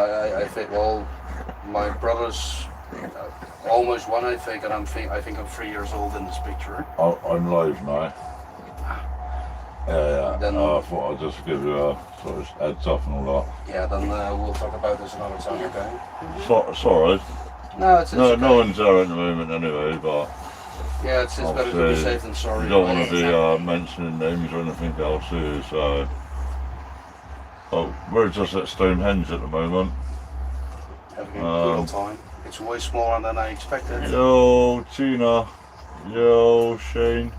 I think, well, my brother's almost one, I think, and I think I'm 3 years old in this picture. Oh, I'm live now. Yeah. Then, I thought I'd just give you a sort of heads up and all that. Yeah, then we'll talk about this another time, okay? Sorry. No, it's okay. No one's there at the moment anyway, but yeah, it's better to be safe than sorry. You don't want to be mentioning names or anything else, do you? So, we're just at Stonehenge at the moment. Having a good old time. It's way smaller than I expected. Yo, Tina. Yo, Shane.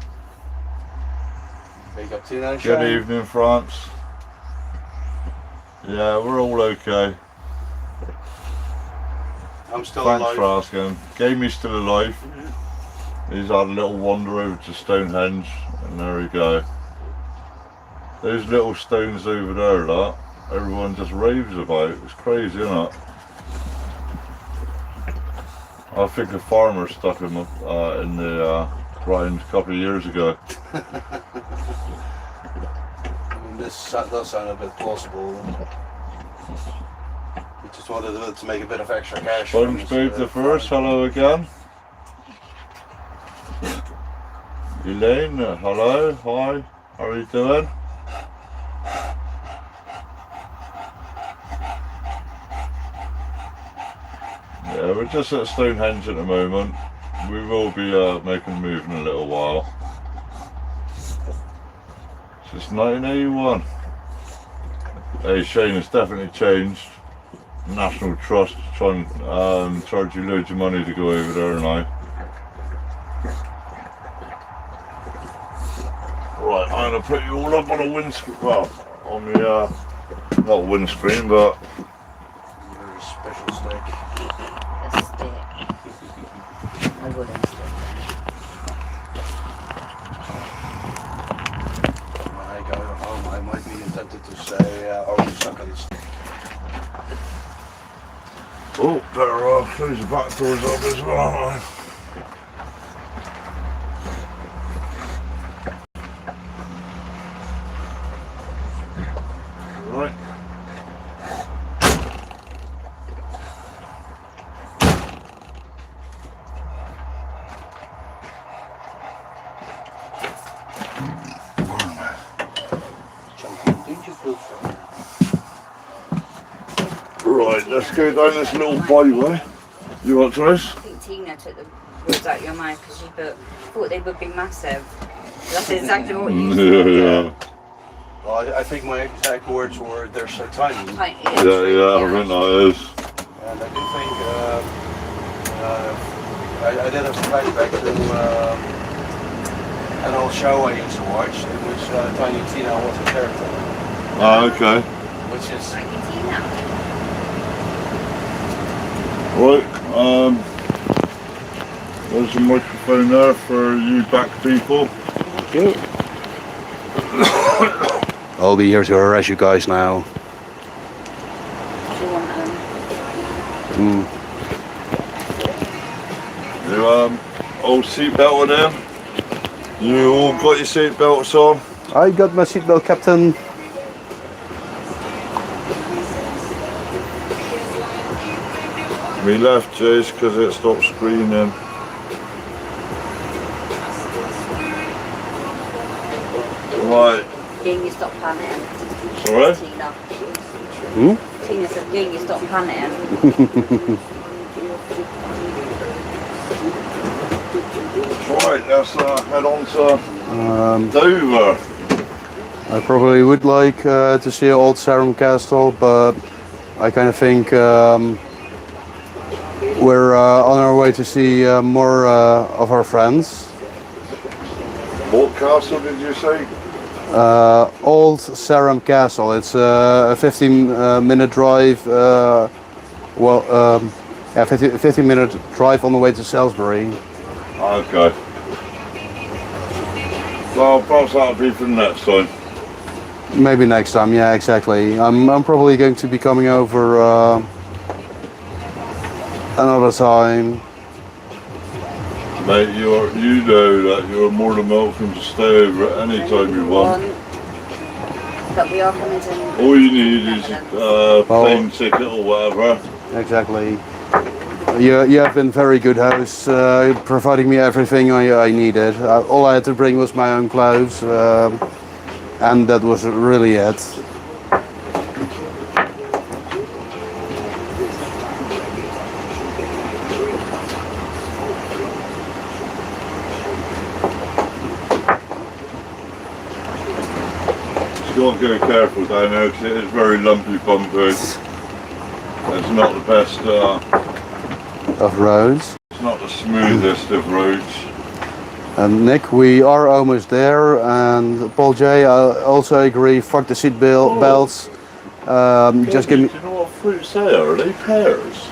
Big up Tina and Good Shane. evening, France. Yeah, we're all okay. I'm still Thanks alive. for asking. Gamey's still alive. He's had a little wander over to Stonehenge, and there we go. Those little stones over there, that everyone just raves about. It's crazy, isn't it? I think a farmer stuck him up in the ground a couple of years ago. I mean, this does sound a bit plausible. We just wanted to make a bit of extra cash. SpongeBob the first, hello again. Elaine, hello, hi, how are you doing? Yeah, we're just at Stonehenge at the moment. We will be making a move in a little while. Since 1981. Hey, Shane, it's definitely changed. National Trust trying to charge you loads of money to go over there now. Right, I'm going to put you all up on a windscreen, well, on the, not windscreen, but... Your special stick. A stick. A wooden stick. When I go home, I might be tempted to say, oh, you suck on the stick. Oh, better close the back doors up as well, aren't I? Right. Right, let's go down this little byway. You want to try this? I think Tina took the words out of your mind because she thought they would be massive. That's exactly what you said. Yeah. Well, I think my exact words were, they're so tiny. Yeah, I think that is. And I do think, I did have a flashback to an old show I used to watch in which Tiny Tina was a character. Ah, okay. Which is... Tiny Tina. Right, there's a microphone there for you back people. Thank you. I'll be here to harass you guys now. Do you want You all seatbelt on them? You all got your seatbelts on? I got my seatbelt, Captain. We left, Jace, because it stopped screening. Right. Getting you stop panicking. Sorry? Tina. Hmm? Tina said, getting you stop panicking. Right, let's head on to Dover. I probably would like to see Old Sarum Castle, but I kind of think we're on our way to see more of our friends. What castle did you say? Old Sarum Castle. It's a 15-minute drive. 15-minute drive on the way to Salisbury. Okay. Well, perhaps that'll be for the next time. Maybe next time. Yeah, exactly. I'm probably going to be coming over another time. Mate, you know that you're more than welcome to stay over at any time you want. But we are coming to... All you need is a plane ticket or whatever. Exactly. You have been very good host, providing me everything I needed. All I had to bring was my own clothes, and that was really it. You've got to go careful down there because it is very lumpy bumpy. It's not the best Of roads. It's not the smoothest of roads. And Nick, we are almost there, and Paul J, I also agree, fuck the seat belts. Just give me... Do you know what fruits they are? Are they pears?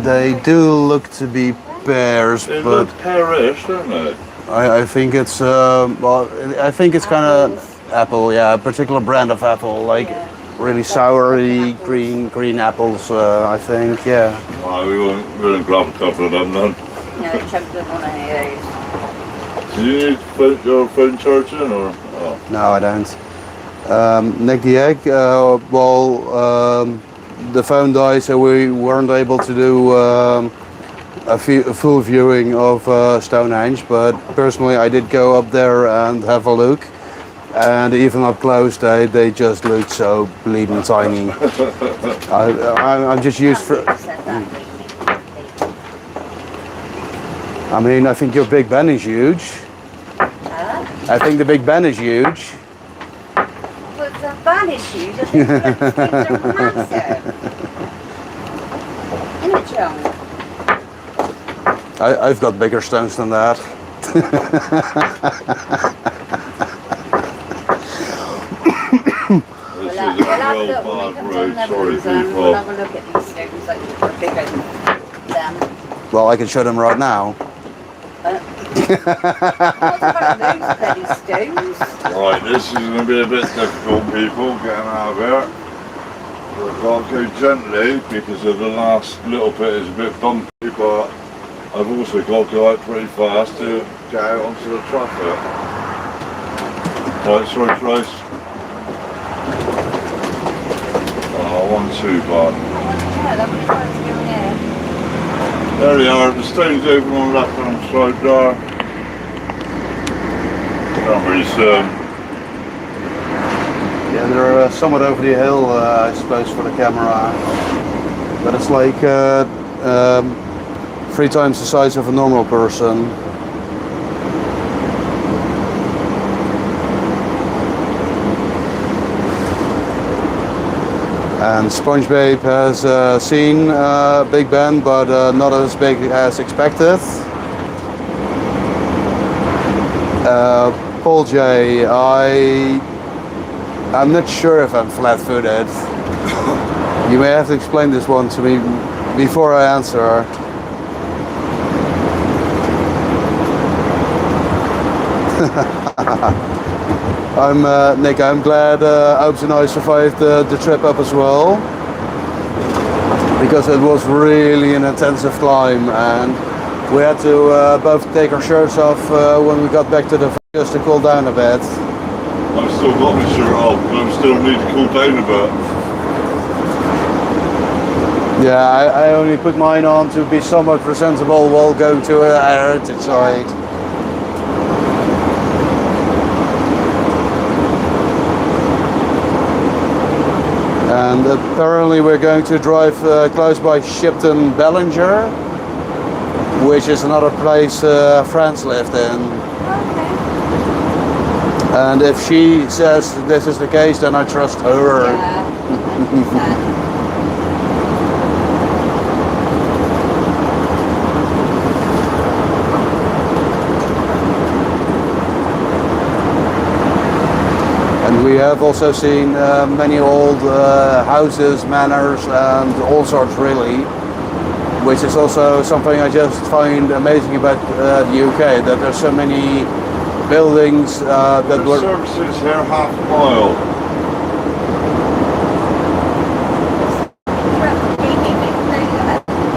They do look to be pears, They but look pearish, don't they? I think it's, well, I think it's kind of apple, yeah, a particular brand of apple, like really soury green apples, I think, yeah. Oh, we won't grab a couple of them then. No, Trump doesn't want any of those. Do you need your phone charging or? Oh. No, I don't. Nick the Egg, the phone died, so we weren't able to do a full viewing of Stonehenge, but personally I did go up there and have a look. And even up close, they just look so bleeding tiny. I'm just used for... I mean, I think your Big Ben is huge. I think the Big Ben is huge. Well, the van is huge. I think the things are massive. Isn't it, John? I've got bigger stones than that. This is a real bad road, sorry people. We'll have a look at these stones like they're bigger than them. Well, I can show them right now. What about those bloody stones? Right, this is going to be a bit difficult, people, getting out of here. We've got to go gently because of the last little bit is a bit bumpy, but I've also got to go out pretty fast to get out onto the traffic. Right, sorry, Christ. Oh, 1-2 bud. Yeah, that was trying to go in here. There they are, the stones over on the left hand side there. Can't really see them. Yeah, they're somewhat over the hill, I suppose, for the camera. But it's like 3 times the size of a normal person. And SpongeBob has seen Big Ben, but not as big as expected. Paul J, I'm not sure if I'm flat-footed. You may have to explain this one to me before I answer. Nick, I'm glad Obes and I survived the trip up as well, because it was really an intensive climb, and we had to both take our shirts off when we got back to the just to cool down a bit. I've still got my shirt off, but I still need to cool down a bit. Yeah, I only put mine on to be somewhat presentable while going to a heritage site. And apparently we're going to drive close by Shipton Bellinger, which is another place friends lived in. Okay. And if she says this is the case, then I trust her. Yeah. And we have also seen many old houses, manors, and all sorts really, which is also something I just find amazing about the UK, that there's so many buildings that were... services here half a mile.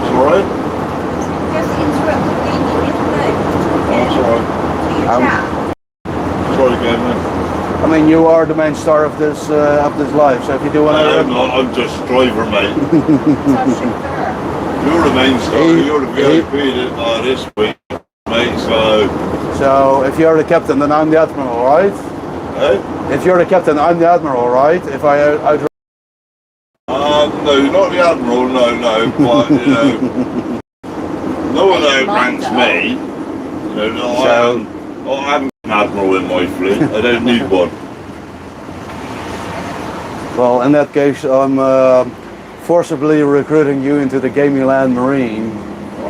Sorry? Just interrupt the meeting, isn't it? Oh, sorry. Sorry again, man. I mean, you are are the main star of this live. So if you do want to, I'm just driver, mate. That's chauffeur. You're the main star. You're the VIP this week, mate. So if you're the captain, then I'm the admiral, right? Eh? If you're the captain, I'm the admiral, right? If I out. No, not the admiral. No, but you know, no one outranks me. You know, I haven't an admiral in my fleet. I don't need one. Well, in that case, I'm forcibly recruiting you into the Gaming Land Marine.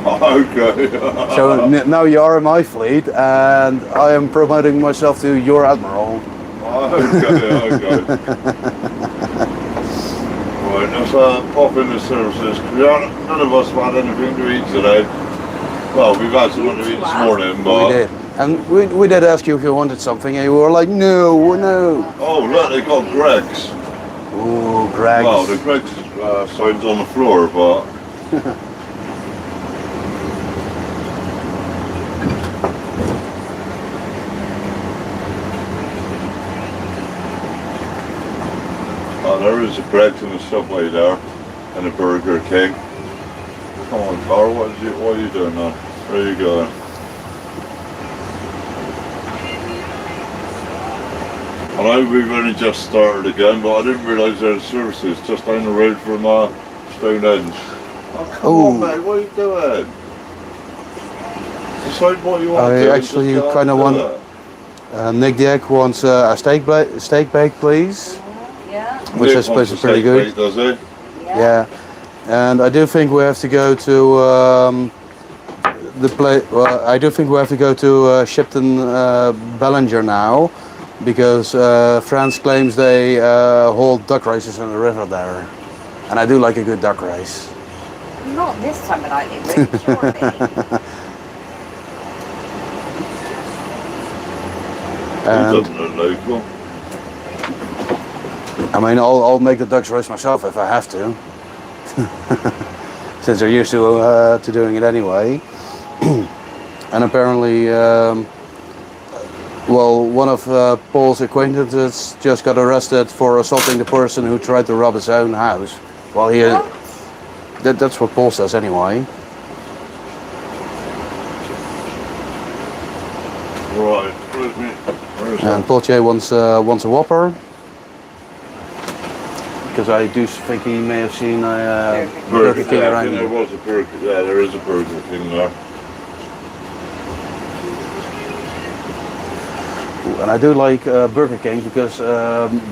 Okay. So now you are in my fleet, and I am promoting myself to your admiral. Okay. Right, let's pop in the services. None of us have had anything to eat today. Well, we've had something to eat this morning, but... We did. And we did ask you if you wanted something, and you were like, no. Oh, look, they got Greg's. Ooh, Greg's. Well, the Greg's sign's on the floor, but... there is a Greg's and a Subway there, and a Burger King. Come on, Carl, what are you doing now? Where are you going? I know we've only just started again, but I didn't realise there were services just down the road from Stonehenge. Oh, come on, mate, what are you doing? Decide what you want to do. Actually, you kind of want... Nick Diek wants a steak bake, please. Yeah. Which I suppose is pretty good. Bake, does he? Yeah. And I do think we have to go to I do think we have to go to Shipton Ballinger now, because France claims they hold duck races in the river there, and I do like a good duck race. Not this time of night, Rick, surely. Who doesn't look local? I mean, I'll make the ducks race myself if I have to, since they're used to doing it anyway. And apparently, well, one of Paul's acquaintances just got arrested for assaulting the person who tried to rob his own house. Well, that's what Paul says anyway. Right, where's And Paul J wants a Whopper, because I do think he may have seen a Burger King around. There was a Burger. Yeah, there is a Burger King there. And I do like Burger King because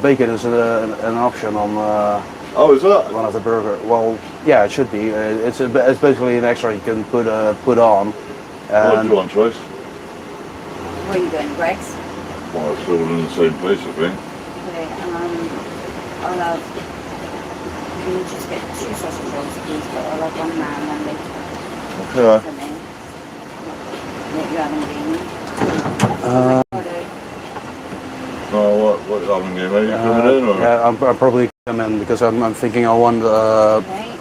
bacon is an option on Oh, is that? one of the burger. Well, yeah, it should be. It's basically an extra you can put on. What do you want, Choice? Where are you going, Greg's? Well, it's all in the same place, I think. Okay, I'll have... Can you just get 2 sausage rolls, please? But I'll have one now and then later. Okay. For me. What you having, Jamie? Oh, what having you, mate? You coming in, or? Yeah, I'll probably come in because I'm thinking I want Okay.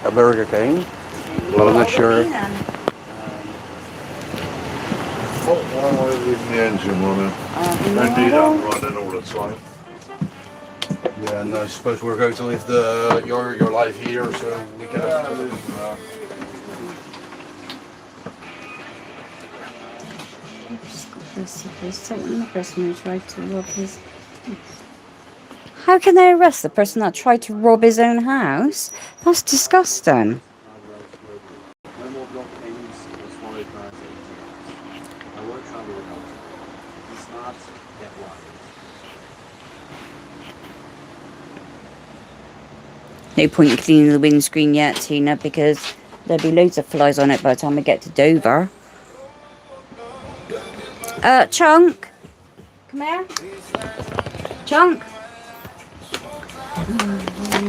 a Burger King. Well, I'm not sure. Why am I leaving the engine running? Don't need that running all the time. Yeah, and I suppose we're going to leave your life here, so we can. The person who tried to rob his... How can they arrest the person that tried to rob his own house? That's disgusting. No point in cleaning the windscreen yet, Tina, because there'll be loads of flies on it by the time we get to Dover. Chunk! Come here. Chunk!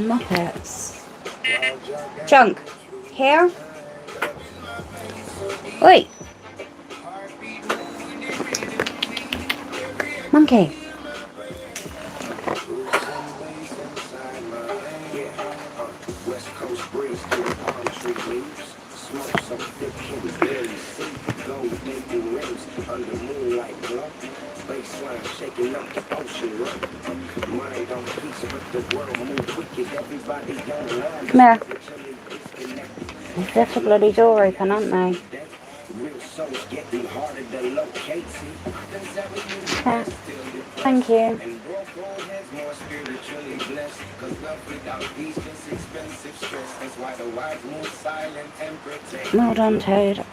Muppets. Chunk! Here? Oi! Monkey! Come here. They've left the bloody door open, haven't they? Yeah. Thank you. Well done, Toad.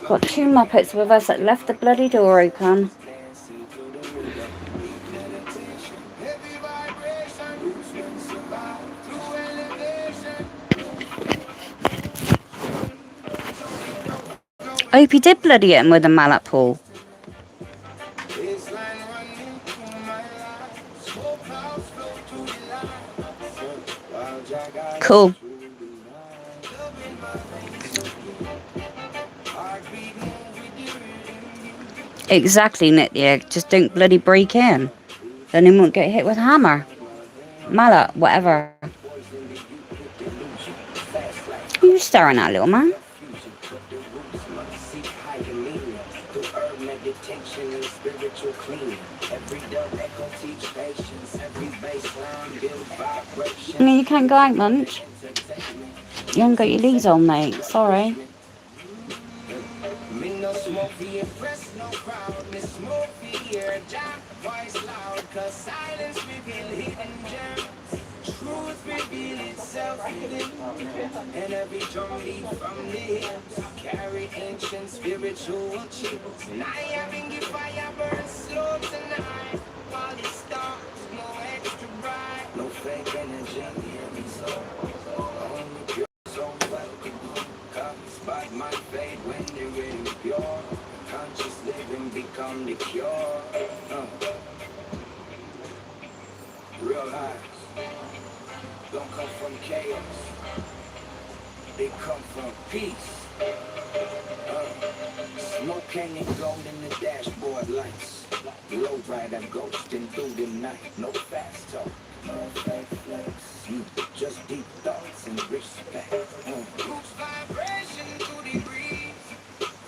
Got two Muppets with us that left the bloody door open. I hope you did bloody hit him with a mallet, Paul. Cool. Exactly, Nick the Egg. Just don't bloody break in. Then he won't get hit with a hammer. Mallet, whatever. Who are you staring at, little man? I mean, you can't go out much. You haven't got your leads on, mate. Sorry. And every drum beat from the hills carry ancient spiritual chills. And I having the fire burn slow tonight. While the stars no extra bright, no fake energy in so only pure so welcome. Comes but my fate when they're really pure. Conscious living become the cure. Real highs don't come from chaos. They come from peace. Smoke hanging gold in the dashboard lights. Low rider ghosting through the night. No fast talk, no fake flex. Just deep thoughts and respect. Roots vibration to the breeze.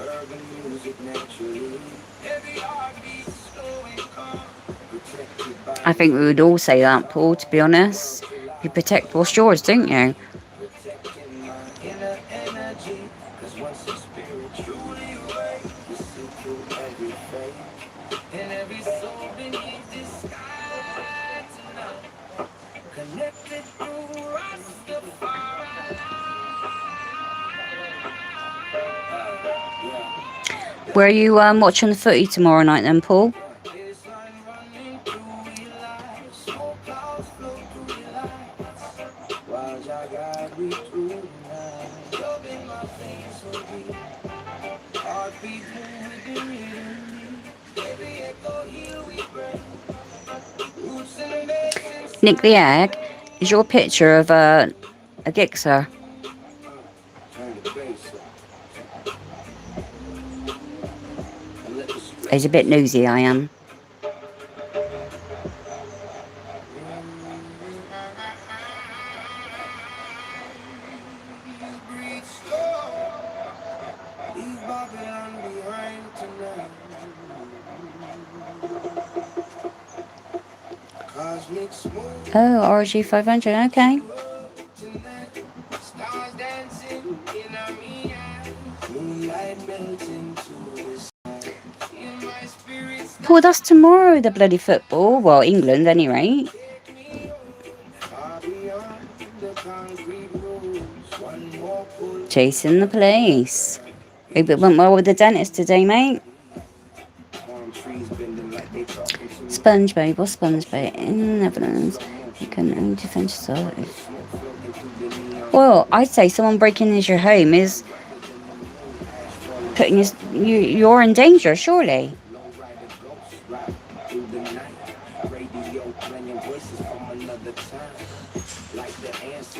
Urban music naturally. Every heartbeat slow and calm. Protected by I think we would all say that, Paul, to be honest. You protect what's yours, don't you? Where are you watching the footy tomorrow night then, Paul? Nick the Egg, is your picture of a Gixxer? He's a bit nosy, I am. Oh, RG 500, okay. Paul, that's tomorrow, the bloody football. Well, England, anyway. Chasing the police. Hope it went well with the dentist today, mate. Sponge babe or sponge babe in the Netherlands. You can only defend yourself. Well, I'd say someone breaking into your home is putting you're in danger, surely.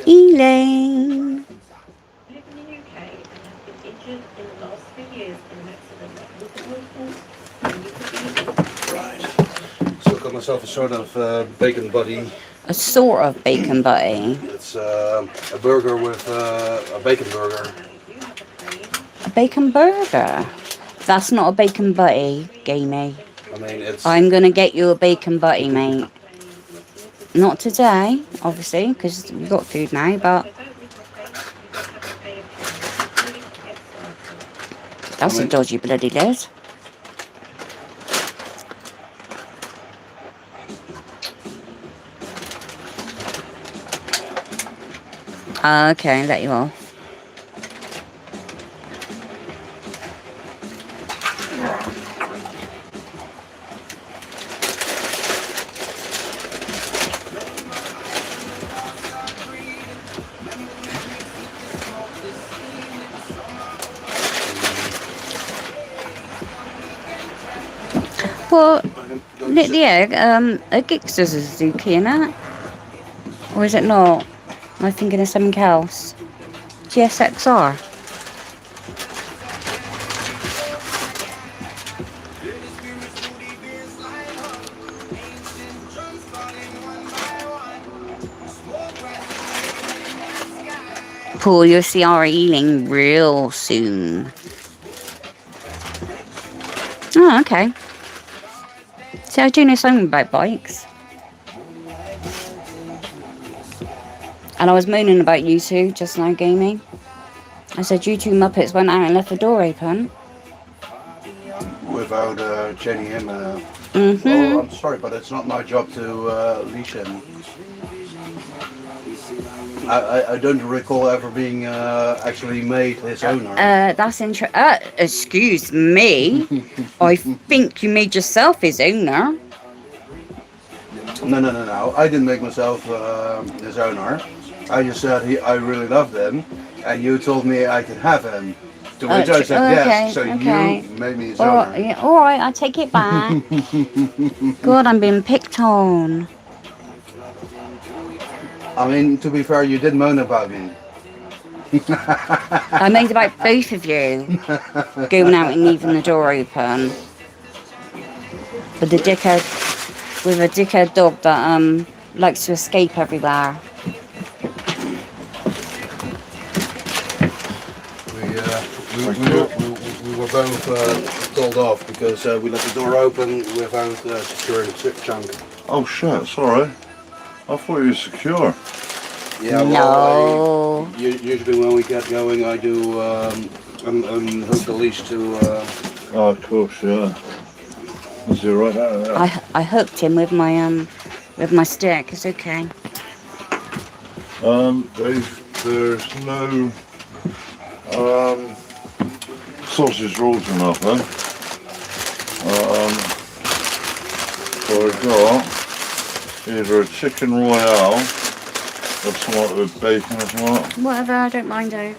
Elaine. myself a sort of bacon buddy. A sort of bacon butty. It's a burger with a bacon burger. A bacon burger? That's not a bacon butty, gamey. I mean, it's... I'm gonna get you a bacon butty, mate. Not today, obviously, because we've got food now, but... That's a dodgy bloody lid. Okay, let you off. Well, yeah, a Gixxer's a Suzuki, innit? Or is it not? Am I thinking of something else? GSXR. Paul, you'll see our Ealing real soon. Oh, okay. See, I do know something about bikes. And I was moaning about you two just now, gaming. I said you two Muppets went out and left the door open. Without chaining him. Mm-hmm. Well, I'm sorry, but it's not my job to leash him. I don't recall ever being actually made his owner. That's interesting. Excuse me. I think you made yourself his owner. No. I didn't make myself his owner. I just said I really loved him, and you told me I could have him. To which I said yes, so okay. you made me his owner. Yeah, all right, I take it back. God, I'm being picked on. I mean, to be fair, you did moan about me. I made about both of you going out and leaving the door open. With a dickhead dog that likes to escape everywhere. We were both told off because we left the door open without securing the trunk. Oh shit, sorry. I thought you were secure. Yeah, well, usually when we get going, I do unhook the leash to... Oh, of course, yeah. Is he right out of there? I hooked him with my stick. It's okay. There's no sausage rolls or nothing. So I've got either a chicken royale or something with bacon or something. Whatever, I don't mind though.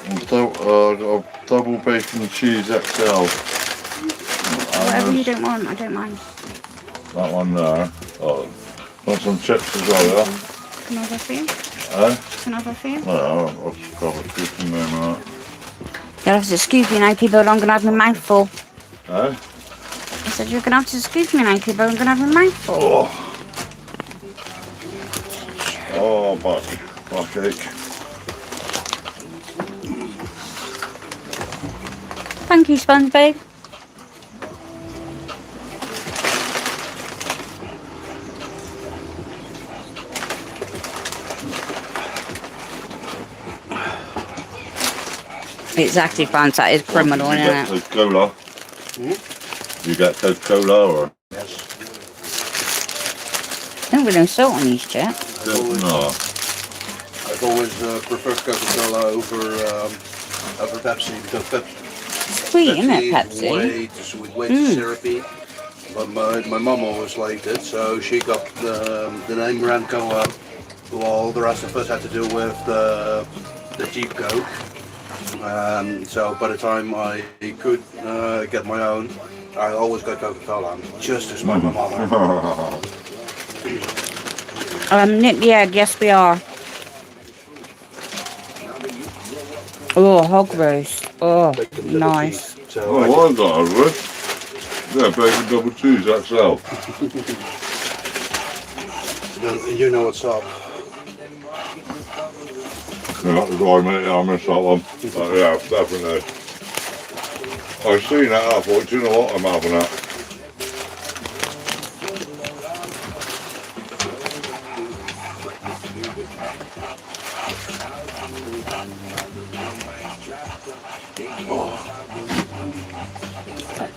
I've got a double bacon cheese XL. Whatever you don't want, I don't mind. That one there. Oh, want some chips as well, yeah? Can I have a for you? Can I have a for you? No, I'll just grab a few in there, mate. You'll have to excuse me now, people, I'm going to have my mouth full. Eh? I said you're going to have to excuse me now, people, I'm going to have my mouth full. Oh, backache. Thank you, Sponge Babe. Exactly, France, that is criminal, isn't it? Coca-Cola. You get Coca-Cola or? Yes. Don't really no salt on these chips. No. I've always preferred Coca-Cola over Pepsi because Sweet, isn't it, Pepsi? Is way too sweet, way too syrupy. But my mum always liked it, so she got the name Ramco up. While the rest of us had to do with the cheap Coke. So by the time I could get my own, I always got Coca-Cola, just as my mother. Nick the egg, yes we are. Oh, hog roast. Oh, nice. So Oh, I got a roast. Yeah, bacon double cheese, XL. And you know what's up. Yeah, sorry mate, I missed that one. But yeah, definitely. I seen that, I thought, do you know what, I'm having that.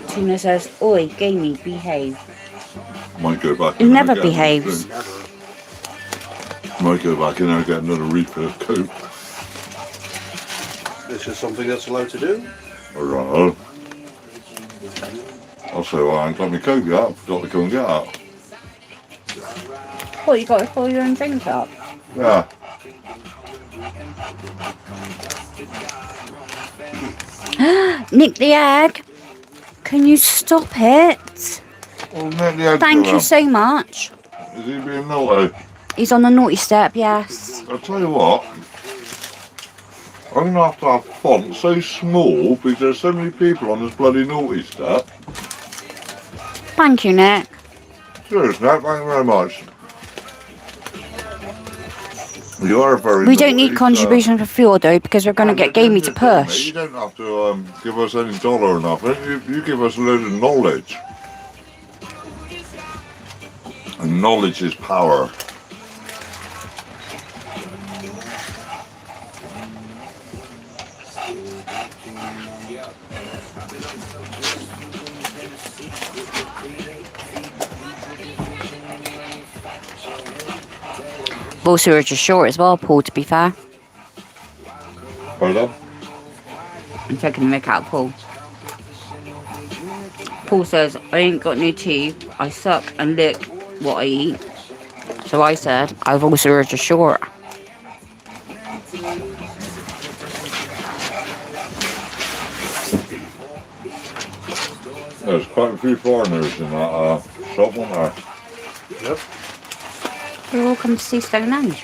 Tina says, "Oi, gamey, behave." Might go back He in never there and get another behaves. drink. Might go back in there and get another refill of Coke. This is something that's allowed to do. I don't know. I'll say, well, I ain't got my Coke yet, I've got to go and get that. What, you got to fill your own drink up? Yeah. Nick the egg. Can you stop it? Well, Nick the Egg's Thank you around. so much. Is he being naughty? He's on the naughty step, yes. I'll tell you what. I'm going to have font so small because there's so many people on this bloody naughty step. Thank you, Nick. Cheers, Nick. Thank you very much. You are very We don't naughty, need contribution for fuel though, because we're going to get Gamey to You push. don't have to give us any dollar or nothing. You give us a load of knowledge. And knowledge is power. Both sewers are short as well, Paul, to be fair. Pardon? I'm taking the mick out of Paul. Paul says, I ain't got no teeth. I suck and lick what I eat. So I said, I've also urged a short. There's quite a few foreigners in that shop, aren't there? Yep. They all come to see Stonehenge.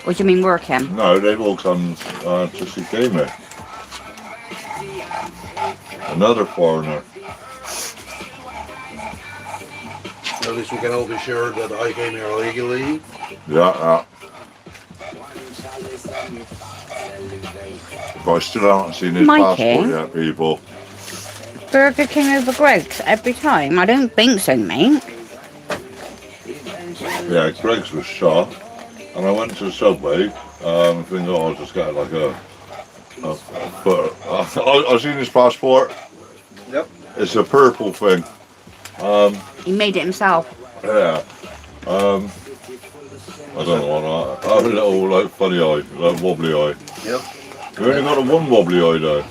Or do you mean working? No, they've all come to see Gamey. Another foreigner. At least we can all be sure that I came here legally. Yeah. But I still haven't seen his Mikey? passport yet, people. Burger King over Greg's every time? I don't think so, mate. Yeah, Greg's was shot. And I went to Subway, thinking, oh, I'll just get like a foot. I've seen his passport. Yep. It's a purple thing. He made it himself. Yeah. I don't know what I have a little like funny eye, like wobbly eye. Yep. You only got a one wobbly eye though.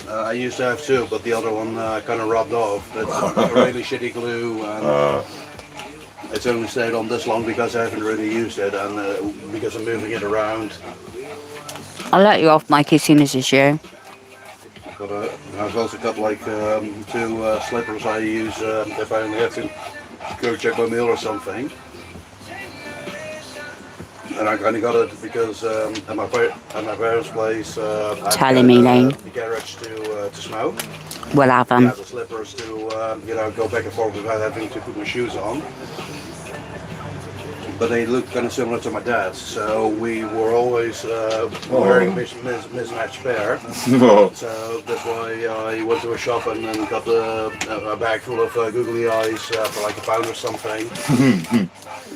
I used to have two, but the other one kind of rubbed off. It's a really shitty glue, and it's only stayed on this long because I haven't really used it, and because I'm moving it around. I'll let you off, Mikey, as soon as it's you. But I've also got like two slippers I use if I only have to go check my meal or something. And I kind of got it because at my parents' place, I've Telling me, Lane. the garage to smoke. We'll have I them. have the slippers to go back and forth without having to put my shoes on. But they look kind of similar to my dad's, so we were always wearing a mismatched pair. So that's why I went to a shop and then got a bag full of googly eyes for like £1 or something.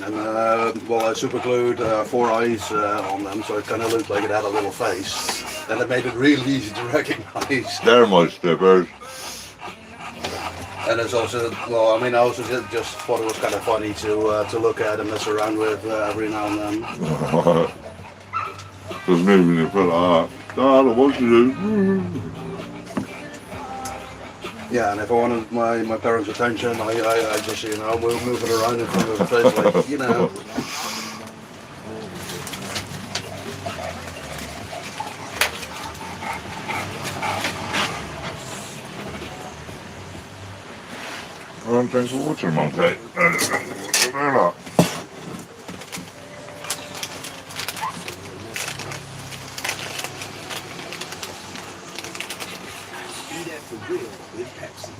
And I super glued 4 eyes on them, so it kind of looked like it had a little face. And it made it really easy to recognize. They're my slippers. And it's also, well, I mean, I also just thought it was kind of funny to look at and mess around with every now and then. Just moving it like that. Dad, what you do? Yeah, and if I wanted my parents' attention, I just, move it around in front of the face, like, I don't drink some water, Monty. They're not. for real with Pepsi.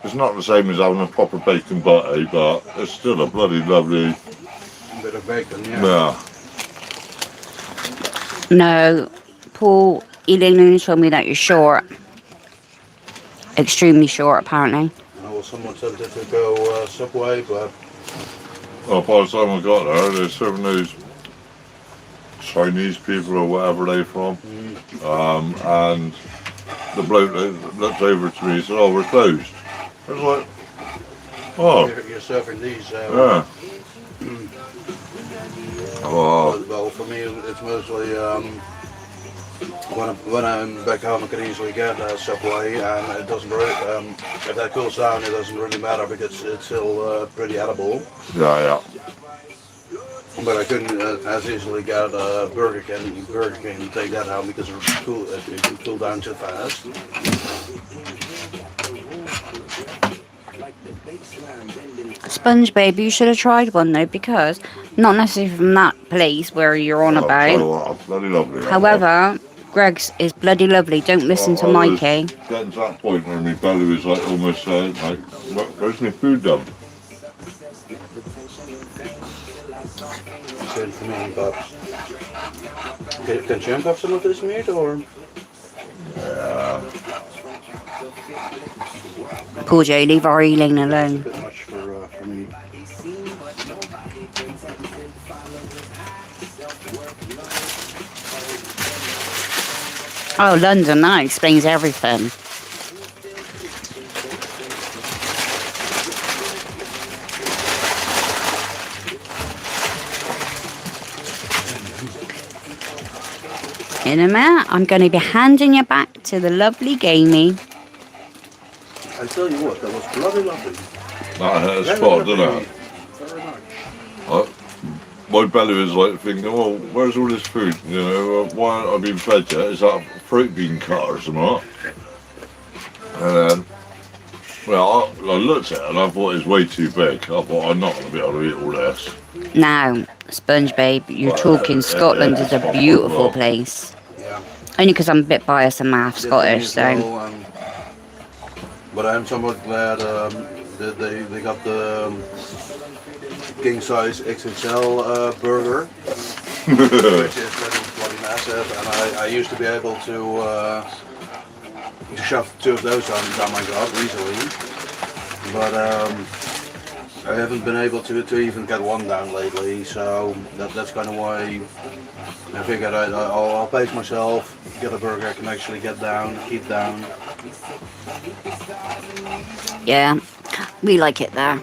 It's not the same as having a proper bacon butty, but it's still a bloody lovely. Bit of bacon, yeah. Yeah. No, Paul, Elaine told me that you're short. Extremely short, apparently. I was somewhat tempted to go Subway, but Well, by the time I got there, they're serving those Chinese people or whatever they're from. And the bloke looked over to me and said, "Oh, we're closed." I was like, "Oh, you're serving these. yeah." Oh, Well, for me, it's mostly when I'm back home, I can easily get Subway, and it doesn't really. If that cools down, it doesn't really matter because it's still pretty edible. yeah. But I couldn't as easily get Burger King and take that home because it can cool down too fast. Sponge Baby, you should have tried one though, because not necessarily from that place where you're on Oh, tell you about. what, bloody lovely. However, Greg's is bloody lovely. Don't listen to I was Mikey. getting to that point where my belly was like almost like, where's my food done? Same for me, but can Champ have some of this meat or? Yeah. Poor Joe, leave our Elaine alone. A bit much for me. Oh, London, that explains everything. In a minute, I'm going to be handing you back to the lovely Gamey. I tell you what, that was bloody lovely. That hit a spot, didn't it? Very much. My belly was like thinking, well, where's all this food? You know, why aren't I being fed yet? Is that a fruit bean cut or something? And then, well, I looked at it and I thought it was way too big. I thought, I'm not going to be able to eat all this. Now, Sponge Babe, you're talking Scotland is a beautiful place. Yeah. Only because I'm a bit biased and half Scottish, so. But I'm somewhat glad that they got the king size XXL burger, which is bloody massive. And I used to be able to shove 2 of those down my gob easily, but I haven't been able to even get 1 down lately. So that's kind of why I figured I'll pace myself, get a burger I can actually get down, keep down. Yeah, we like it there.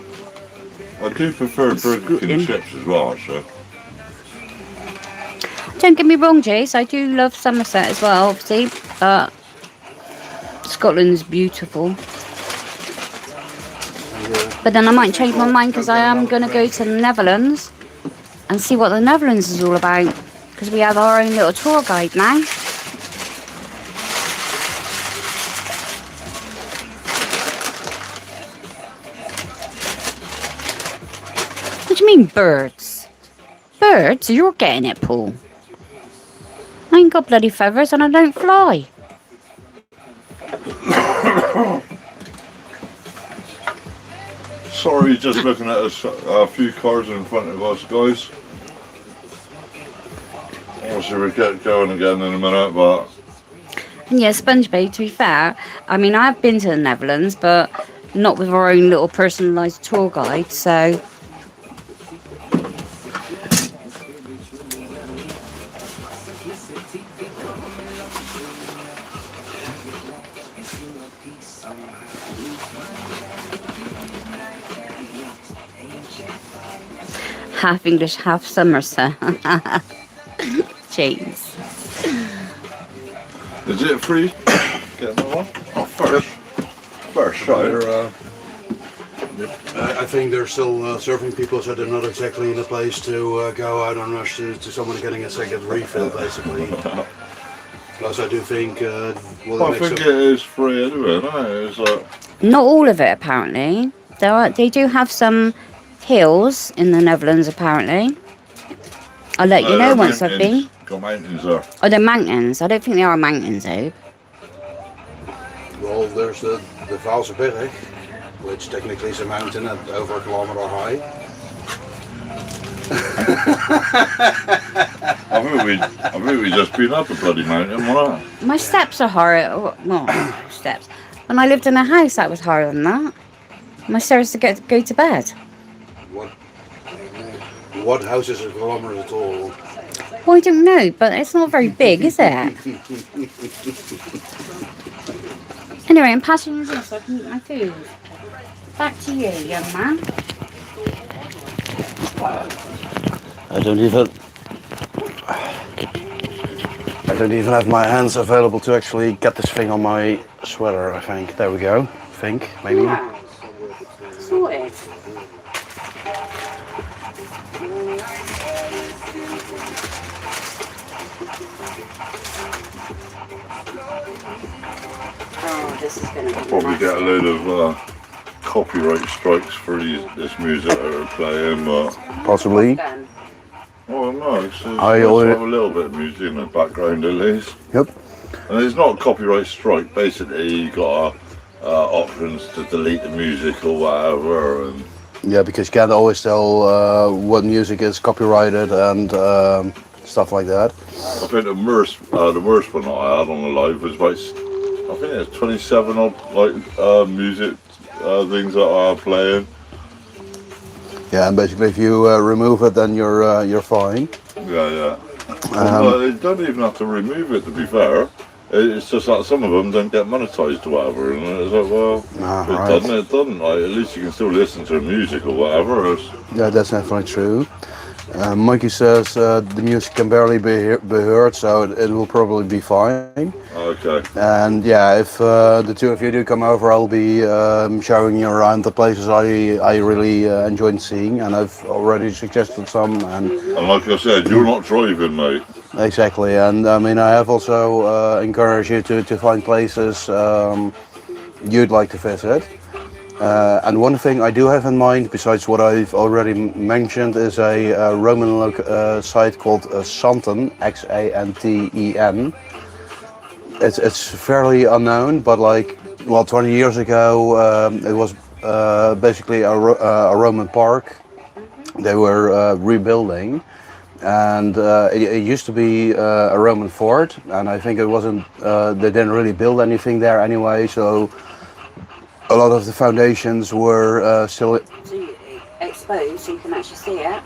I do prefer Burger King chips as well, so. Don't get me wrong, Jace, I do love Somerset as well, obviously, but Scotland's beautiful. But then I might change my mind because I am going to go to the Netherlands and see what the Netherlands is all about, because we have our own little tour guide now. What do you mean, birds? Birds? You're getting it, Paul. I ain't got bloody feathers and I don't fly. Sorry, just looking at a few cars in front of us, guys. Obviously, we'll get going again in a minute, but. Yeah, Sponge Babe, to be fair, I mean, I've been to the Netherlands, but not with our own little personalised tour guide, so. Half English, half Somerset. Jeez. Is it free? Get another one? Oh, first. First shot. I think they're still serving people, so they're not exactly in a place to go out and rush to someone getting a second refill, basically. Plus, I do think. I think it is free anyway, no? It's like. Not all of it, apparently. They do have some hills in the Netherlands, apparently. I'll let you know once I've been. Got mountains there. Oh, they're mountains. I don't think they are mountains, though. Well, there's the Valseberg, which technically is a mountain at over a kilometer high. I think we just been up a bloody mountain, wasn't it? My steps are higher. Well, steps. When I lived in a house, that was higher than that. My stairs to go to bed. What house is a kilometer tall? Well, I don't know, but it's not very big, is it? Anyway, I'm passing you this so I can eat my food. Back to you, young man. I don't even have my hands available to actually get this thing on my sweater, I think. There we go. Maybe. Yeah. Sorted. Oh, this is going to be Probably nice. get a load of copyright strikes for this music that we're playing, but Possibly. oh no, it's I nice already- to have a little bit of music in the background at least. Yep. And it's not a copyright strike. Basically, you got options to delete the music or whatever, and Yeah, because you can't always tell what music is copyrighted and stuff like that. I think the worst one that I had on the live was about, I think it's 27 odd music things that I playing. Yeah, and basically if you remove it, then you're fine. Yeah. Well, they don't even have to remove it, to be fair. It's just like some of them don't get monetized or whatever, and it's like, well, Ah, it right. doesn't. Like, at least you can still listen to the music or whatever. Yeah, that's definitely true. Mikey says the music can barely be heard, so it will probably be fine. Okay. And yeah, if the two of you do come over, I'll be showing you around the places I really enjoyed seeing, and I've already suggested some. And like I said, you're not driving, mate. exactly, and I mean I have also encouraged you to find places you'd like to visit. And one thing I do have in mind, besides what I've already mentioned, is a Roman site called Xanten, Xanten. It's fairly unknown, but like, well, 20 years ago, it was basically a Roman park. They were rebuilding, and it used to be a Roman fort, and I think it wasn't. They didn't really build anything there anyway, so a lot of the foundations were still. So you exposed, so you can actually see it.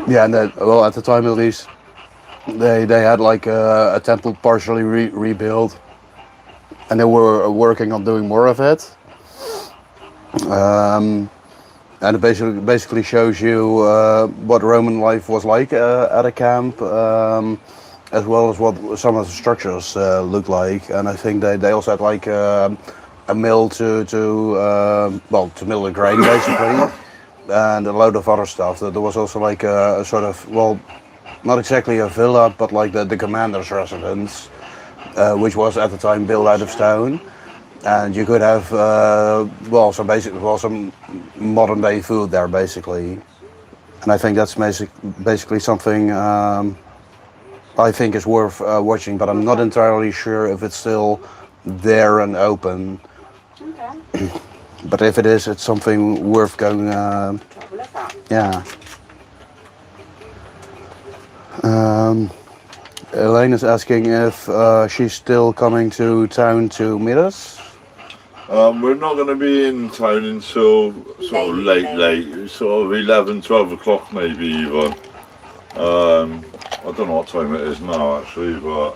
Yeah, and then, well, at the time at least, they had like a temple partially rebuilt, and they were working on doing more of it. And it basically shows you what Roman life was like at a camp, as well as what some of the structures look like. And I think they also had like a mill to mill the grain basically, and a load of other stuff. There was also like a sort of, well, not exactly a villa, but like the commander's residence, which was at the time built out of stone. And you could have some modern day food there basically, and I think that's basically something I think is worth watching. But I'm not entirely sure if it's still there and open. Okay. But if it is, it's something worth going. Have a look at. Yeah. Elaine is asking if she's still coming to town to meet us. We're not going to be in town until sort of late, sort of 11, 12 o'clock maybe even. I don't know what time it is now actually, but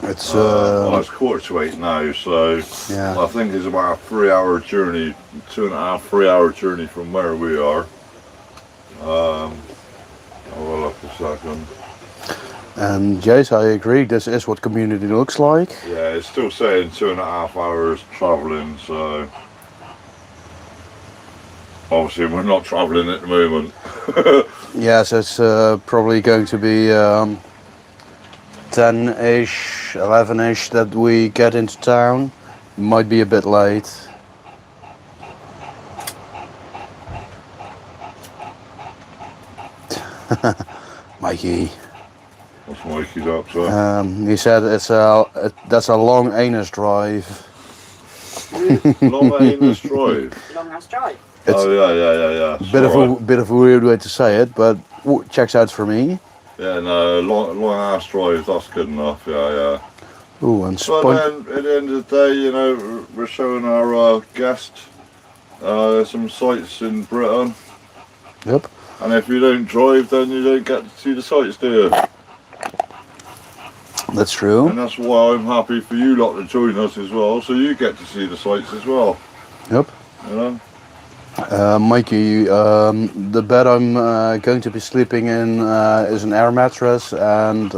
It's it's 7:45 now, so yeah. I think it's about a 3-hour journey, 2.5, 3-hour journey from where we are. I'll look a second. And Jace, I agree. This is what community looks like. Yeah, it's still saying 2.5 hours travelling, so obviously we're not travelling at the moment. Yes, it's probably going to be 10-ish, 11-ish that we get into town. Might be a bit late. Mikey. What's Mikey's up to? He said that's a long anus drive. Long anus drive. Long ass drive. It's yeah. bit of a weird way to say it, but checks out for me. Yeah, no, long ass drive, that's good enough, yeah. Ooh, and But then, at the end of the day, you know, we're showing our guest some sights in Britain. Yep. And if you don't drive, then you don't get to see the sights, do you? That's true. And that's why I'm happy for you lot to join us as well, so you get to see the sights as well. Yep. You know? Mikey, the bed I'm going to be sleeping in is an air mattress, and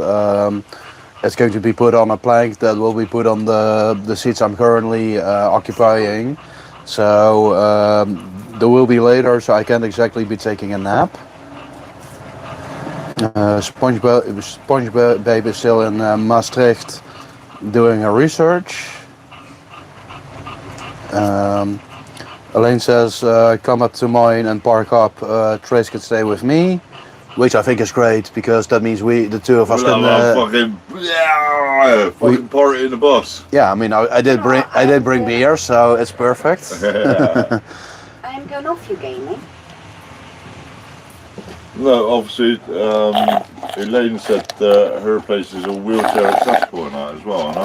it's going to be put on a plank that will be put on the seats I'm currently occupying. So there will be later, so I can't exactly be taking a nap. SpongeBob is still in Maastricht doing her research. Elaine says, come up to mine and park up. Trace can stay with me, which I think is great because that means the two of us can. Fucking party in the bus. Yeah, I mean, I did bring beer, so it's perfect. I am going off you, gaming. No, obviously, Elaine said her place is all wheelchair accessible and that as well, and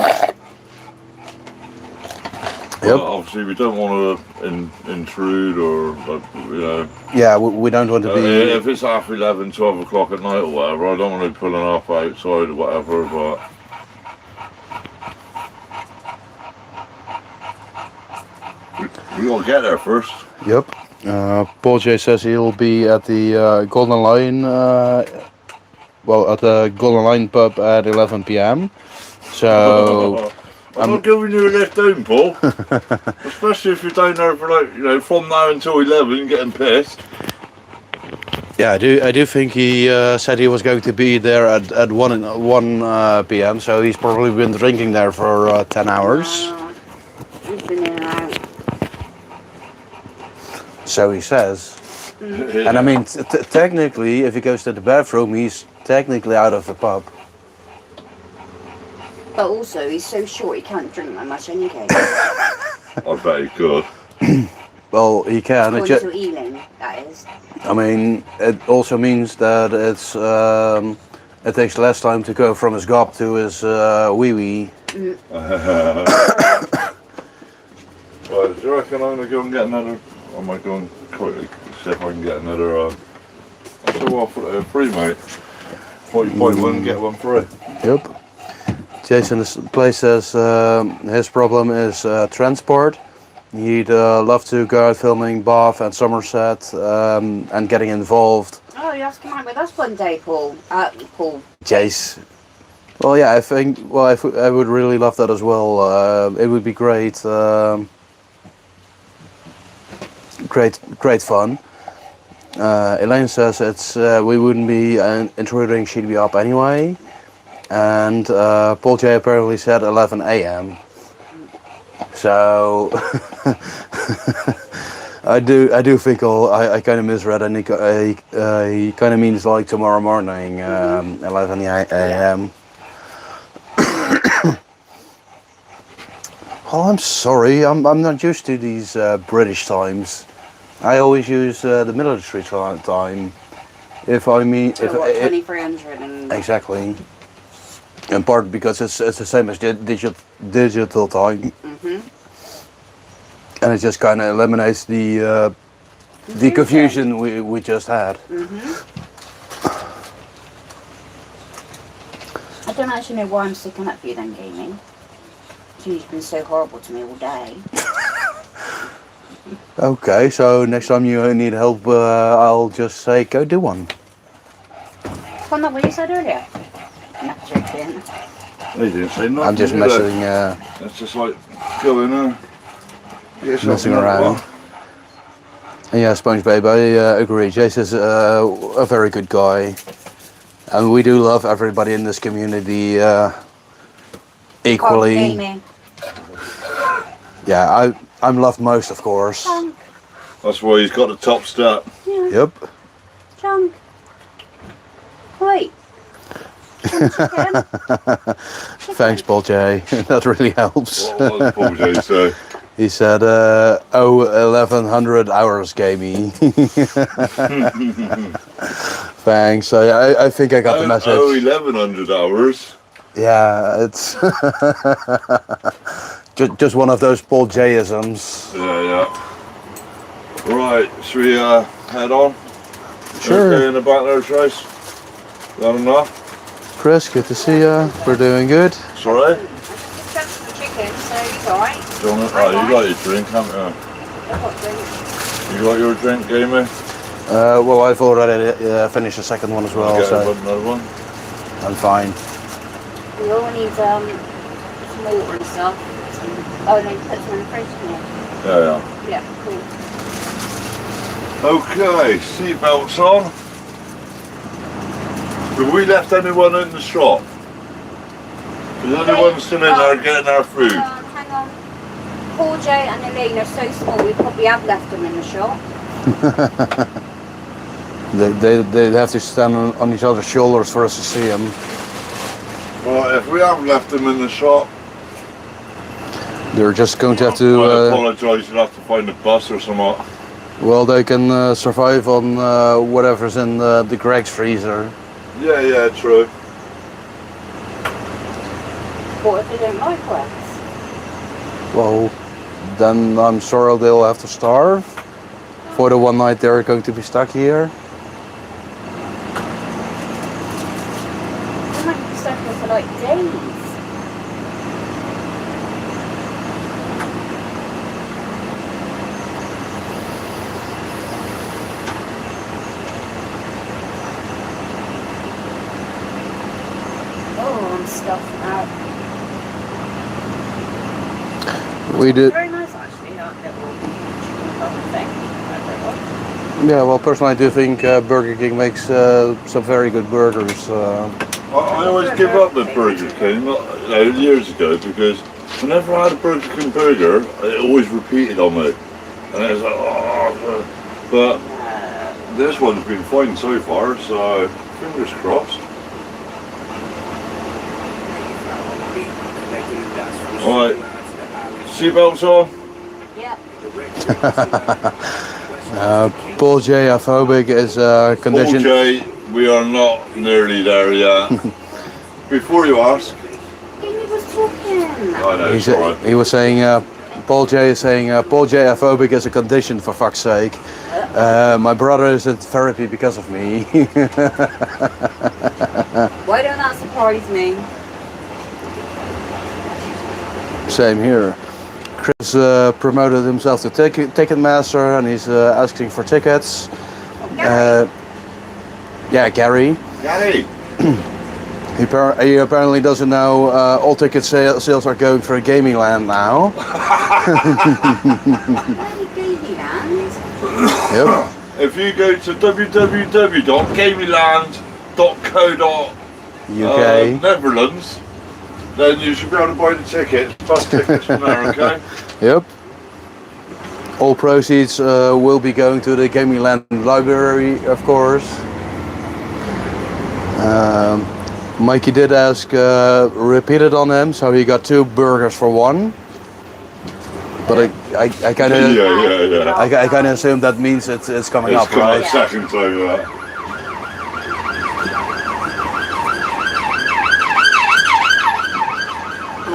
Yep. obviously, we don't want to intrude or, you know. Yeah, we don't want to be. If it's half 11, 12 o'clock at night or whatever, I don't want to be pulling up outside or whatever, but. We gotta get there first. Yep. Paul J says he'll be at the Golden Lion, at the Golden Lion pub at 11 p.m. So. I'm not giving you a lift home, Paul. Especially if you're down there for from now until 11 getting pissed. Yeah, I do think he said he was going to be there at 1 p.m. So he's probably been drinking there for 10 hours. He's been in and out. So he says. And I mean, technically, if he goes to the bathroom, he's technically out of the pub. But also, he's so short he can't drink that much anyway. I bet he could. Well, he can. According to Ealing, that is. I mean, it also means that it takes less time to go from his gob to his wee wee. Well, do you reckon I'm going to go and get another... I might go and quickly see if I can get another... I'll put it free, mate. 40.1, get one free. Yep. Jason Play says his problem is transport. He'd love to go out filming Bath and Somerset and getting involved. Oh, you have to come out with us one day, Paul. Paul. Jace. Well, yeah, I think. Well, I would really love that as well. It would be great. Great fun. Elaine says it's we wouldn't be intruding. She'd be up anyway. And Paul J apparently said 11 a.m. So I do think I kind of misread, and he kind of means like tomorrow morning, 11 a.m. Oh, I'm sorry, I'm not used to these British times. I always use the military time. If I mean, So what, 2300 and... Exactly. In part because it's the same as digital time, and it just kind of eliminates the confusion we just had. I don't actually know why I'm sticking up for you then, gaming. You've been so horrible to me all day. Okay, so next time you need help, I'll just say go do one. Wasn't that what you said earlier? Not joking. They didn't say nothing. I'm just messing. It's just like go in there. Messing around. Yeah, SpongeBob, I agree. Jason's a very good guy, and we do love everybody in this community equally. Yeah, I'm loved most, of course. That's why he's got the top step. Yeah. Yep. Chunk. Wait. chicken. Thanks, Paul J. That really helps. What does Paul J say? He said, 1100 hours, gamey. Thanks. I think I got the message. 1100 hours. Yeah, it's just one of those Paul J-isms. Yeah. Right, should we head on? Sure. Okay in the back there, Trace? That enough? Chris, good to see you. We're doing good. Sorry? Just some chicken, so it's alright. You got your drink, haven't you? I've got drink. You got your drink, Gamey? Well, I've already finished the second one as well, Okay, so another one. I'm fine. We all need some water and stuff. Oh, no, put some in the fridge, can you? Yeah. Yeah, cool. Okay, seatbelts on. Have we left anyone in the shop? Is anyone still in there getting our food? Hang on. Paul J and Elaine are so small, we probably have left them in the shop. They have to stand on each other's shoulders for us to see them. Well, if we have left them in the shop, They're just going to have I to. apologise, you'll have to find a bus or something. Well, they can survive on whatever's in the Greg's freezer. Yeah, true. What if they don't like eggs? Well, then I'm sure they'll have to starve for the one night they're going to be stuck here. They might be stuck here for like days. Oh, I'm stuffed out. We did. Very nice actually, that little chicken bone thing. Yeah, well, personally, I do think Burger King makes some very good burgers. I always give up the Burger King years ago because whenever I had a Burger King burger, it always repeated on me. And it's like, oh, but this one's been fine so far, so fingers crossed. Alright, seatbelts on. Yep. Paul J. Phobic is a condition. Paul J, we are not nearly there yet. Before you ask, He was talking. I know, it's alright. He was saying, Paul J. is saying, Paul J. Phobic is a condition, for fuck's sake. My brother is in therapy because of me. Why don't that surprise me? Same here. Chris promoted himself to Ticketmaster and he's asking for tickets. Yeah, Gary. Gary! He apparently doesn't know all ticket sales are going for Gaming Land now. Yep. If you go to www.gamingland.co.uk Netherlands, then you should be able to buy the tickets, plus tickets from there, okay? Yep. All proceeds will be going to the Gaming Land library, of course. Mikey did ask, repeated on him, so he got 2 burgers for 1. But I kind of Yeah. I kind of assume that means it's coming It's up, come right? out second time, that.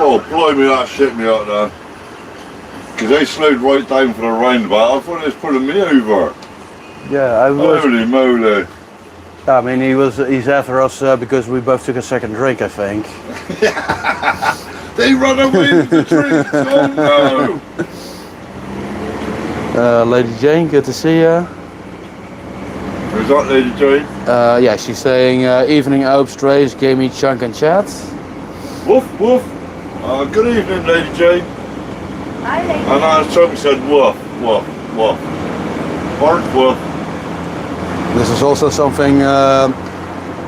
Oh, blimey, that shit me out there. Because they slowed right down for the roundabout. I thought they was pulling me over. Yeah, I was. Holy moly. I mean, he's after us because we both took a second drink, I think. They run away with the drinks. Oh no. Lady Jane, good to see you. Is that Lady Jane? Yeah, she's saying evening Obes, Trace, Gamey, Chunk and Chat. Woof, woof. Good evening, Lady Jane. Hi, lady. And as Chunk said, woof, woof, woof. Orange woof. This is also something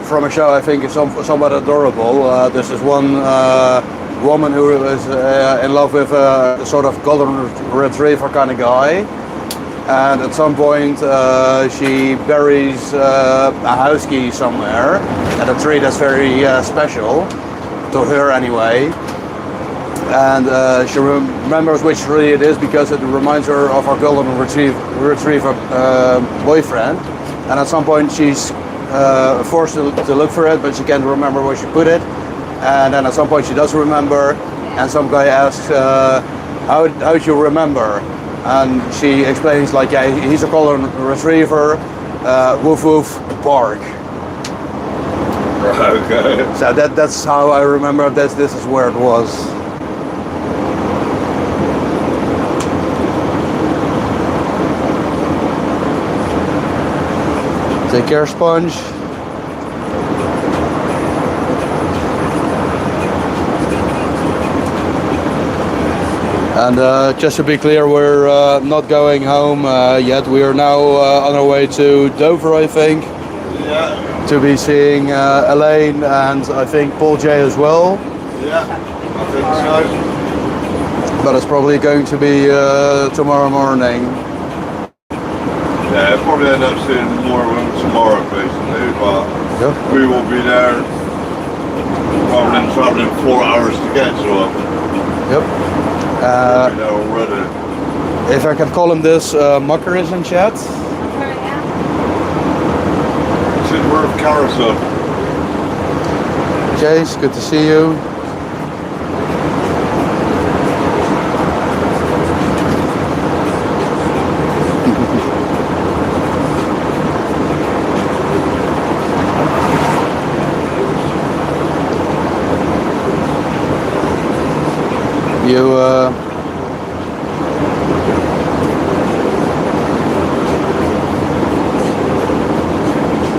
from a show I think is somewhat adorable. This is one woman who is in love with a sort of golden retriever kind of guy. and at some point she buries a house key somewhere at a tree that's very special to her anyway. And she remembers which tree it is because it reminds her of her golden retriever boyfriend. And at some point she's forced to look for it, but she can't remember where she put it. And then at some point she does remember, and some guy asks, how do you remember? And she explains like, yeah, he's a golden retriever, woof woof, bark. Okay. So that's how I remember this is where it was. Take care, Sponge. And just to be clear, we're not going home yet. We are now on our way to Dover, I think. Yeah. To be seeing Elaine and I think Paul J as well. Yeah, I think so. But it's probably going to be tomorrow morning. Yeah, probably end up seeing more of them tomorrow, basically. But Yep. we will be there rather than travelling 4 hours to get to them. Yep. We'll be there already. If I can call him this, Mucker is in chat. Sidworth Carousel. Jace, good to see you.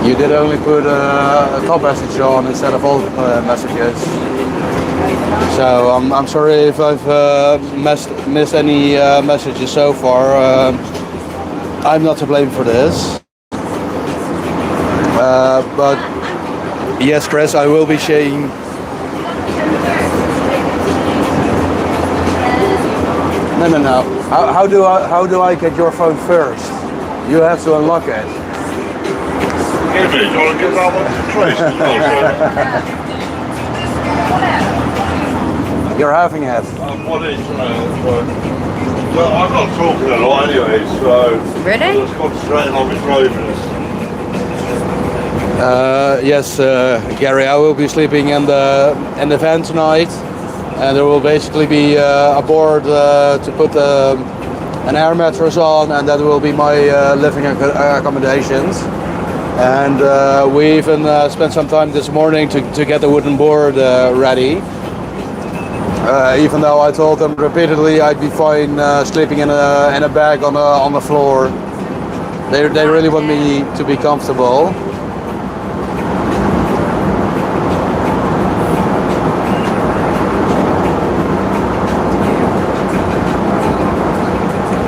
You did only put a top message on instead of all messages. So I'm sorry if I've missed any messages so far. I'm not to blame for this. But yes, Chris, I will be sharing. No. How do I get your phone first? You have to unlock it. Hey, mate, do you want to get that one to Trace as well, You're having it. What is, well, I'm not talking a lot anyway, so Really? I'm just concentrating on my driving. Yes, Gary, I will be sleeping in the van tonight, and there will basically be a board to put an air mattress on, and that will be my living accommodations. And we even spent some time this morning to get the wooden board ready. Even though I told them repeatedly I'd be fine sleeping in a bag on the floor. They really want me to be comfortable.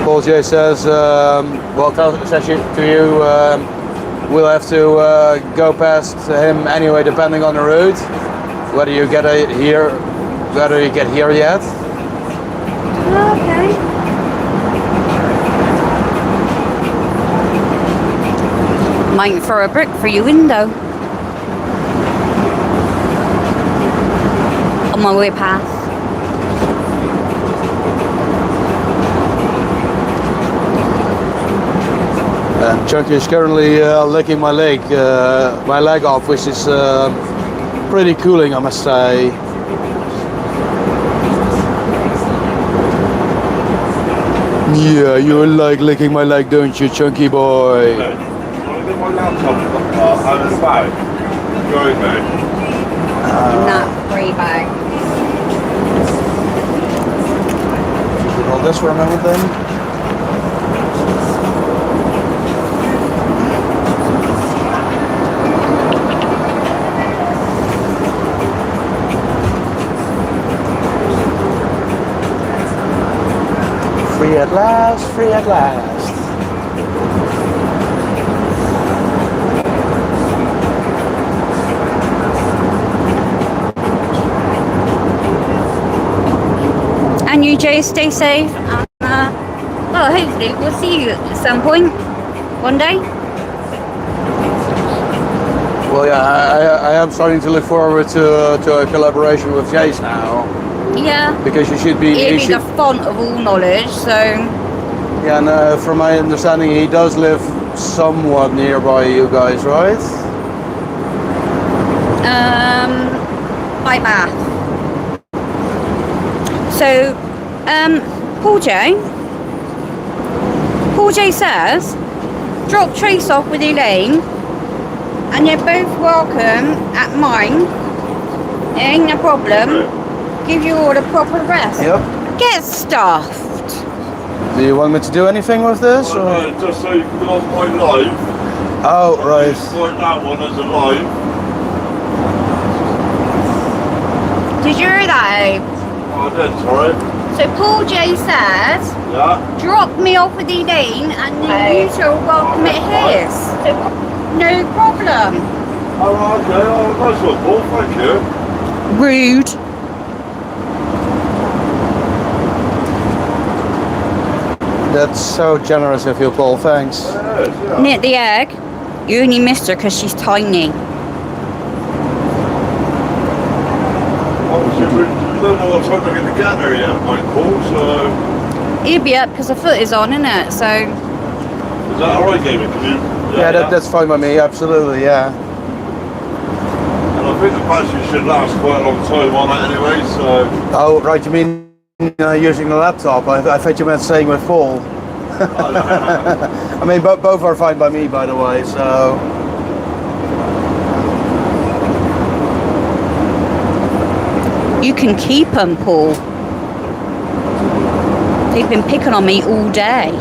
Paul J says, says to you, we'll have to go past him anyway, depending on the route. Whether you get here yet. Okay. Might throw a brick for your window. On my way past. Chunky is currently licking my leg off, which is pretty cooling, I must say. Yeah, you like licking my leg, don't you, Chunky boy? Want to get my laptop out of the bag? Going, mate. Not free bag. Should hold this for a moment then. Free at last, free at last. And you, Jay, stay safe. Well, hopefully we'll see you at some point, one day. Well, yeah, I am starting to look forward to a collaboration with Jace now. Yeah. Because you should be. He'll be the font of all knowledge, so. Yeah, and from my understanding, he does live somewhat nearby you guys, right? By Bath. So, Paul J says, drop Trace off with Elaine, and you're both welcome at mine. It ain't a problem. Give you all a proper rest. Yep. Get stuffed. Do you want me to do anything with this? Well, Or? no, just so you can go off my live. Oh, right. Like that one as a live. Did you hear that, Abe? Oh, I did, sorry. So Paul J says, Yeah. drop me off with Elaine and you two are welcome at his. No problem. Oh, okay. Oh, nice one, Paul. Thank you. Rude. That's so generous of you, Paul. Thanks. Yeah. Knit the egg. You only missed her because she's tiny. Obviously, we don't know what time we're going to get there yet, mate, Paul, so... He'll be up because the foot is on, isn't it? So, Is that alright, David? Can you... Yeah, that's fine by me. Absolutely, yeah. And I think the battery should last quite a long time on it anyway, so... Oh, right. You mean using the laptop? I thought you meant saying with Paul. I mean, both are fine by me, by the way. So. you can keep them, Paul. They've been picking on me all day.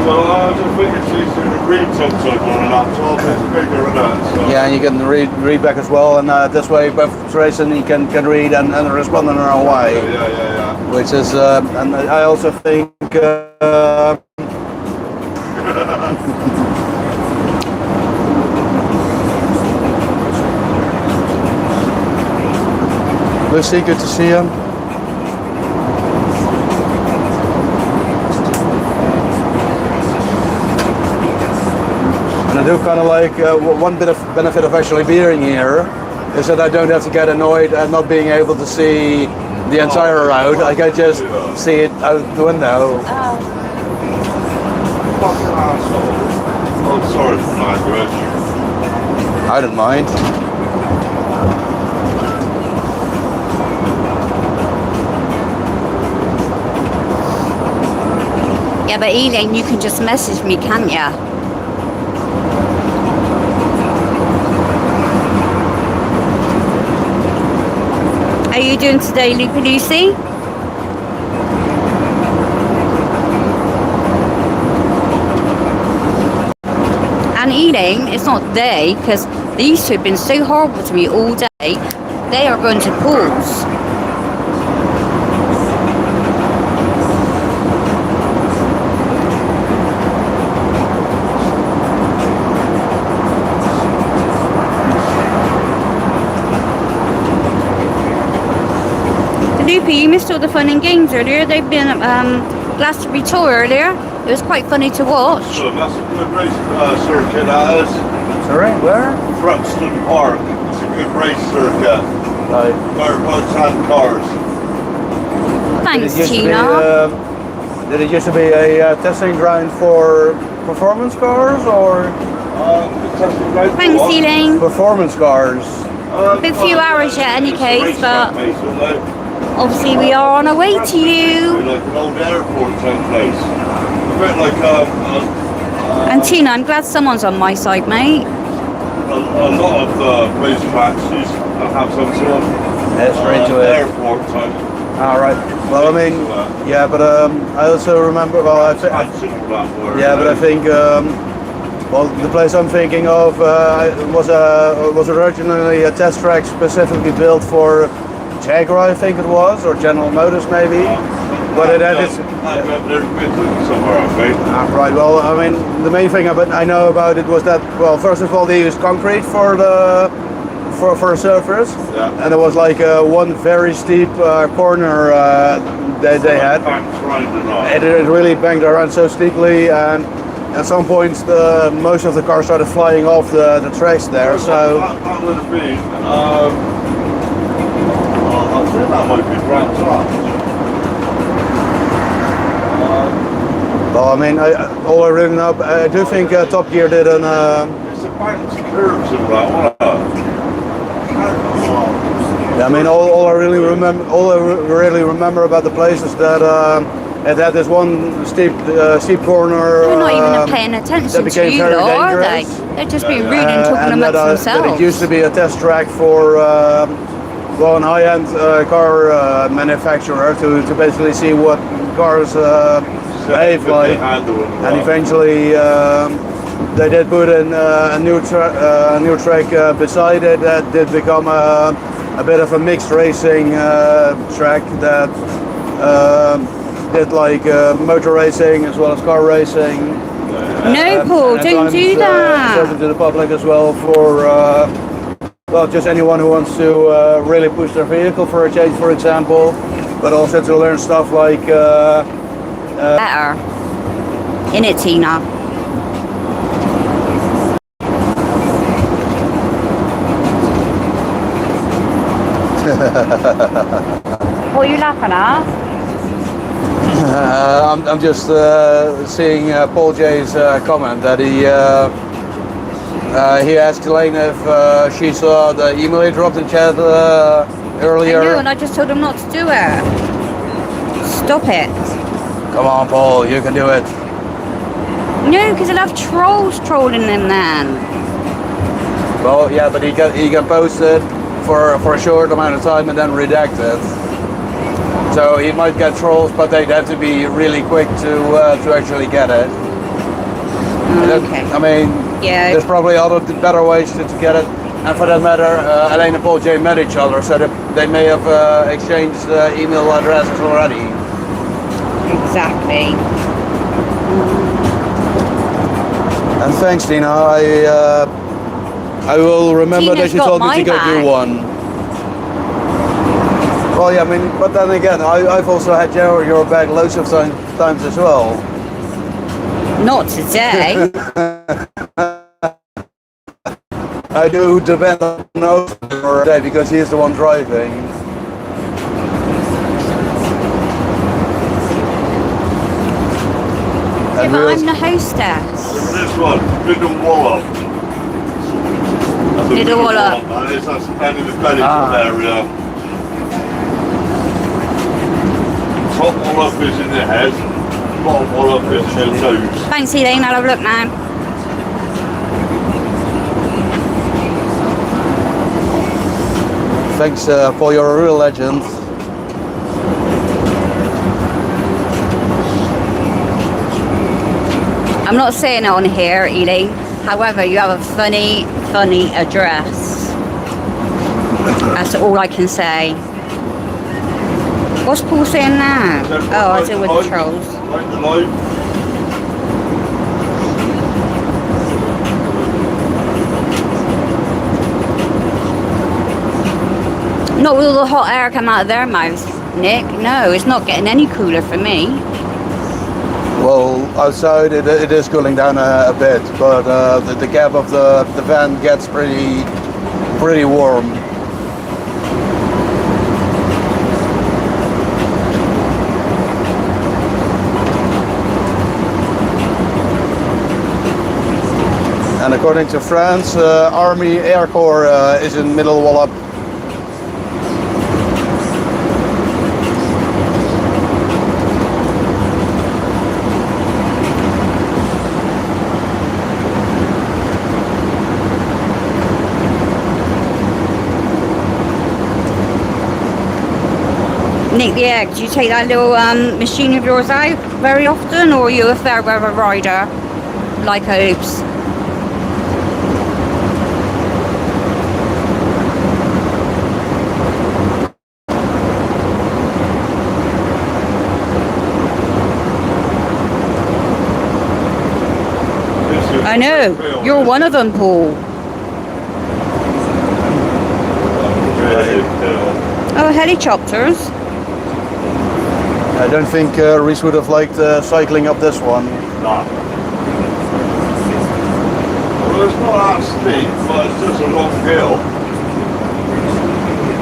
Well, I just think it's easier to read sometimes on a laptop, it's bigger and that, so... Yeah, and you can read back as well, and this way both Trace and he can read and respond in their own way. Yeah. Which is, and I also think. Lucy, good to see you. I do kind of like one bit of benefit of actually being here is that I don't have to get annoyed at not being able to see the entire road. I can just see it out the window. Fucking asshole. I'm sorry for the language. I don't mind. Yeah, but Elaine, you can just message me, can't ya? How are you doing today, Loopy Lucy? And Elaine, it's not they, because these two have been so horrible to me all day. They are going to pause. Loopy, you missed all the fun and games earlier. They've been at Glastonbury Tour earlier. It was quite funny to watch. So that's a good race circuit, that is. Sorry, where? Thruxton Park. It's a good race circuit. Right. Where boats and cars. Thanks, Did Tina. Did it used to be a testing ground for performance cars or Thanks, Elaine. performance cars? A bit few hours yet, any case, but obviously we are on our way to you. Like an old airport type place. A bit like And Tina, I'm glad someone's on my side, mate. a lot of race tracks used to have some sort of airport type. All right. Well, I mean, yeah, but I also remember. Well, I think. Yeah, but I think. Well, the place I'm thinking of was originally a test track specifically built for Jaguar, I think it was, or General Motors maybe. But it had its. Somewhere, I think. Right. Well, I mean, the main thing I know about it was that, well, first of all, they used concrete for for a surface, Yeah. and it was like one very steep corner they had. Banks round and up. It really banged around so steeply, and at some points most of the cars started flying off the tracks there. So That would have been, I think that might be Grand Touch. well, I mean, all I really know, I do think Top Gear did an. It's the bank's curves and that, wasn't it? Yeah, I mean, all I really remember about the place is that it had this one steep corner. They're not even paying attention to became you, very though, are they? dangerous. They're just being rude and talking and amongst that themselves. it used to be a test track for an high-end car manufacturer to basically see what cars behave like, and eventually they did put in a new track beside it that did become a bit of a mixed racing track that did like motor racing as well as car racing. No, Paul, And at don't times, do it's that. open to the public as well for well, just anyone who wants to really push their vehicle for a change, for example, but also to learn stuff like Better. In it, Tina. What are you laughing at? I'm just seeing Paul J's comment that he asked Elaine if she saw the email he dropped in chat earlier. I know, and I just told him not to do it. Stop it. Come on, Paul, you can do it. No, because I'll have trolls trolling them then. Well, yeah, but he can post it for a short amount of time and then redact it. So he might get trolls, but they'd have to be really quick to actually get it. Okay. I mean, Yeah. there's probably other better ways to get it. And for that matter, Elaine and Paul J met each other, so they may have exchanged email addresses already. Exactly. And thanks, Tina. I will remember Tina's that you got told me my to go back. do one. Well, yeah, I mean, but then again, I've also had your bag loads of times as well. Not today. I do depend on the day because he is the one driving. Yeah, And but we'll- I'm the hostess. This one, Middle Wallop. That's a Middle Wallop. That is, that's down in the Bennington Ah. area. Top Wallop is in the head, bottom Wallop is in the toes. Thanks, Elaine. I'll have a look now. Thanks, Paul, you're a real legend. I'm not saying it on here, Elaine. However, you have a funny address. That's all I can say. What's Paul saying now? Oh, I deal with the trolls. Like the light. Not with all the hot air come out of their mouths, Nick. No, it's not getting any cooler for me. Well, outside it is cooling down a bit, but the cab of the van gets pretty warm. And according to France, Army Air Corps is in Middle Wallop. Nick, yeah, do you take that little machine of yours out very often, or are you a fair weather rider like Obes? I know, you're one of them, Paul. Oh, helicopters. I don't think Reese would have liked cycling up this one. No. Well, it's not that steep, but it's just a long hill.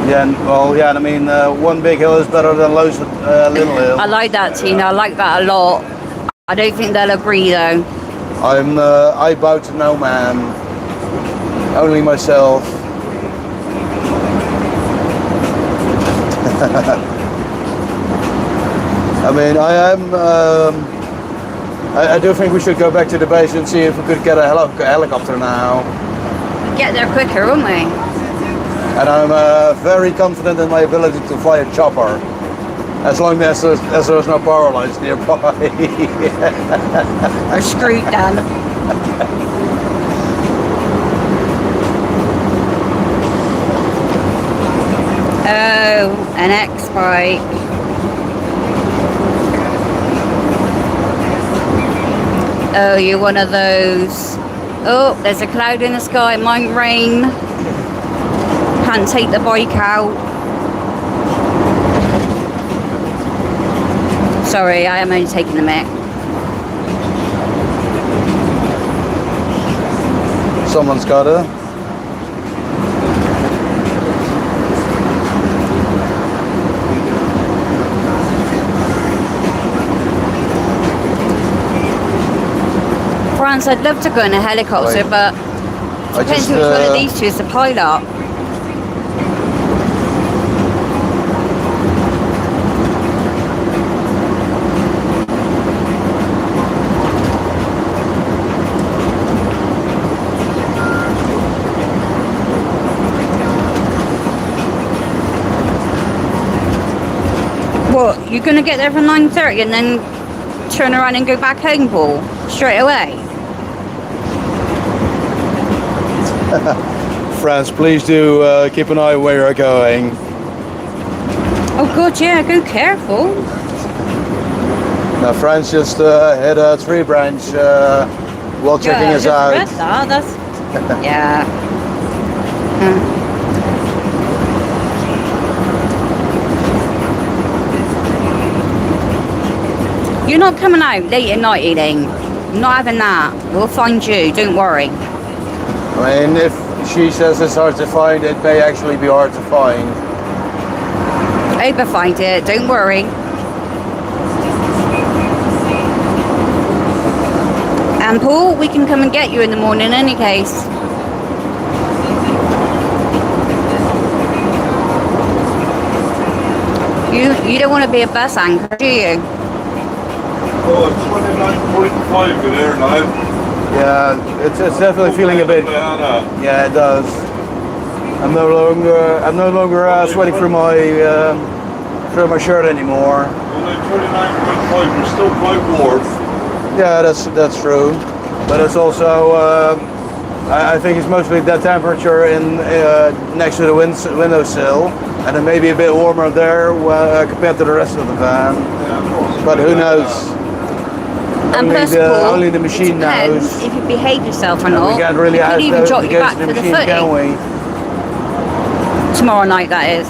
Yeah, I mean, one big hill is better than loads of little hills. I like that, Tina. I like that a lot. I don't think they'll agree though. I bow to no man, only myself. I mean, I do think we should go back to the base and see if we could get a helicopter now. Get there quicker, won't we? And I'm very confident in my ability to fly a chopper, as long as there's no power lines nearby. We're screwed then. Oh, an X-bike. Oh, you're one of those. Oh, there's a cloud in the sky. It might rain. Can't take the bike out. Sorry, I am only taking the mic. Someone's got her. France, I'd love to go in a helicopter, Right. but depends which one of these two is the pilot. What, you're going to get there for 9:30 and then turn around and go back home, Paul? Straight away? France, please do keep an eye where you're going. Oh god, yeah, go careful. Now, France just hit a tree branch while checking us out. That's yeah. You're not coming out late at night, Elaine. I'm not having that. We'll find you, don't worry. I mean, if she says it's hard to find, it may actually be hard to find. Oba find it, don't worry. And Paul, we can come and get you in the morning in any case. You don't want to be a bus anchor, do you? Oh, it's 29.5 in there now. Yeah, it's definitely feeling a bit. Yeah, it does. I'm no longer sweating through my shirt anymore. Well, 29.5, we're still quite warm. Yeah, that's true. But it's also I think it's mostly that temperature in next to the windowsill, and it may be a bit warmer there compared to the rest of the van. Yeah, but who knows? And plus, Paul, only the machine knows. If you behave yourself or And not, we can't really we could ask even those drop to you go back to the for the machine, can footy. we? Tomorrow night, that is.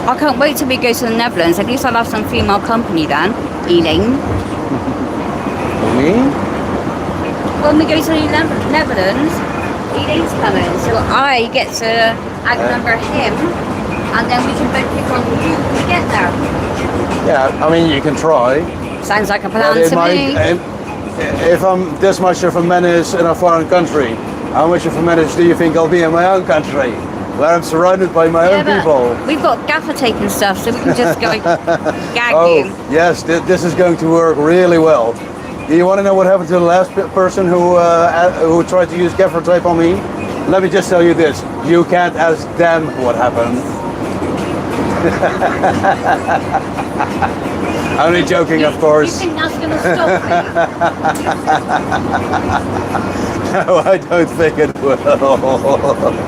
I can't wait till we go to the Netherlands. At least I'll have some female company then, Elaine. Me? When we go to the Netherlands, Elaine's coming, so I get to outnumber him, and then we can both pick on who we get there. Yeah, I mean, you can try. Sounds like a But plan it to might, me. if I'm this much of a menace in a foreign country, how much of a menace do you think I'll be in my own country, where I'm surrounded by my own but people? we've got gaffer tape and stuff, so we can just go gag Oh, you. yes, this is going to work really well. Do you want to know what happened to the last person who tried to use gaffer tape on me? Let me just tell you this: you can't ask them what happened. Only joking, of You course. think that's going to stop No, I don't think it will. me?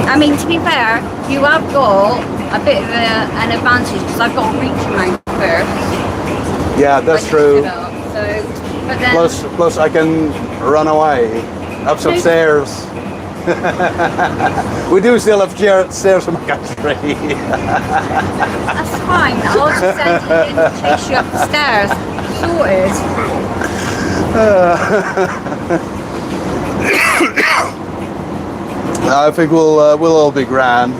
I mean, to be fair, you have got a bit of an advantage because I've got to reach your mouth first. Yeah, that's I true. lift it up, so, but then, Plus, I can run away up some No. stairs. We do still have stairs in my country. that's fine. I'll just send you in to chase you up the stairs. Sorted. I think we'll all be grand.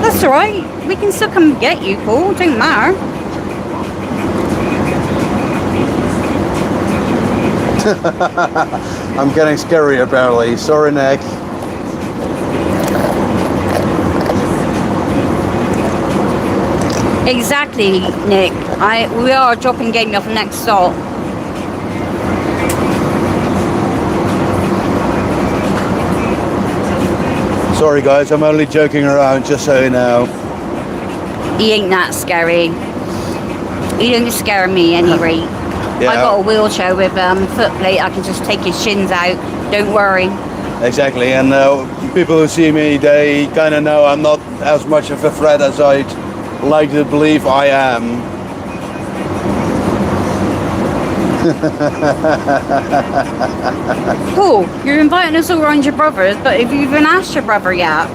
That's alright. We can still come get you, Paul. Don't matter. I'm getting scary apparently. Sorry, Nick. Exactly, Nick. We are dropping game off the next stop. Sorry, guys. I'm only joking around, just so you know. He ain't that scary. He don't scare me any rate. Yeah. I got a wheelchair with foot plate. I can just take his shins out. Don't worry. Exactly, and people who see me, they kind of know I'm not as much of a threat as I'd like to believe I am. Paul, you're inviting us all around your brothers, but have you even asked your brother yet?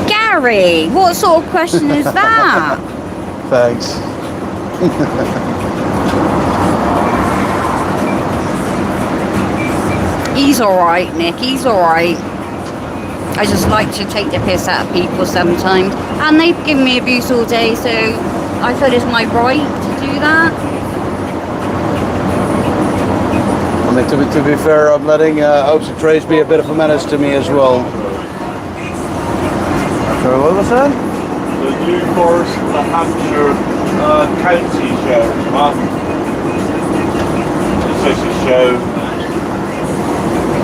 Gary, what sort of question is that? Thanks. He's alright, Nick, he's alright. I just like to take the piss out of people sometimes. And they've given me abuse all day, so I feel it's my right to do that. I mean, to be fair, I'm letting Obes and Trace be a bit of a menace to me as well. Sorry, what was that? The New Forest, the Hampshire County show, Mark. It's just a show.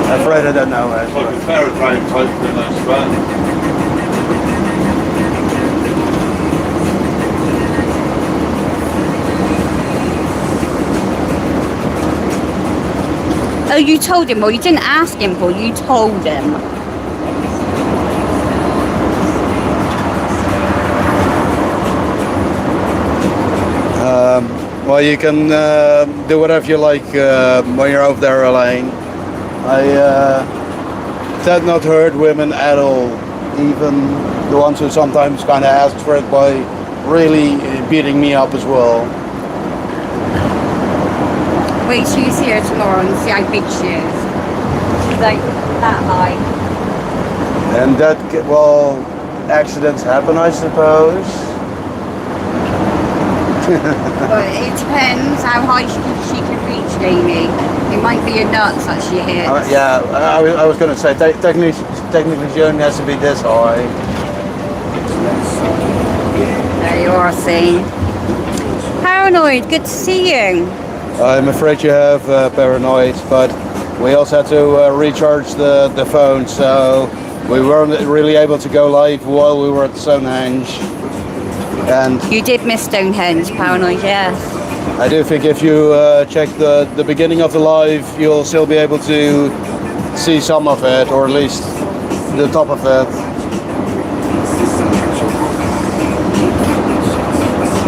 I'm afraid I don't know. It's like a fairground type thing, I suppose. Oh, you told him, or you didn't ask him, Paul, you told him. Well, you can do whatever you like when you're over there, Elaine. I did not hurt women at all, even the ones who sometimes kind of ask for it by really beating me up as well. Wait, she's here tomorrow and see how big she is. She's like that high. And that, well, accidents happen, I suppose. But it depends how high she can reach, Jamie. It might be your nuts that she hits. Yeah, I was going to say, technically she only has to be this high. There you are, see. Paranoid, good to see you. I'm afraid you have paranoid, but we also had to recharge the phone, so we weren't really able to go live while we were at Stonehenge. And You did miss Stonehenge, Paranoid, yes. I do think if you check the beginning of the live, you'll still be able to see some of it, or at least the top of it.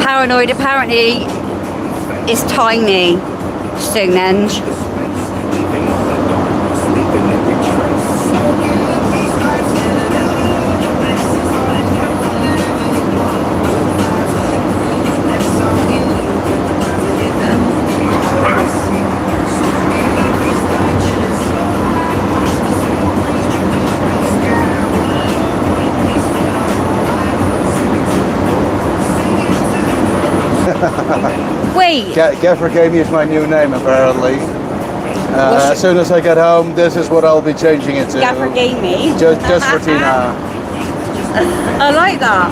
Paranoid apparently is tiny, Stonehenge. Wait, Right. Gaffer Gamey is my new name apparently. As soon as I get home, this is what I'll be changing it to. Gaffer Gamey. Just for Tina. I like that.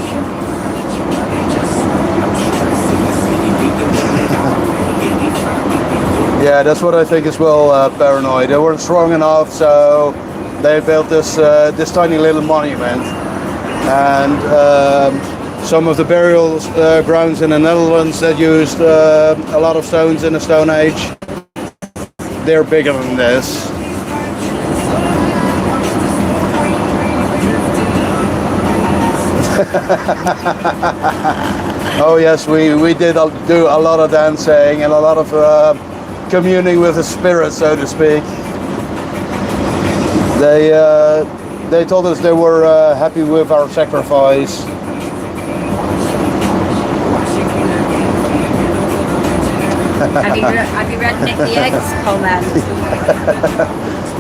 Yeah, that's what I think as well, Paranoid. They weren't strong enough, so they built this this tiny little monument. And some of the burial grounds in the Netherlands that used a lot of stones in the Stone Age, they're bigger than this. Oh yes, we did do a lot of dancing and a lot of communing with the spirit, so to speak. They told us they were happy with our sacrifice. Have you read Nicky Egg's comment?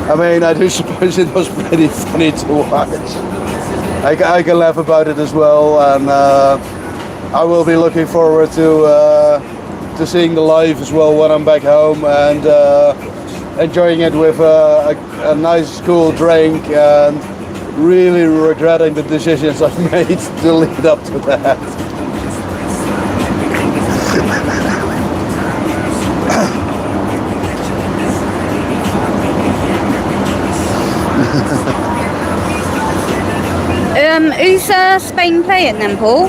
I mean, I do suppose it was pretty funny to watch. I can laugh about it as well, and I will be looking forward to seeing the live as well when I'm back home and enjoying it with a nice cool drink and really regretting the decisions I've made to lead up to that. Who's Spain playing then, Paul?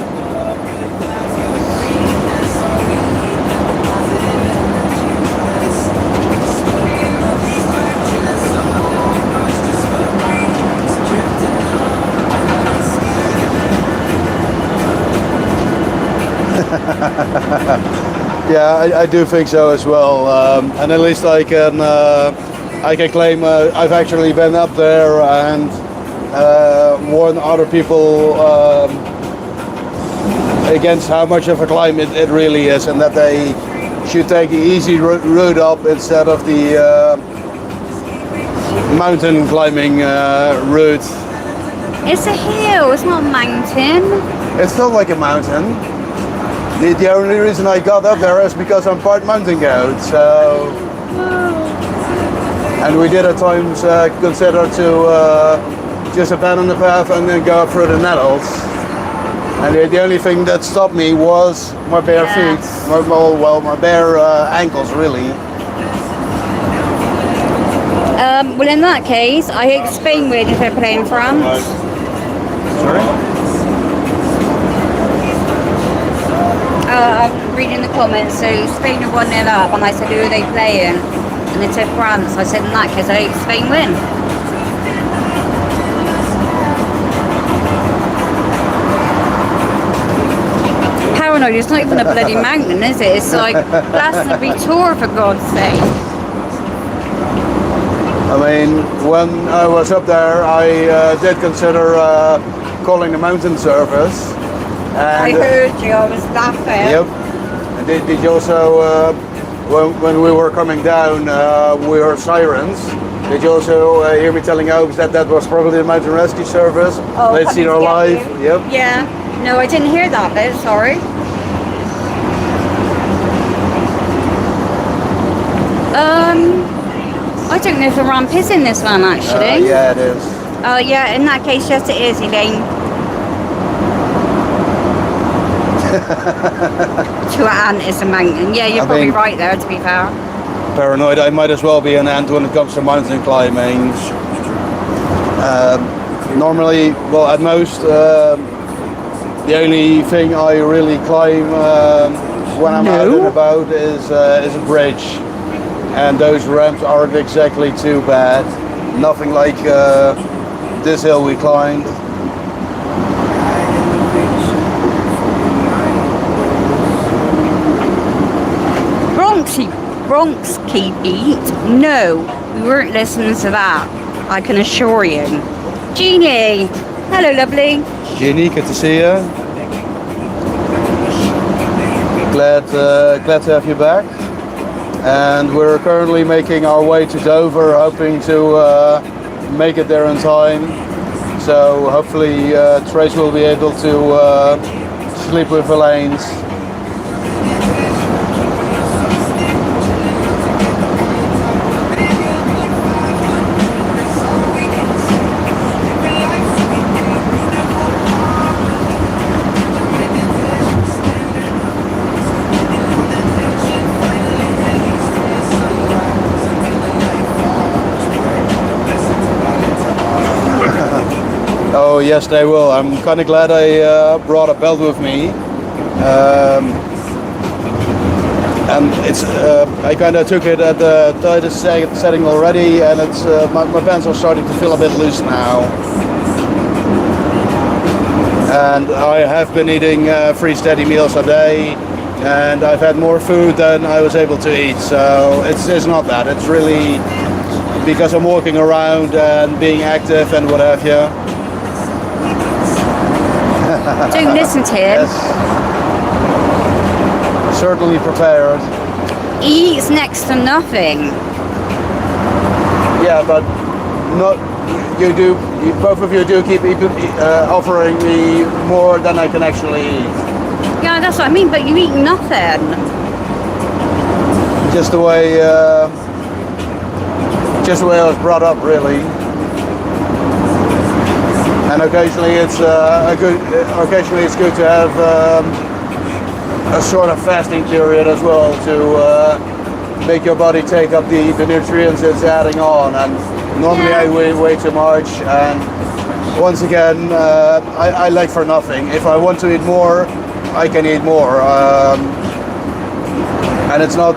Yeah, I do think so as well, and at least I can claim I've actually been up there and warn other people against how much of a climb it really is, and that they should take the easy route up instead of the mountain climbing route. It's a hill, it's not a mountain. It's not like a mountain. The only reason I got up there is because I'm part mountain goat, so... And we did at times consider to just abandon the path and then go up through the nettles. And the only thing that stopped me was my bare feet. My bare ankles, really. Well, in that case, I hope Spain win if they're playing France. Sorry? I'm reading the comments, so Spain are 1-0 up, and I said, who are they playing? And they said France. I said, in that case, I hope Spain win. Paranoid, it's not even a bloody mountain, is it? It's like Glastonbury Tour, for God's sake. I mean, when I was up there, I did consider calling the mountain service. And, I heard you, I was laughing. Yep. And did you also, when we were coming down, we heard sirens. Did you also hear me telling Obes that that was probably the mountain rescue service? Oh, They'd seen her live. You. Yep. Yeah. No, I didn't hear that bit, sorry. I don't know if the ramp is in this one, actually. Yeah, it is. Oh, yeah, in that case, yes, it is, Elaine. To an ant is a mountain. Yeah, you're probably right there, to be fair. Paranoid, I might as well be an ant when it comes to mountain climbing. Normally, well, at most, the only thing I really climb when I'm out and about is a bridge. And those ramps aren't exactly too bad. Nothing like this hill we climbed. Bronx keep eat? No, we weren't listening to that, I can assure you. Jeannie! Hello, lovely. Jeannie, good to see you. Glad to have you back. And we're currently making our way to Dover, hoping to make it there in time. So hopefully Trace will be able to sleep with Elaine's. So yes, they will. I'm kind of glad I brought a belt with me. And it's I kind of took it at the tightest setting already, and it's my pants are starting to feel a bit loose now. And I have been eating 3 steady meals a day, and I've had more food than I was able to eat. So it's not that. It's really because I'm walking around and being active and what have you. Don't listen to him. Yes. Certainly prepared. He eats next to nothing. Yeah, but not. Both of you do keep offering me more than I can actually eat. Yeah, that's what I mean, but you eat nothing. Just the way I was brought up, really. And occasionally it's good to have a sort of fasting period as well to make your body take up the nutrients it's adding on. And normally I weigh way too much, and once again I like for nothing. If I want to eat more, I can eat more, and it's not.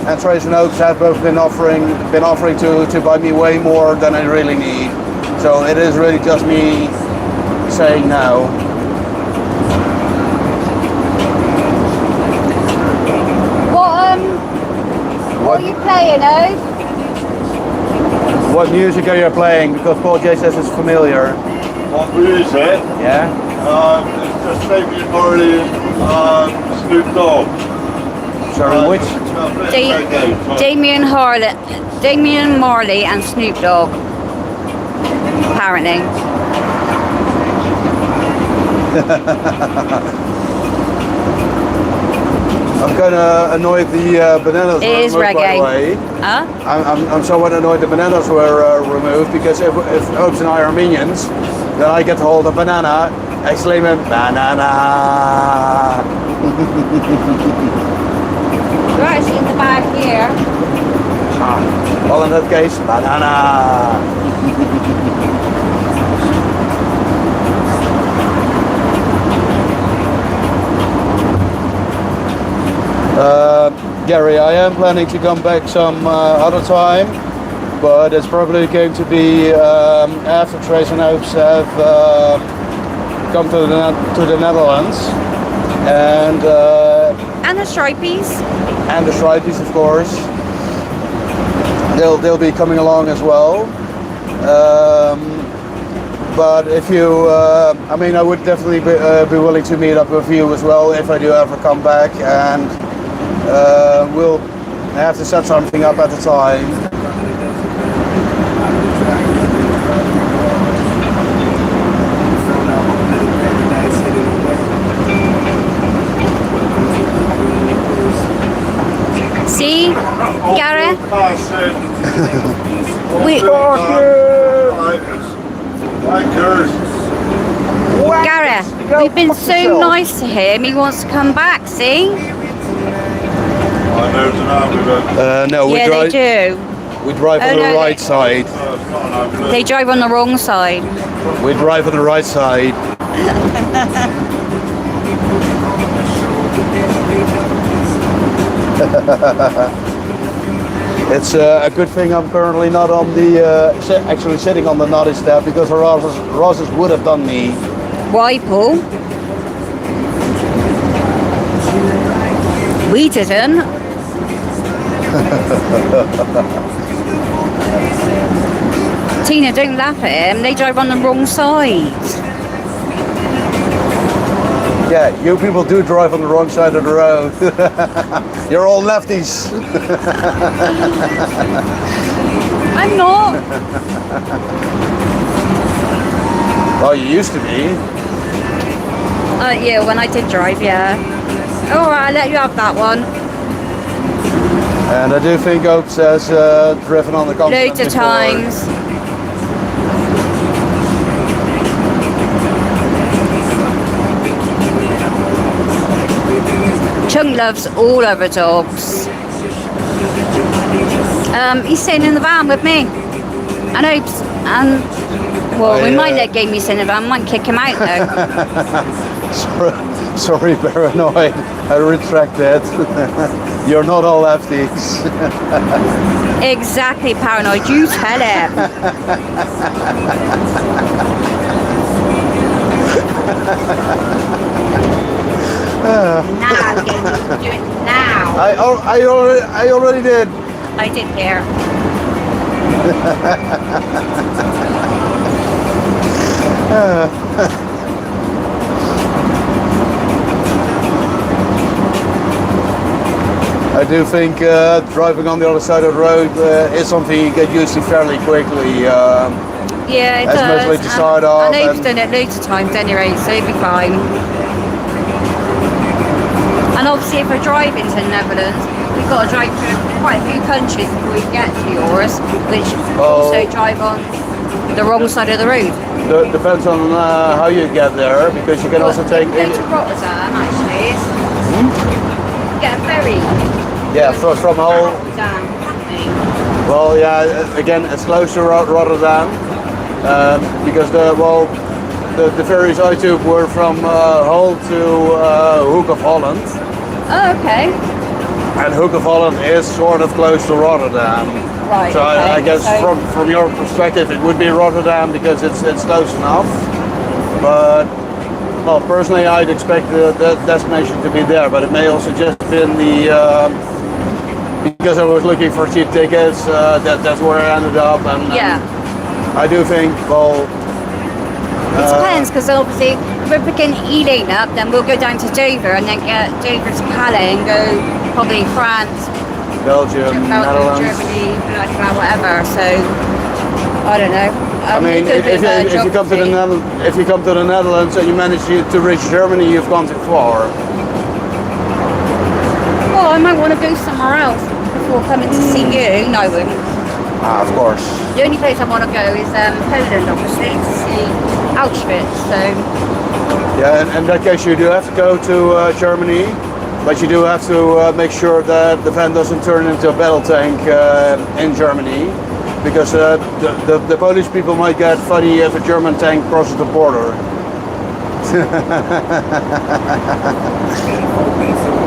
And Trace and Obes have both been offering to buy me way more than I really need. So it is really just me saying no. What are you playing, Obes? What music are you playing? Because Paul J says it's familiar. What music? Yeah? It's just Damien Marley and Snoop Dogg. Sorry, which? Damien Marley and Snoop Dogg. Apparently. I'm kind of annoyed the bananas It were is removed, by the way. reggae. Huh? I'm somewhat annoyed the bananas were removed, because if Obes and I are minions, then I get to hold a banana, exclaiming, banana! You're actually in the bag here. Well, in that case, banana! Gary, I am planning to come back some other time, but it's probably going to be after Trace and Obes have come to the Netherlands, and And the stripies. and the Stripies, of course. They'll be coming along as well. But if you, I mean, I would definitely be willing to meet up with you as well if I do ever come back, and we'll have to set something up at the time. See, Gareth? Gareth, we've been so nice to him. He wants to come back. See? No, we Yeah, drive. they do. We drive on the no, right side. They drive on the wrong side. We drive on the right side. It's a good thing I'm currently not on the actually sitting on the naughty step, because Rosses would have done me. Why, Paul? We didn't. Tina, don't laugh at him. They drive on the wrong side. Yeah, you people do drive on the wrong side of the road. You're all lefties. I'm not. Well, you used to be. Yeah, when I did drive, yeah. All right, I'll let you have that one. And I do think Obes has driven on the continent Loads of before. times. Chung loves all other dogs. He's sitting in the van with me. And Obes. And well, we I, might let Gamey sit in the van, might kick him out though. Sorry, paranoid. I retract that. You're not all lefties. Exactly, paranoid. You tell him. Now, Gamey, do it now. I already did. I did hear. I do think driving on the other side of the road is something you get used to fairly quickly. Yeah, it As does. much like to start off I know you've and- done it loads of times anyway, so you'll be fine. And obviously, if we're driving to the Netherlands, we've got to drive through quite a few countries before we get to yours, which also drive on the wrong side of the road. Depends on how you get there, because you can also take. Go to Rotterdam, actually. Get a ferry. Yeah, from Hull. Rotterdam. Well, yeah, again, it's close to Rotterdam, because the ferries I took were from Hull to Hoek of Holland, Oh, okay. and Hoek of Holland is sort of close to Rotterdam. Right. So okay. I guess So- from your perspective, it would be Rotterdam because it's close enough. But well, personally, I'd expect the destination to be there, but it may also just been the because I was looking for cheap tickets. That's where I ended up, and Yeah. I do think It depends, because obviously if we're picking Elaine up, then we'll go down to Dover and then get Dover to Calais and go probably France, Belgium, Belgium, Netherlands. Germany, whatever. So I don't know. I mean, if you come to the Netherlands and you manage to reach Germany, you've gone too far. Well, I might want to go somewhere else before coming to see you. No, I wouldn't. Of course. The only place I want to go is Poland, obviously, to see Auschwitz. So Yeah, in that case, you do have to go to Germany, but you do have to make sure that the van doesn't turn into a battle tank in Germany, because the Polish people might get funny if a German tank crosses the border.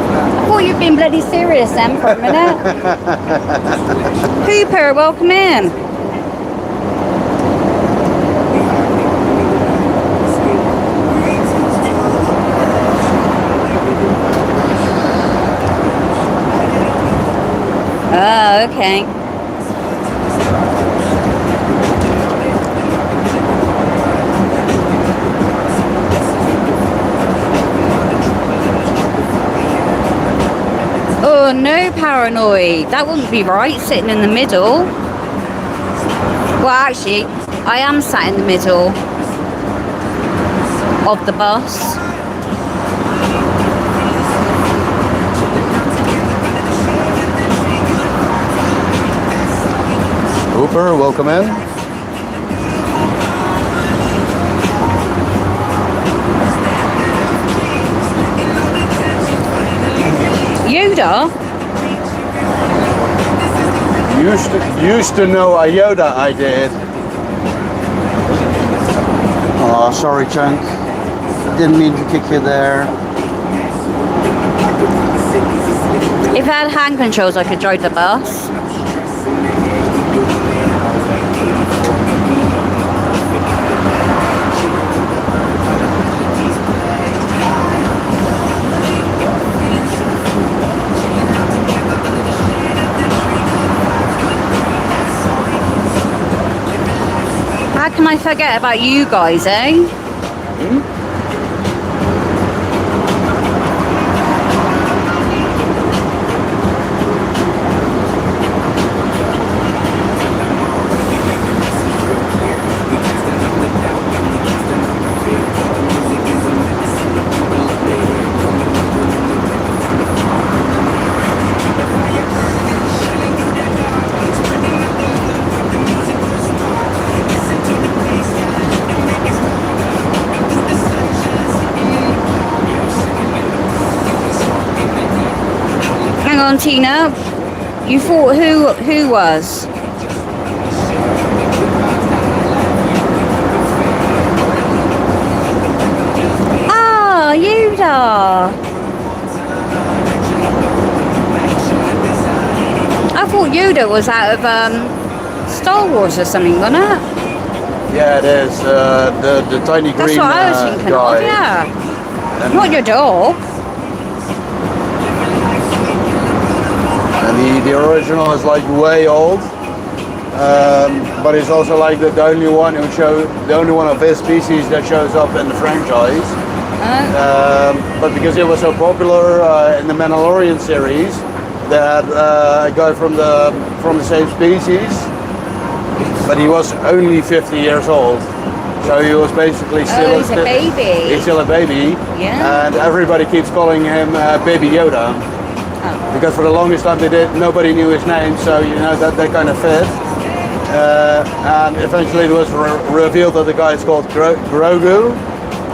I thought you'd been bloody serious then for a minute. Cooper, welcome in. Oh, okay. Oh, no, paranoid. That wouldn't be right, sitting in the middle. Well, actually, I am sat in the middle of the bus. Cooper, welcome in. Yoda? Used to know a Yoda, I did. Oh, sorry, Chunk. Didn't mean to kick you there. If I had hand controls, I could drive the bus. How can I forget about you guys, eh? Hang on, Tina. You thought who was? Yoda. I thought Yoda was out of Star Wars or something, wasn't it? Yeah, it is. The tiny That's green what I was thinking guy. of, yeah. And, Not your dog. and the original is like way old. But he's also like the only one of his species that shows up in the franchise. But because he was so popular in the Mandalorian series, that a guy from the same species, but he was only 50 years old, so he was basically still he's a baby. He's still a baby, Yeah. and everybody keeps calling him Baby Yoda. Oh. Because for the longest time nobody knew his name, so you know that kind of fit. And eventually it was revealed that the guy is called Grogu,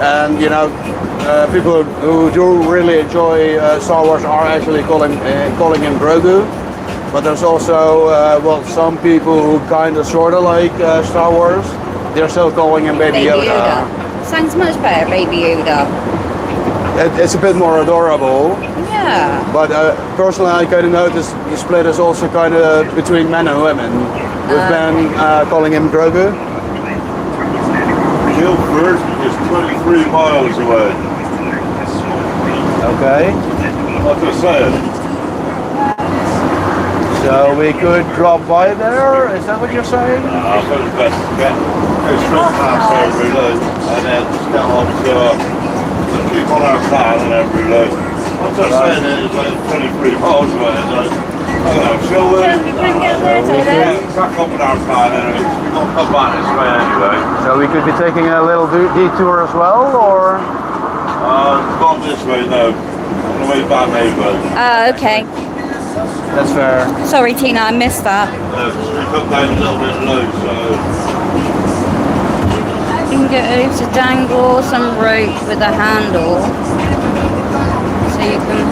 and you know people who do really enjoy Star Wars are actually calling him Grogu. But there's also some people who kind of sort of like Star Wars. They're still calling him Baby Yoda. Sounds much better, Baby Yoda. It's a bit more adorable. Yeah. But personally, I kind of noticed the split is also kind of between men and women. With men calling him Grogu. Guildford is 23 miles away. Okay. Like I said, So we could drop by there. Is that what you're saying? I thought it's best to go straight past there, really, and then just get on to keep on our plan and then reload. What I'm saying is like 23 miles away. It's like, I don't know, shall we? Back up with our plan anyway. We're going to come back this way anyway. So we could be taking a little detour as well, or? Not this way, no. On the way back, maybe. Okay. That's fair. Sorry, Tina, I missed that. We come down a little bit low, so. You can get to dangle some rope with a handle. So you can...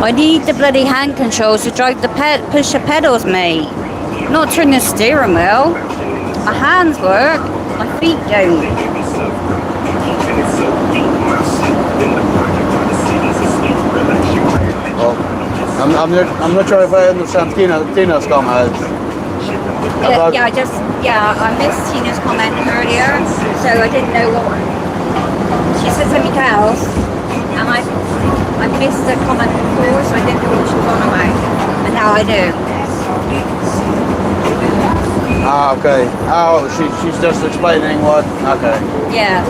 I need the bloody hand controls to drive the push the pedals, mate. Not turn the steering wheel. My hands work, my feet don't. Well, I'm not sure if I understand Tina's comment. I missed Tina's comment earlier, so I didn't know what she said something else, and I missed the comment before, so I didn't know what she was on about, and now I do. Ah, okay. Oh, she's just explaining what. Okay. Yeah.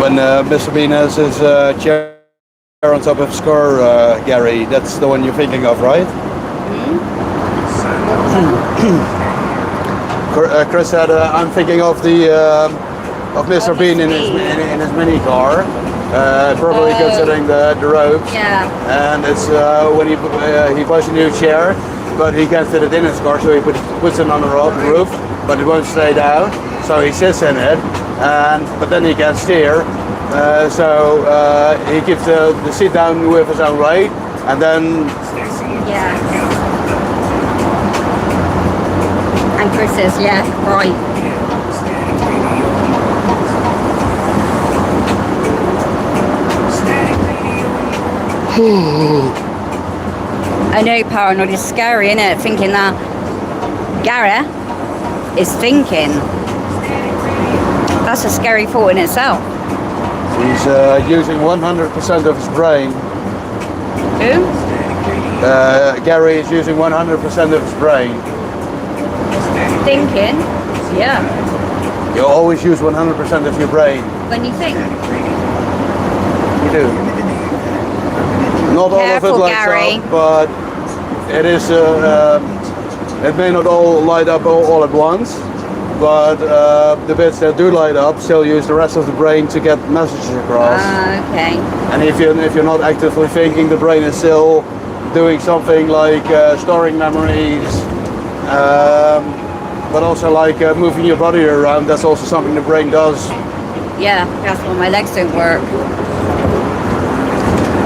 When Mr. Bean has his chair on top of his car, Gary, that's the one you're thinking of, right? Chris said, "I'm thinking of the of Mr. Bean in his mini car, probably considering the ropes. Yeah. And it's when he buys a new chair, but he can't fit it in his car, so he puts it on the roof, but it won't stay down, so he sits in it, but then he can't steer, so he keeps the seat down with his own weight, and then And Chris says, yeah, right. I know paranoid is scary, isn't it? Thinking that Gary is thinking. That's a scary thought in itself. he's using 100% of his brain. Who? Gary is using 100% of his brain. Thinking? Yeah. You always use 100% of your brain. When you think. You do. Not all Careful, of it lights Gary. up, but it is. It may not all light up all at once, but the bits that do light up still use the rest of the brain to get messages across. Okay. And if you're not actively thinking, the brain is still doing something like storing memories, but also like moving your body around. That's also something the brain does. Yeah, that's why my legs don't work.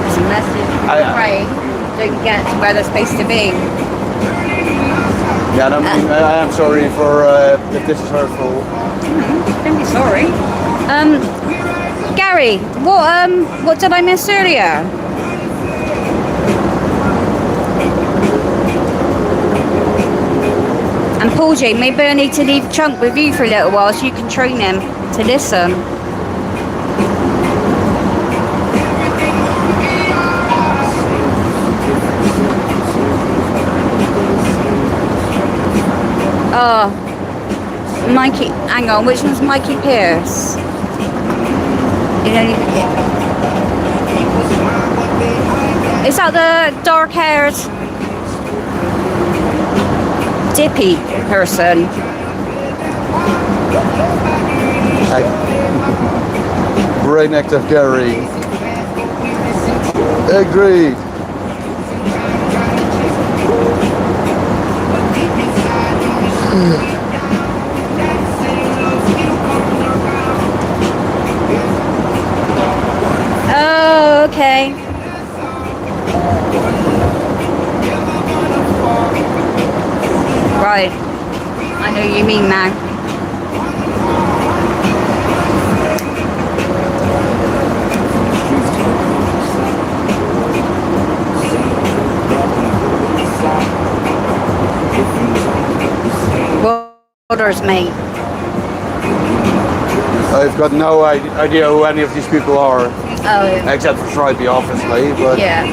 It's a message from the brain don't get to where they're supposed to be. Yeah, and I am sorry for if this is hurtful. Don't be sorry. Gary, what did I miss earlier? And Paul J, maybe I need to leave Chunk with you for a little while so you can train him to listen. Oh, Mikey, hang on, which one's Mikey Pierce? Is that the dark-haired dippy person? Brain active Gary. Agreed. Oh, okay. Right. I know what you mean now. Waters, mate. I've got no idea who any of these people are. Oh, yeah. Except for Stripey, obviously, but... Yeah.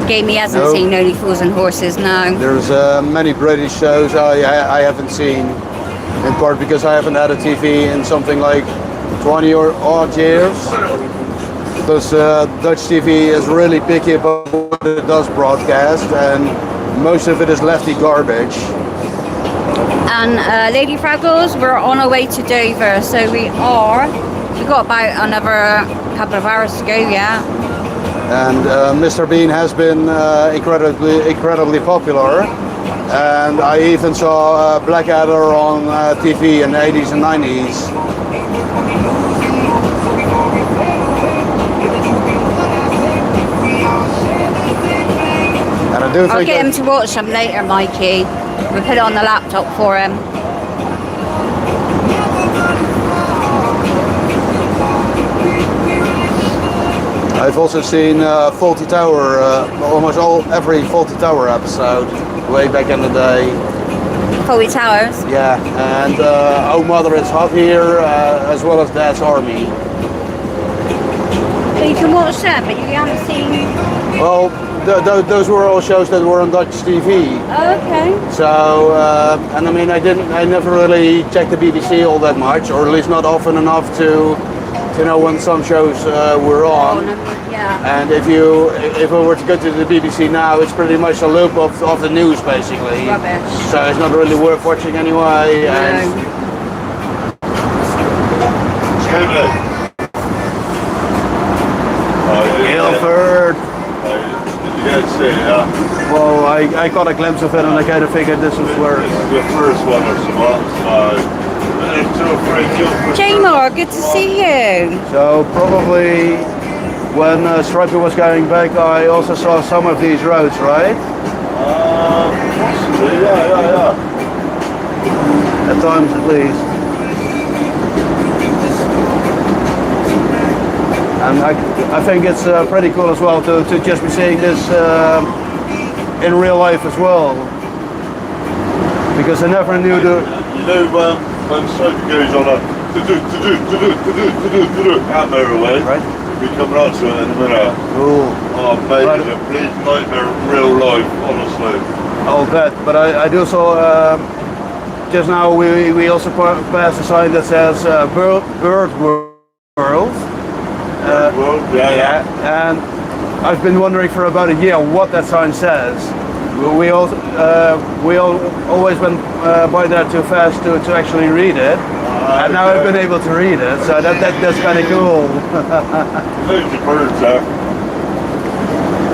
Gamey hasn't seen Only Fools and Horses, no. There's many British shows I haven't seen, in part because I haven't had a TV in something like 20 or odd years. Because Dutch TV is really picky about what it does broadcast, and most of it is lefty garbage. And Lady Fraggles, we're on our way to Dover, so we've got about another couple of hours to go, yeah. And Mr. Bean has been incredibly popular, and I even saw Blackadder on TV in the 80s and 90s. And I do think I'll get him to watch them later, Mikey. We'll put it on the laptop for him. I've also seen Faulty Tower, almost every Faulty Tower episode, way back in the day. Faulty Towers? Yeah, and Oh Mother It's Hot Here, as well as Dad's Army. So you can watch them, but you haven't seen... Well, those were all shows that were on Dutch TV. Oh, okay. So, and I mean, I never really checked the BBC all that much, or at least not often enough to know when some shows were on. Oh, no, yeah. And if we were to go to the BBC now, it's pretty much a loop of the news, basically. Rubbish. So it's not really worth watching anyway. And Guildford. Well, I got a glimpse of it and I kind of figured this was where... The first one or Jamar, good to see you. So probably when Stripey was going back, I also saw some of these roads, right? Possibly, yeah. At times at least. And I think it's pretty cool as well to just be seeing this in real life as well. Because I never knew the... You know when Stripey goes on a out motorway, right? We come right to it in a minute. Cool. Oh mate, it's a bleeding nightmare in real life, honestly. I'll bet, but I do also just now we also passed a sign that says Bird World. Yeah. And I've been wondering for about a year what that sign says. We always went by there too fast to actually read it. And now I've been able to read it, so that's kind of cool. Loads of birds there.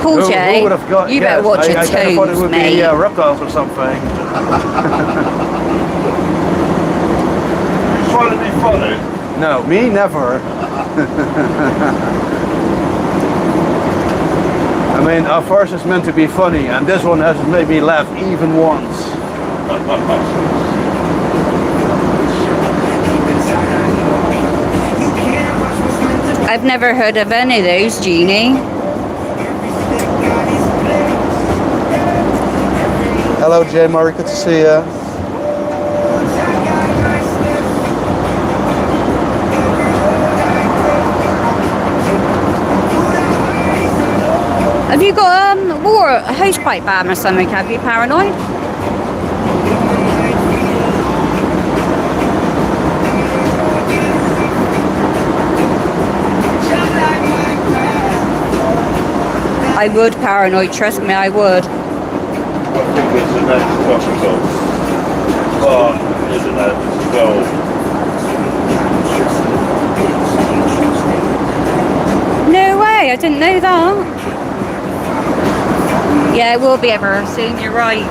Paul J, who would have got, you better watch your I kind of thought it toes, would mate. be reptiles or something. You trying to be funny? No, me never. I mean, our farce is meant to be funny, and this one has made me laugh even once. I've never heard of any of those, Jeannie. Hello, J. Murray, good to see you. Have you got a hosepipe ban or something? Have you, paranoid? I would, paranoid, trust me, I would. I think it's the next topical. Oh, isn't it? Well, No way, I didn't know that. Yeah, it will be ever soon, you're right.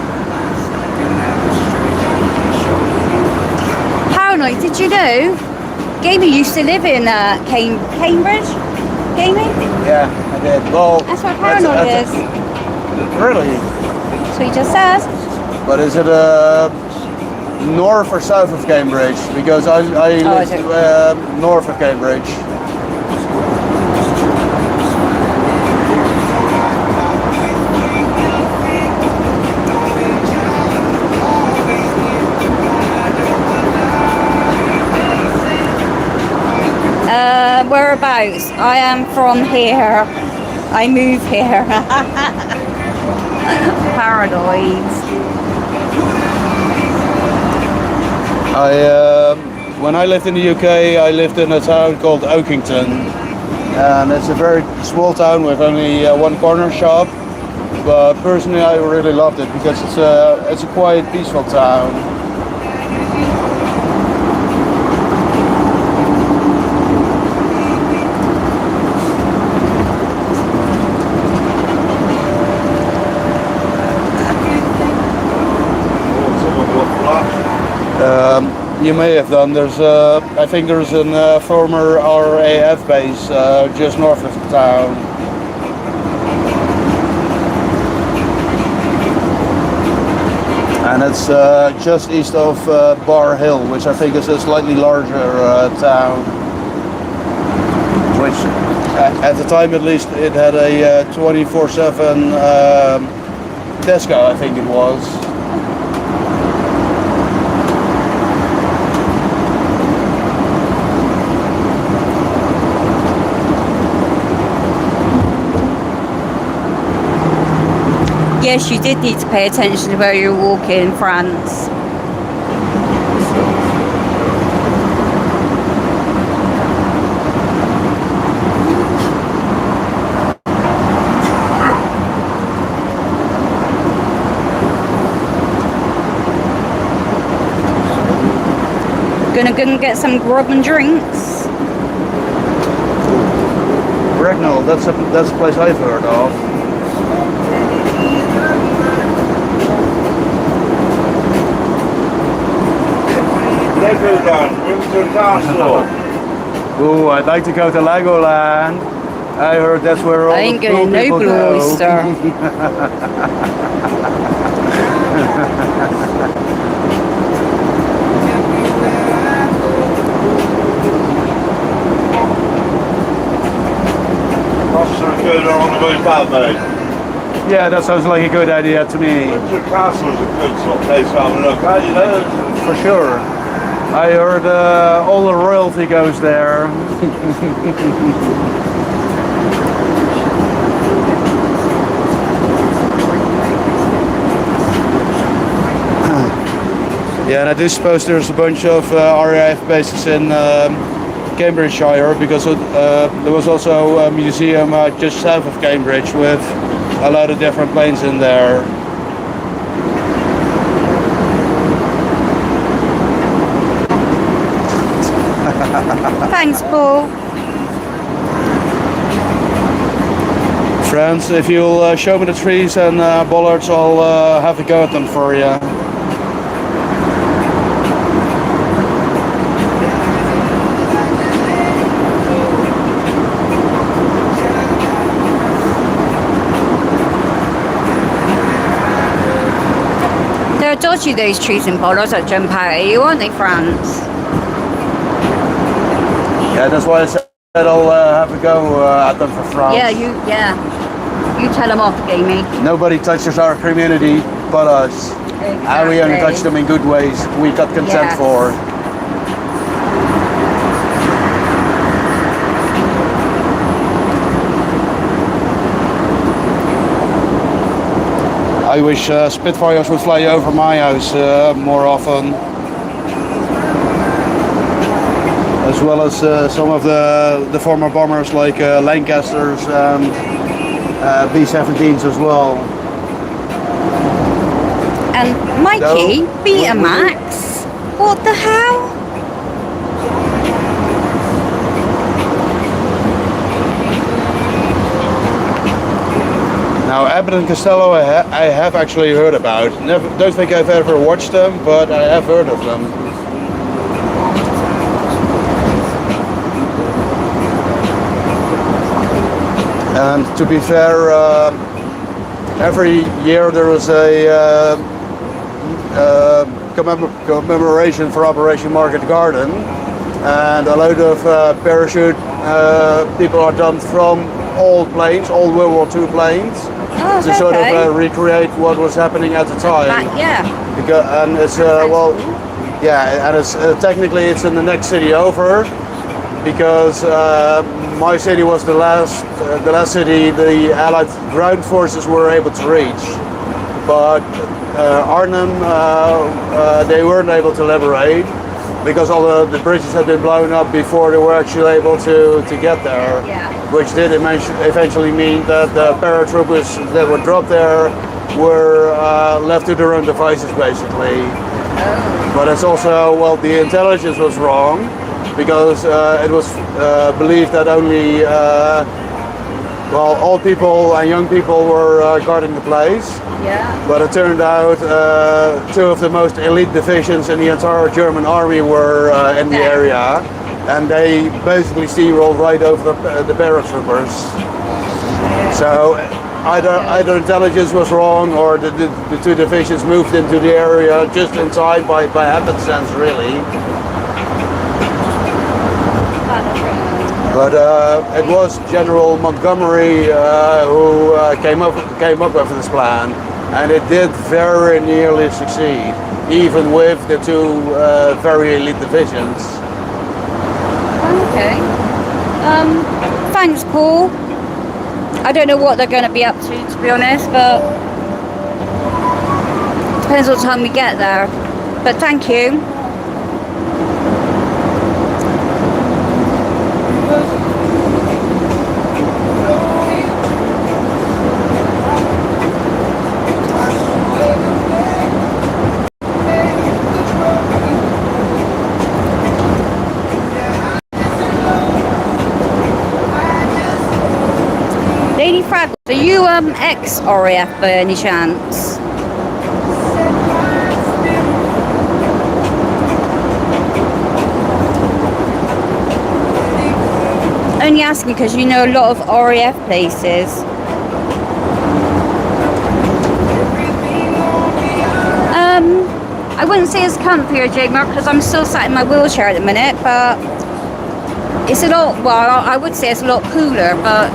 Paranoid, did you know? Gamey used to live in Cambridge? Gamey? Yeah, I did. Well, That's what paranoid is. Really? That's what he just says. But is it north or south of Cambridge? Because I is live it? north of Cambridge. Whereabouts? I am from here. I move here. Paranoids. When I lived in the UK, I lived in a town called Oakington, and it's a very small town with only one corner shop. But personally, I really loved it because it's a quiet, peaceful town. You may have done. I think there's a former RAF base just north of the town. And it's just east of Bar Hill, which I think is a slightly larger town. Which, at the time at least, it had a 24/7 disco, I think it was. Yes, you did need to pay attention to where you're walking in France. Gonna go and get some grub and drinks. Bracknell, that's a place I've heard of. Legoland, Windsor Castle. Ooh, I'd like to go to Legoland. I heard that's where all I ain't the cool going no people Blue go. Oyster. Officer good on the way back, mate. Yeah, that sounds like a good idea to me. Windsor Castle is a good sort of place to have a look at, you know. For sure. I heard all the royalty goes there. Yeah, and I do suppose there's a bunch of RAF bases in Cambridgeshire, because there was also a museum just south of Cambridge with a lot of different planes in there. Thanks, Paul. Friends, if you'll show me the trees and bollards, I'll have a go at them for you. They're dodgy, those trees and bollards that jump out at you, aren't they, France? Yeah, that's why I said I'll have a go at them for France. You tell them off, Jamie. Nobody touches our community but us. Exactly. And we only touch them in good ways. We got consent Yes. for. I wish Spitfires would fly over my house more often. As well as some of the former bombers like Lancasters and B-17s as well. And Mikey, No. Betamax? What the hell? Now Abbott and Costello I have actually heard about. Don't think I've ever watched them, but I have heard of them. And to be fair, every year there was a commemoration for Operation Market Garden, and a load of parachute people are done from old planes, old World War II planes, Oh, to sort okay. of recreate what was happening at the time. Yeah. Because, and it's well, yeah, and it's technically it's in the next city over, because my city was the last city the Allied ground forces were able to reach, but Arnhem they weren't able to liberate because all the bridges had been blown up before they were actually able to get there. Yeah. Which did eventually mean that the paratroopers that were dropped there were left to their own devices, basically. Oh. But it's also, well, the intelligence was wrong, because it was believed that only, well, old people and young people were guarding the place. Yeah. But it turned out two of the most elite divisions in the entire German army were in the There. area, and they basically steamrolled right over the paratroopers. So either intelligence was wrong, or the two divisions moved into the area just in time by happenstance, really. But it was General Montgomery who came up with this plan, and it did very nearly succeed, even with the two very elite divisions. Okay. Thanks, Paul. I don't know what they're going to be up to be honest, but depends what time we get there. But thank you. Lady Fraggles, are you ex-RAF by any chance? Only asking because you know a lot of RAF places. I wouldn't say it's comfier, Jake Mark, because I'm still sat in my wheelchair at the minute, but it's a lot, well, I would say it's a lot cooler, but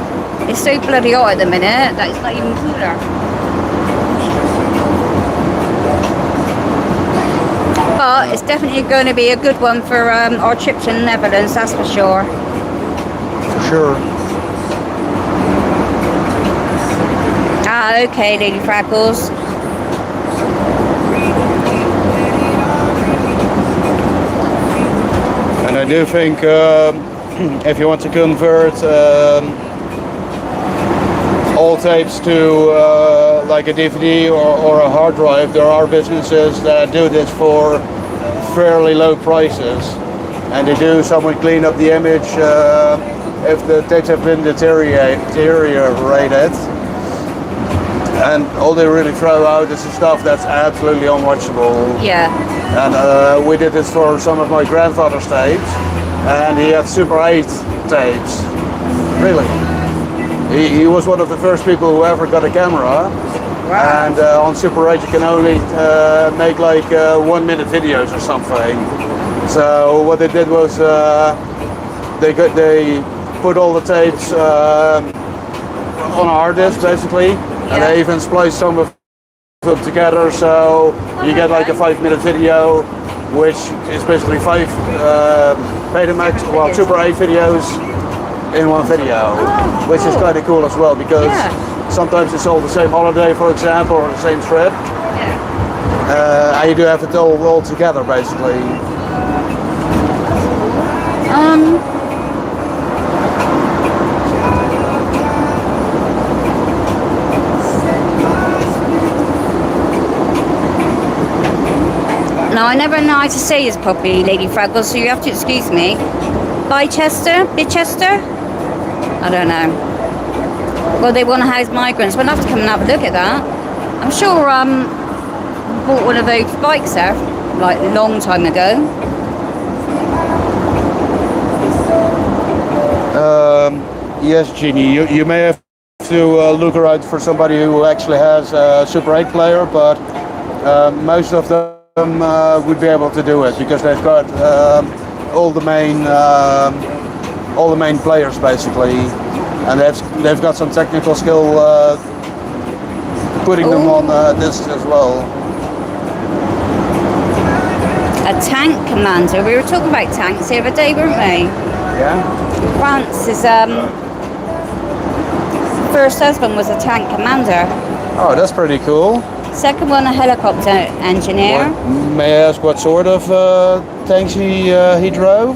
it's so bloody hot at the minute that it's not even cooler. But it's definitely going to be a good one for our trip to the Netherlands, that's for sure. For sure. Ah, okay, Lady Fraggles. I do think if you want to convert all tapes to like a DVD or a hard drive, there are businesses that do this for fairly low prices, and they do somewhat clean up the image if the tapes have been deteriorated, and all they really throw out is the stuff that's absolutely unwatchable. Yeah. And we did this for some of my grandfather's tapes, and he had Super 8 tapes. Really. He was one of the first people who ever got a camera. Wow. And on Super 8 you can only make like 1 minute videos or something. So what they did was they put all the tapes on a hard disk basically, and they even spliced some of them together, so you get like a 5-minute video, which is basically 5 Betamax, well, Super 8 videos in one video, which is kind of cool as well, because sometimes it's all the same holiday, for example, or the same trip, and you do have it all together basically. Now I never know how to say this properly, Lady Fraggles, so you have to excuse me. Bicester? I don't know. Well, they want to house migrants. We'll have to come and have a look at that. I'm sure bought one of those bikes there, like a long time ago. Yes, Jeannie, you may have to look around for somebody who actually has a Super 8 player, but most of them would be able to do it, because they've got all the main players basically, and they've got some technical skill putting them on discs as well. A tank commander. We were talking about tanks the other day, weren't we? Yeah. France's first husband was a tank commander. Oh, that's pretty cool. Second one, a helicopter engineer. May I ask what sort of tanks he drove?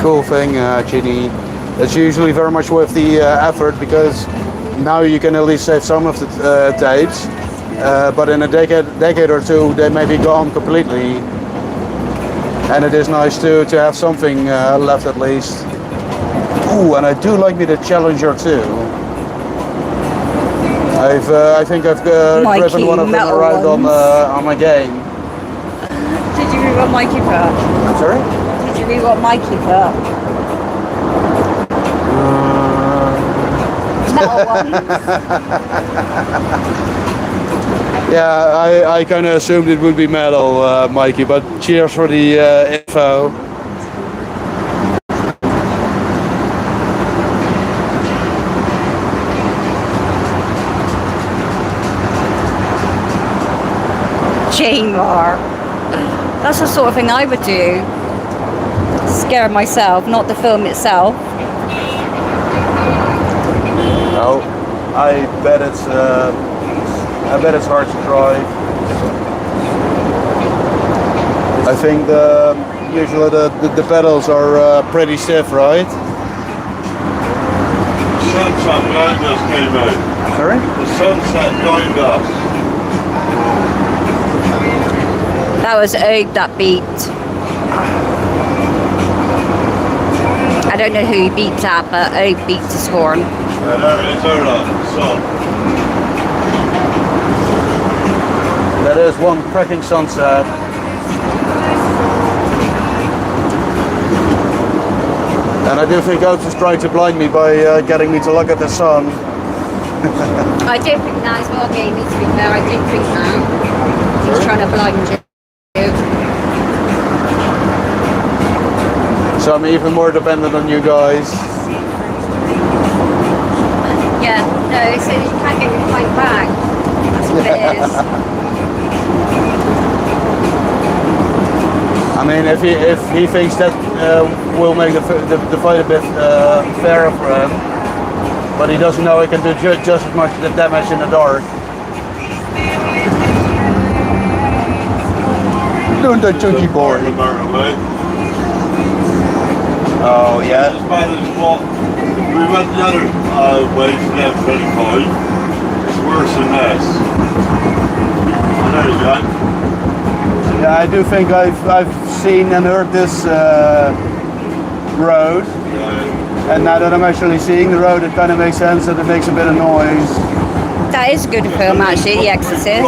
Cool thing, Ginny. It's usually very much worth the effort, because now you can at least save some of the tapes, but in a decade or two they may be gone completely. And it is nice to have something left at least. Ooh, and I do like me the Challenger too. I think I've driven one of them around on my game. Did you read what Mikey put up? Sorry? Did you read what Mikey put up? Metal ones. Yeah, I kind of assumed it would be metal, Mikey, but cheers for the info. Chain bar. That's the sort of thing I would do. Scare myself, not the film itself. Oh, I bet it's hard to drive. I think usually the pedals are pretty stiff, right? Sunset behind us came out. Sorry? The sunset behind us. That was Obes that beat. I don't know who he beat that, but Obes beat his horn. Yeah, there it is, hold on, sun. That is one cracking sunset. And I do think Obes is trying to blind me by getting me to look at the sun. I did think that as well, Gamey, to be fair. I did think that. He's trying to blind you. So I'm even more dependent on you guys. Yeah, no, so you can't get your point back. That's what it is. I mean, if he thinks that will make the fight a bit fairer for him, but he doesn't know he can do just as much damage in the dark. Doing the chunky board. Oh yeah. As bad as what we went the other way to get 35. It's worse than this. There you go. Yeah, I do think I've seen and heard this road, Yeah. and now that I'm actually seeing the road, it kind of makes sense that it makes a bit of noise. That is a good film, actually, The Exorcist.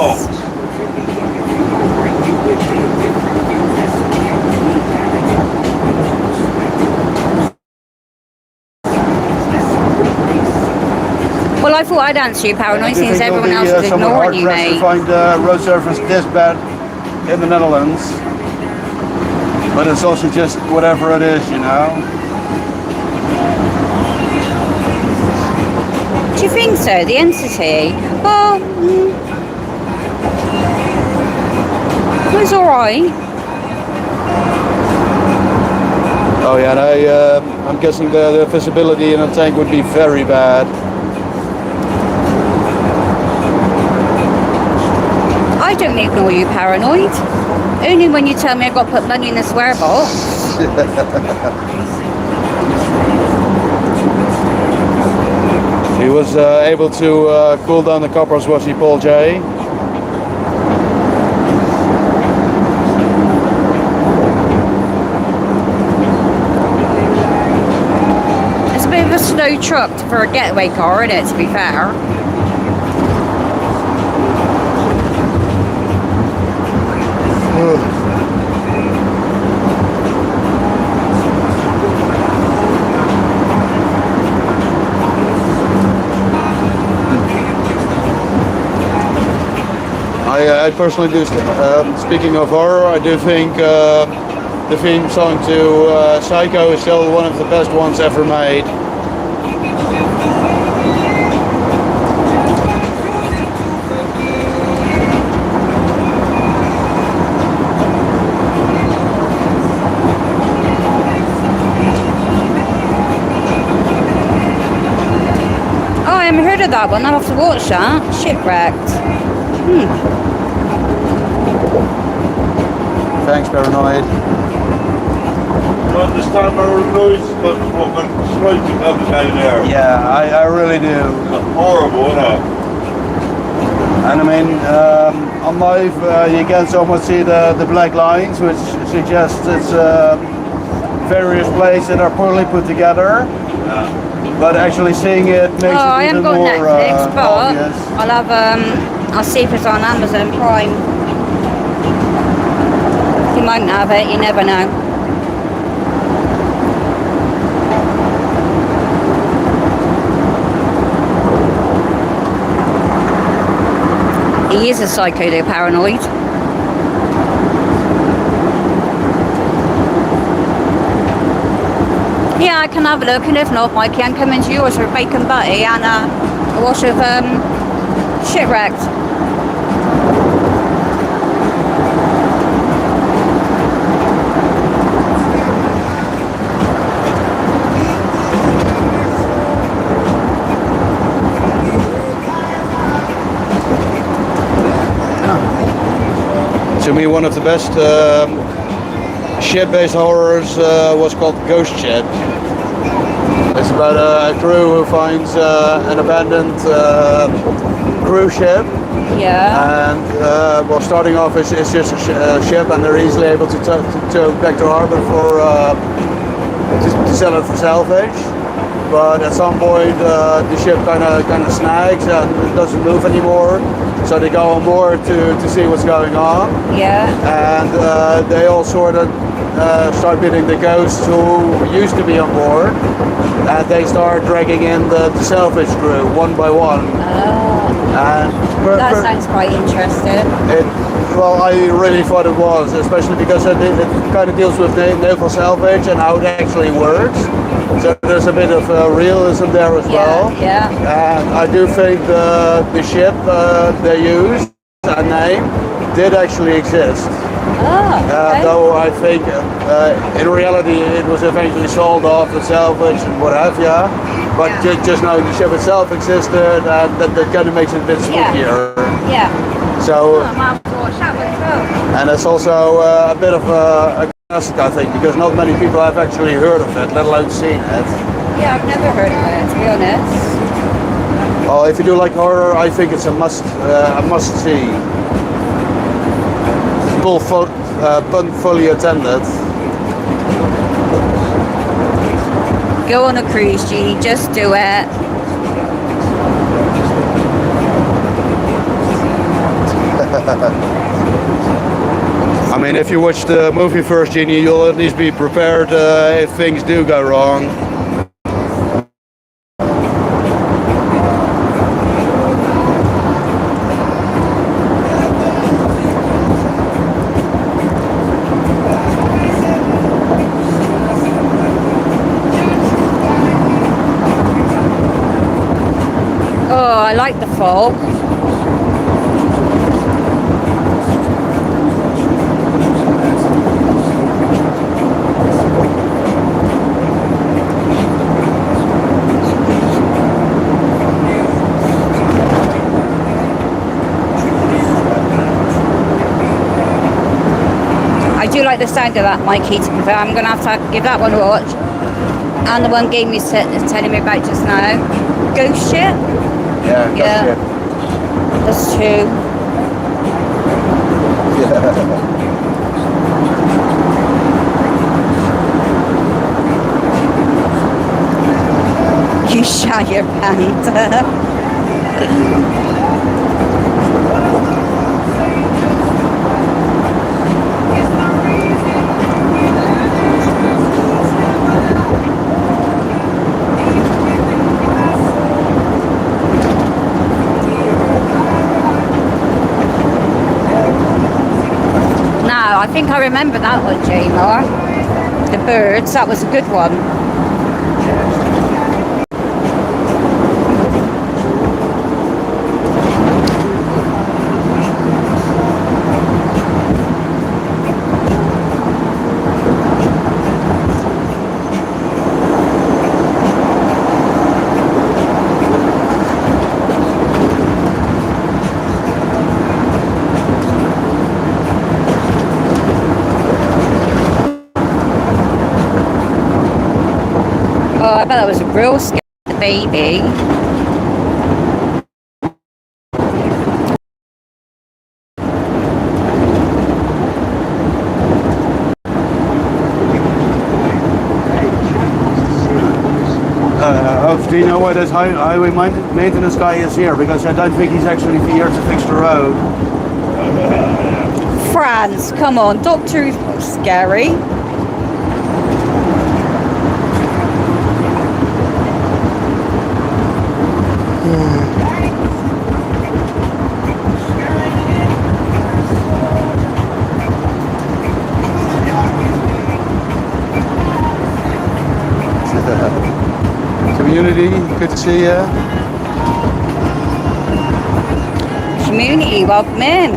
Well, I thought I'd answer you, Paranoid, since everyone else is ignoring you, mate. To find road surface this bad in the Netherlands, but it's also just whatever it is, you know. Do you think so? The entity? Well, it was alright. Oh yeah, and I'm guessing the visibility in a tank would be very bad. I don't ignore you, Paranoid. Only when you tell me I've got to put money in the swear box. He was able to cool down the coppers, was he, Paul J? It's a bit of a slow truck for a getaway car, isn't it, to be fair? I personally do, speaking of horror, I do think the theme song to Psycho is still one of the best ones ever made. Oh, I haven't heard of that one. I'll have to watch that. Shipwrecked. Thanks, Paranoid. You understand our noise, but what went straight to come down there? Yeah, I really do. Horrible, isn't it? And I mean, on live you can somewhat see the black lines, which suggests it's various plays that are poorly put together. Yeah. But actually seeing it makes I it even haven't got more Netflix, but obvious. I'll have I'll see if it's on Amazon Prime. You might have it, you never know. He is a psycho, though, Paranoid. Yeah, I can have a look, and if not, I can come into yours with bacon butty and a wash of Shipwrecked. To me, one of the best ship-based horrors was called Ghost Ship. It's about a crew who finds an abandoned cruise ship. Yeah. And well, starting off it's just a ship, and they're easily able to tow back to harbor for to sell it for salvage. But at some point the ship kind of snags and it doesn't move anymore. So they go on board to see what's going on. Yeah. And they all sort of start meeting the ghosts who used to be on board, and they start dragging in the salvage crew one by one. And that sounds quite interesting. Well, I really thought it was, especially because it kind of deals with naval salvage and how it actually works. So there's a bit of realism there as well. Yeah. And I do think the ship they used, a name, did actually exist. Okay. Though I think in reality it was eventually sold off and salvaged and what have you. But Yeah. just knowing the ship itself existed, and that kind of makes it a bit spookier. Yeah. So, Oh, I'll watch that one too. and it's also a bit of a classic, I think, because not many people have actually heard of it, let alone seen it. Yeah, I've never heard of it, to be honest. Well, if you do like horror, I think it's a must see. Pun fully attended. Go on a cruise, Jeannie, just do it. I mean, if you watch the movie first, Jeannie, you'll at least be prepared if things do go wrong. Oh, I like the fog. I do like the sound of that, Mikey, to be fair. I'm going to have to give that one a watch. And the one game you telling me about just now. Ghost ship? Yeah, Yeah. shit. That's two. You shut your pants. Now, I think I remember that one, Jamar. The birds, that was a good one. Oh, I bet that was a real scary baby. Do you know why this highway maintenance guy is here? Because I don't think he's actually here to fix the road. France, come on, Doctor Who's not scary. Community, good to see you. Community, welcome in.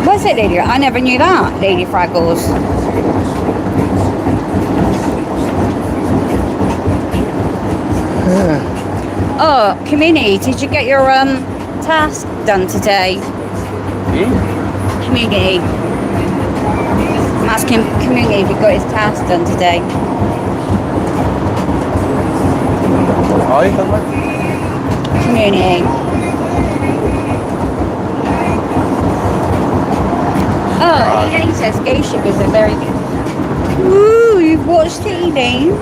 What's it, Lady? I never knew that, Lady Fraggles. Oh, community, did you get your task done today? Community. I'm asking community if you got his task done today. Community. Oh, Elaine says Ghost Ship is a very good. Ooh, you've watched it, Elaine?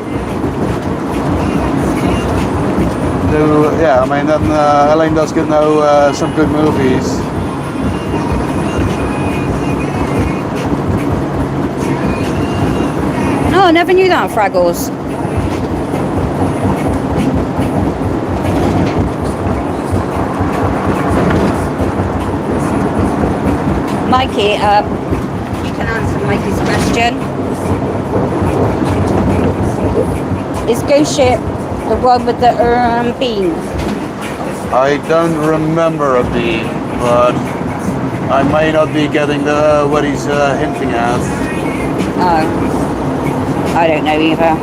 Yeah, I mean, then Elaine does get know some good movies. Oh, I never knew that, Fraggles. Mikey, you can answer Mikey's question. Is Ghost Ship the one with the beam? I don't remember a beam, but I may not be getting the what he's hinting at. Oh, I don't know either.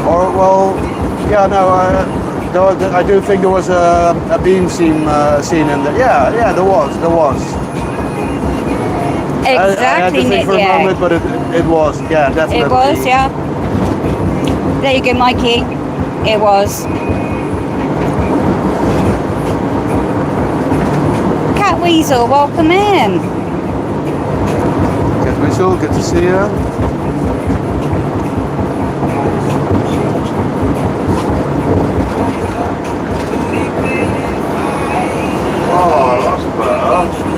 Or well, yeah, no, I do think there was a beam scene in there. Yeah, there was. Exactly, I had to think for a moment, but it was, yeah, definitely. It was, yeah. There you go, Mikey. It was. Cat Weasel, welcome in. Cat Weasel, good to see you. Oh, that's better.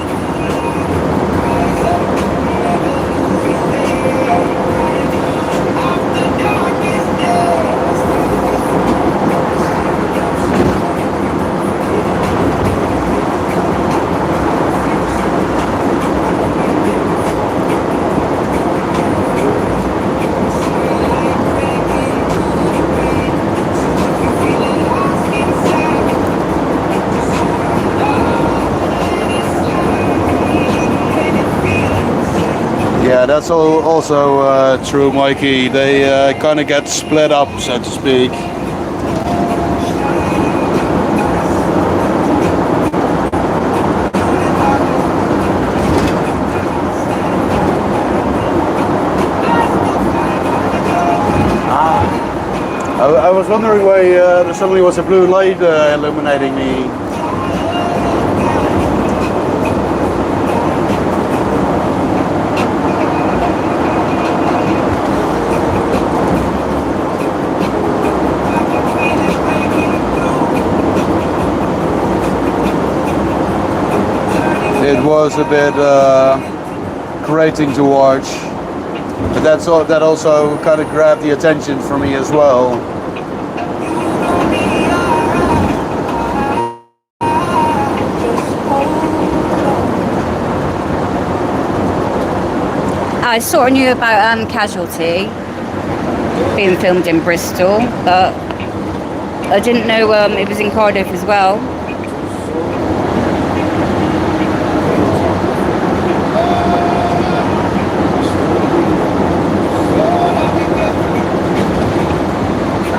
Yeah, that's also true, Mikey. They kind of get split up, so to speak. I was wondering why there suddenly was a blue light illuminating me. It was a bit grating to watch, but that also kind of grabbed the attention for me as well. I sort of knew about Casualty being filmed in Bristol, but I didn't know it was in Cardiff as well.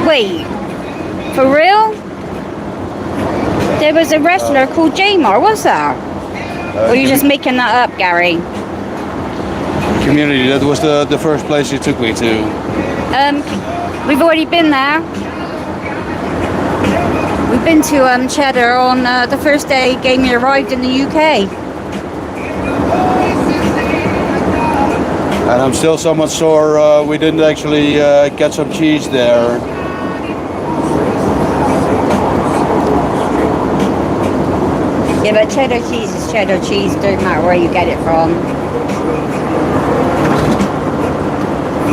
Wait, for real? There was a wrestler called Jamar, was there? Or are you just making that up, Gary? Community, that was the first place you took me to. We've already been there. We've been to Cheddar on the first day Gamey arrived in the UK. And I'm still somewhat sore we didn't actually get some cheese there. Yeah, but cheddar cheese is cheddar cheese, doesn't matter where you get it from.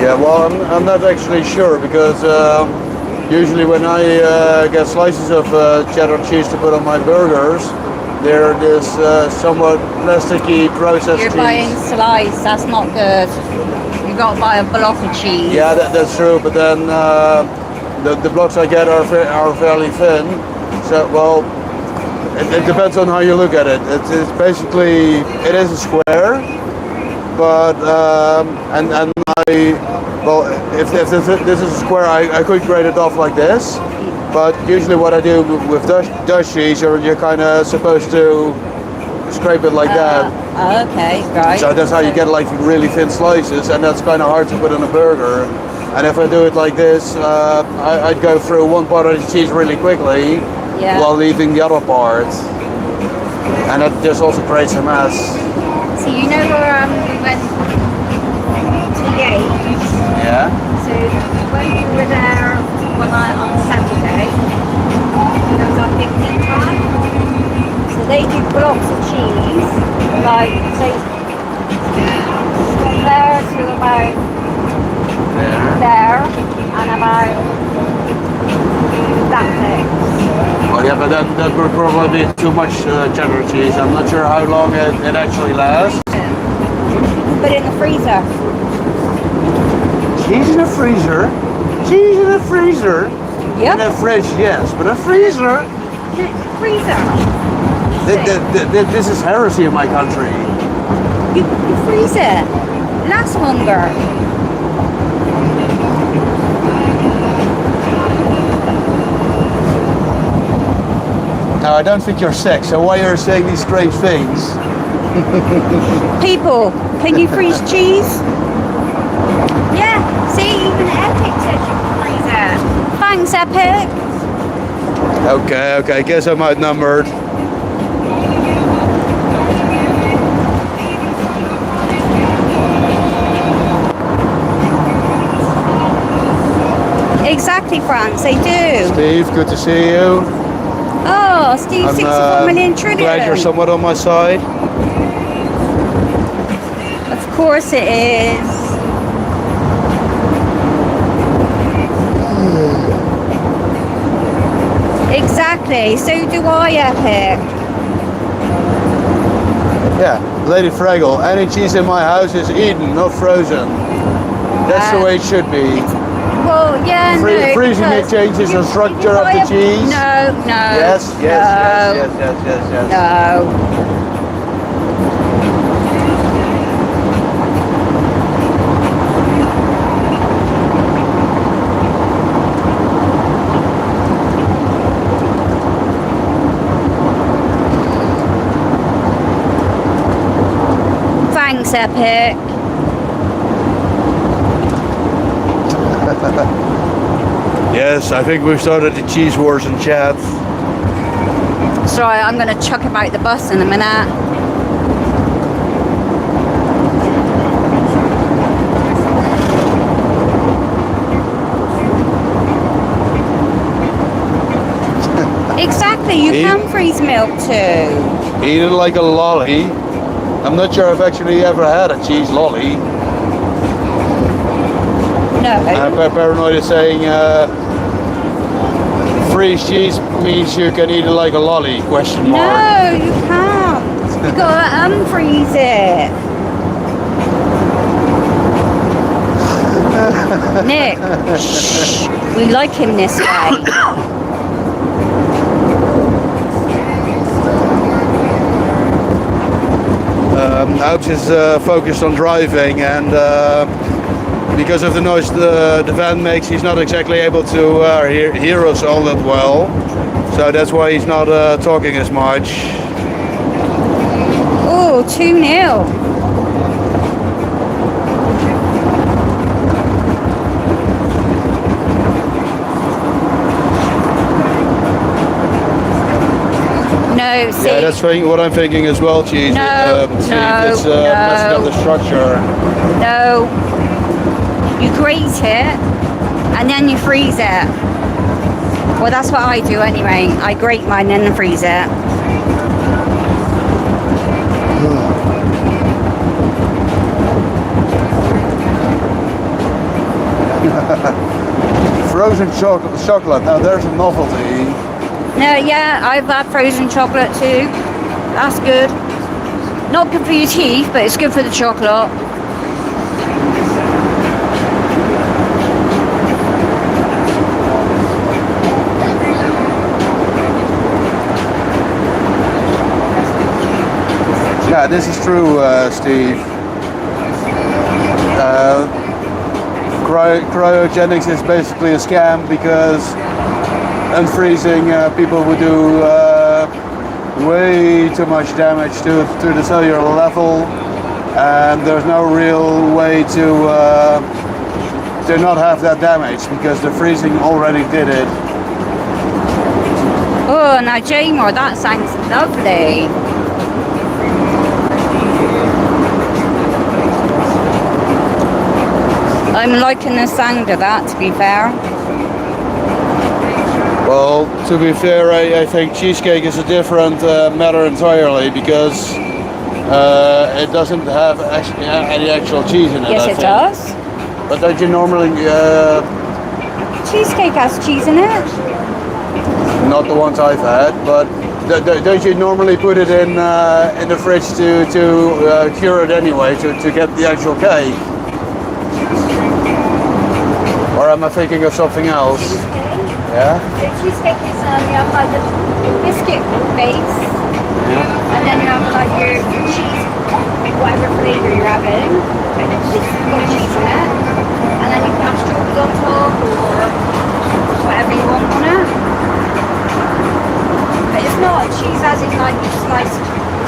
Yeah, well, I'm not actually sure because usually when I get slices of cheddar cheese to put on my burgers, they're this somewhat plasticky processed You're cheese. buying slice, that's not good. You got to buy a block of cheese. Yeah, that's true, but then the blocks I get are fairly thin. So, well, it depends on how you look at it. It's basically, it is a square, but if this is a square, I could grate it off like this. But usually what I do with Dutch cheese, you're kind of supposed to scrape it like that. Okay, right. So that's how you get like really thin slices, and that's kind of hard to put on a burger. And if I do it like this, I'd go through one part of the cheese really quickly, while leaving the other part. And that just also creates a mess. So you know where we went to Yates? Yeah. So when we were there one night on Saturday, there was our picnic time. So they do blocks of cheese, like say from there to about there and about that bit. Well, yeah, but that would probably be too much cheddar cheese. I'm not sure how long it actually lasts. put it in the freezer. Cheese in a freezer? Cheese in a freezer? Yep. In a fridge, yes, but a freezer? Freezer. This is heresy in my country. You freeze it. Lasts longer. Now, I don't think you're sick, so why are you saying these strange things? People, can you freeze cheese? Yeah, see, even Epic says you can freeze it. Thanks, Epic. Okay, guess I'm outnumbered. Exactly, France, they do. Steve, good to see you. Oh, Steve, 64 million trillion. Glad you're somewhat on my side. Of course it is. Exactly, so do I, Epic. Yeah, Lady Fraggle, any cheese in my house is eaten, not frozen. That's the way it should be. Well, yeah, no. Freezing it changes the structure of the cheese. No. Yes. No. Thanks, Epic. Yes, I think we've started the cheese wars in chat. Sorry, I'm going to chuck him out the bus in a minute. Exactly, you can freeze milk too. Eat it like a lolly. I'm not sure I've actually ever had a cheese lolly. No. I'm paranoid is saying freeze cheese means you can eat it like a lolly, question mark. No, you can't. You gotta unfreeze it. Nick, shh, we like him this way. Obes is focused on driving, and because of the noise the van makes, he's not exactly able to hear us all that well. So that's why he's not talking as much. Oh, 2-0. No, see. Yeah, that's what I'm thinking as well, cheese. No, It's messing up the structure. No. You grate it and then you freeze it. Well, that's what I do anyway. I grate mine and then freeze it. Frozen chocolate. Now there's a novelty. No, yeah, I've had frozen chocolate too. That's good. Not good for your teeth, but it's good for the chocolate. Yeah, this is true, Steve. Cryogenics is basically a scam because unfreezing people would do way too much damage to the cellular level, and there's no real way to not have that damage because the freezing already did it. Oh, now Jamor, that sounds lovely. I'm liking the sound of that, to be fair. Well, to be fair, I think cheesecake is a different matter entirely because it doesn't have any actual cheese in it. Yes, it does. But don't you normally... Cheesecake has cheese in it. Not the ones I've had, but Don't you normally put it in the fridge to cure it anyway, to get the actual cake? Or am I thinking of something else? Yeah? The cheesecake is you have like the biscuit base, and then you have like your cheese, whatever flavour you're having, and it's got cheese in it, and then you can have strawberries on top or whatever you want on it. But it's not cheese as in like sliced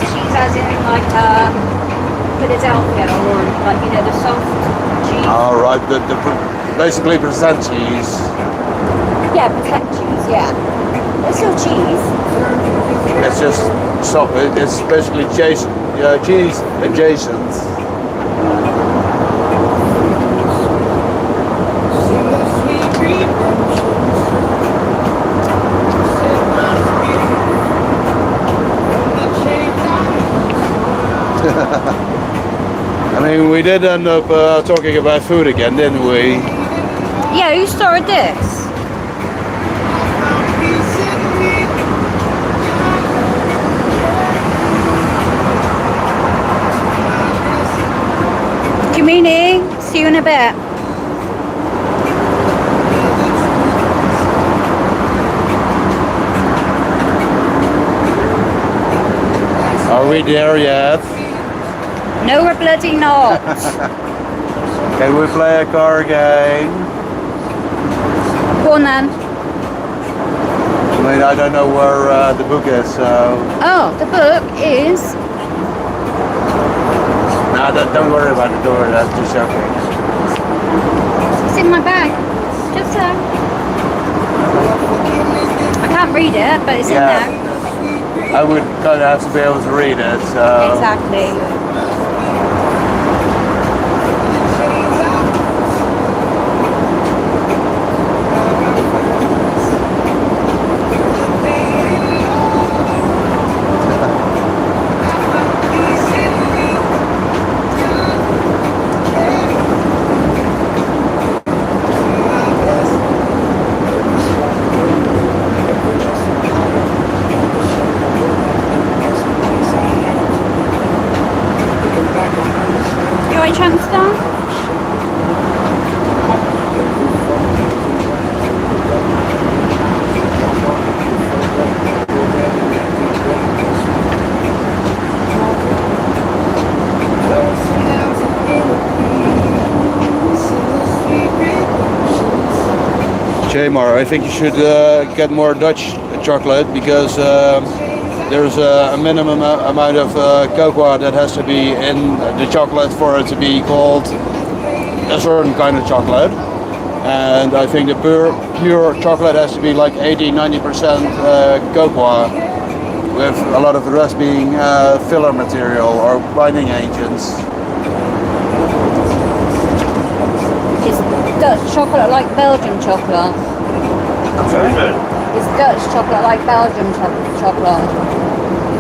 cheese as in like Philadelphia or like the soft cheese. All right, basically percent cheese. Yeah, percent cheese. Yeah, it's still cheese. It's just it's basically cheese adjacent. I mean, we did end up talking about food again, didn't we? Yeah, who started this? Community, see you in a bit. Are we there yet? No, we're bloody not. Can we play a car game? Go on then. I mean, I don't know where the book is, so... Oh, the book is... No, don't worry about the door, that's just joking. It's in my bag. Just I can't read it, but it's in there. I would kind of have to be able to read it, so... Exactly. Chance down? Jamar, I think you should get more Dutch chocolate because there's a minimum amount of cocoa that has to be in the chocolate for it to be called a certain kind of chocolate. And I think the pure chocolate has to be like 80-90% cocoa, with a lot of the rest being filler material or binding agents. Is Dutch chocolate like Belgian chocolate? Is Dutch chocolate like Belgian chocolate?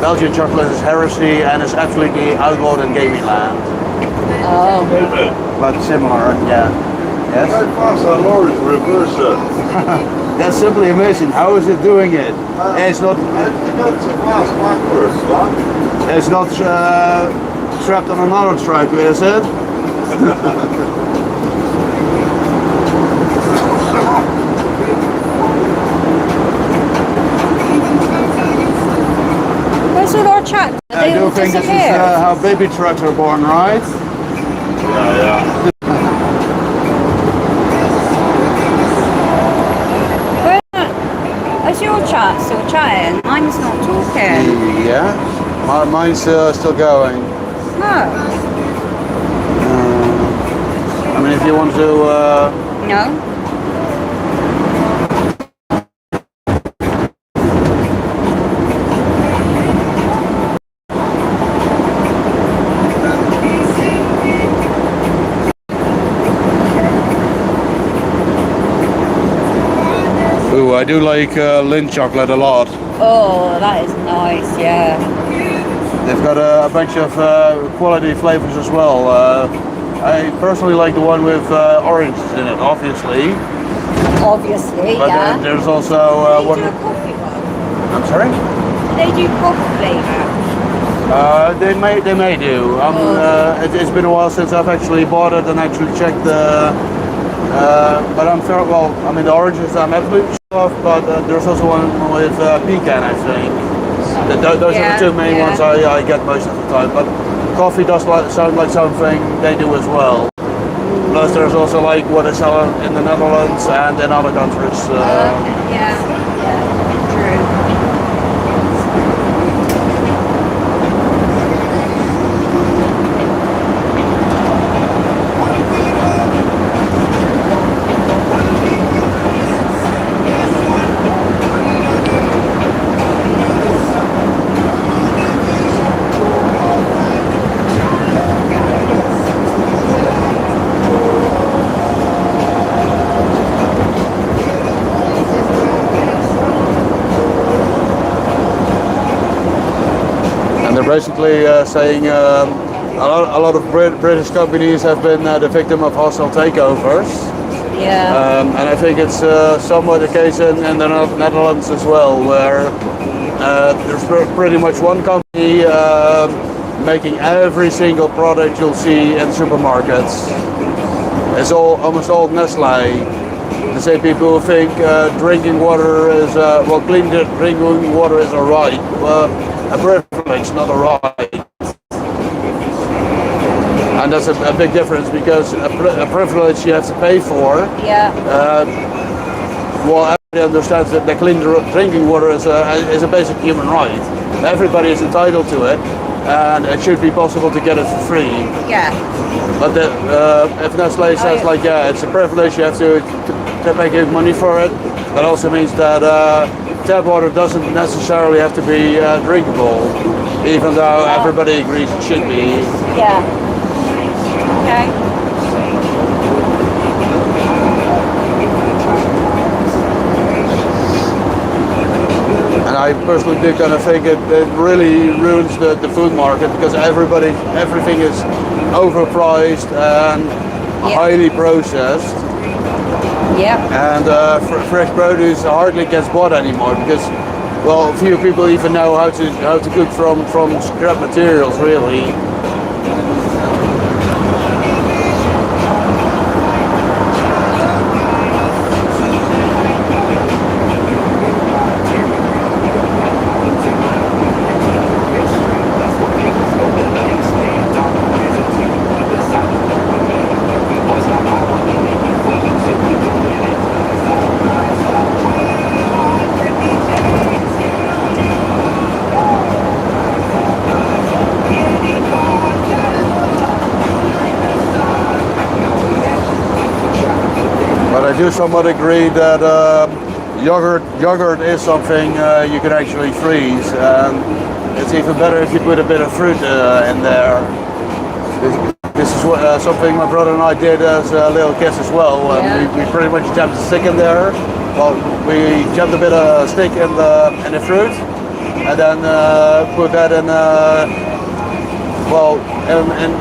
Belgian chocolate is heresy and is absolutely outlawed in gaming land. Oh. But similar, yeah. Yes? How fast our lorries reverse it? That's simply amazing. How is it doing it? It's not. It's not strapped on another stripe, is it? Where's all our trucks? I do think this is how baby trucks are born, right? Yeah. Is your chat still chatting? Mine's not talking. Yeah. Mine's still going. No. I mean, if you want to... No. Ooh, I do like Lindt chocolate a lot. Oh, that is nice, yeah. They've got a bunch of quality flavors as well. I personally like the one with oranges in it, obviously. Obviously, But yeah. then there's also one... Do a coffee one. I'm sorry? they do coffee flavour? They may do. It's been a while since I've actually bought it and actually checked the. But I'm fair. Well, I mean the oranges I'm absolutely sure of, but there's also one with pecan, I think. Those are the two main ones I get most of the time. But coffee does sound like something they do as well. Plus, there's also like what they sell in the Netherlands and in other countries. Yeah, true. Basically saying a lot of British companies have been the victim of hostile takeovers. Yeah. And I think it's somewhat the case in the Netherlands as well, where there's pretty much one company making every single product you'll see in supermarkets. It's almost all Nestle. The same people who think drinking water is clean drinking water is alright. A privilege, not a right. And that's a big difference, because a privilege you have to pay for. Yeah. Well, everybody understands that the clean drinking water is a basic human right. Everybody is entitled to it, and it should be possible to get it for free. Yeah. But if Nestle says like, yeah, it's a privilege, you have to pay good money for it, that also means that tap water doesn't necessarily have to be drinkable, even though everybody agrees it should be. Yeah. Okay. And I personally do kind of think it really ruins the food market, because everything is overpriced and highly processed. Yep. And fresh produce hardly gets bought anymore, because, well, few people even know how to cook from scrap materials, really. I do somewhat agree that yogurt is something you can actually freeze, and it's even better if you put a bit of fruit in there. This is something my brother and I did as little kids as well. We pretty much jammed a stick in there. Well, we jammed a bit of stick in the fruit, and then put that in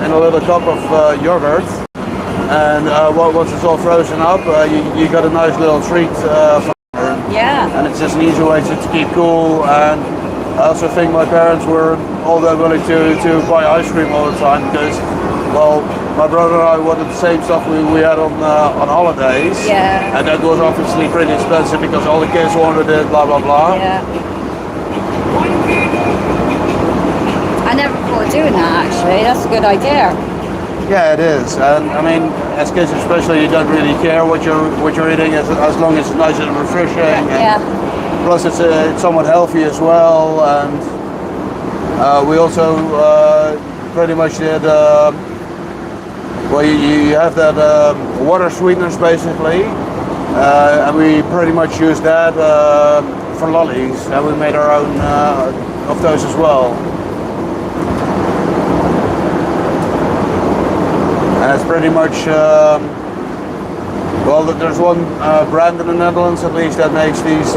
in a little cup of yogurt. And once it's all frozen up, you got a nice little treat for her. Yeah. And it's just an easy way to keep cool. And I also think my parents were all that willing to buy ice cream all the time, because, well, my brother and I wanted the same stuff we had on holidays. Yeah. And that was obviously pretty expensive because all the kids wanted it, blah blah blah. Yeah. I never thought of doing that, actually. That's a good idea. Yeah, it is, and I mean, as kids especially, you don't really care what you're eating as long as it's nice and refreshing. Yeah. And plus, it's somewhat healthy as well, and we also pretty much did. Well, you have that water sweeteners basically, and we pretty much used that for lollies, and we made our own of those as well. And it's pretty much, well, there's one brand in the Netherlands at least that makes these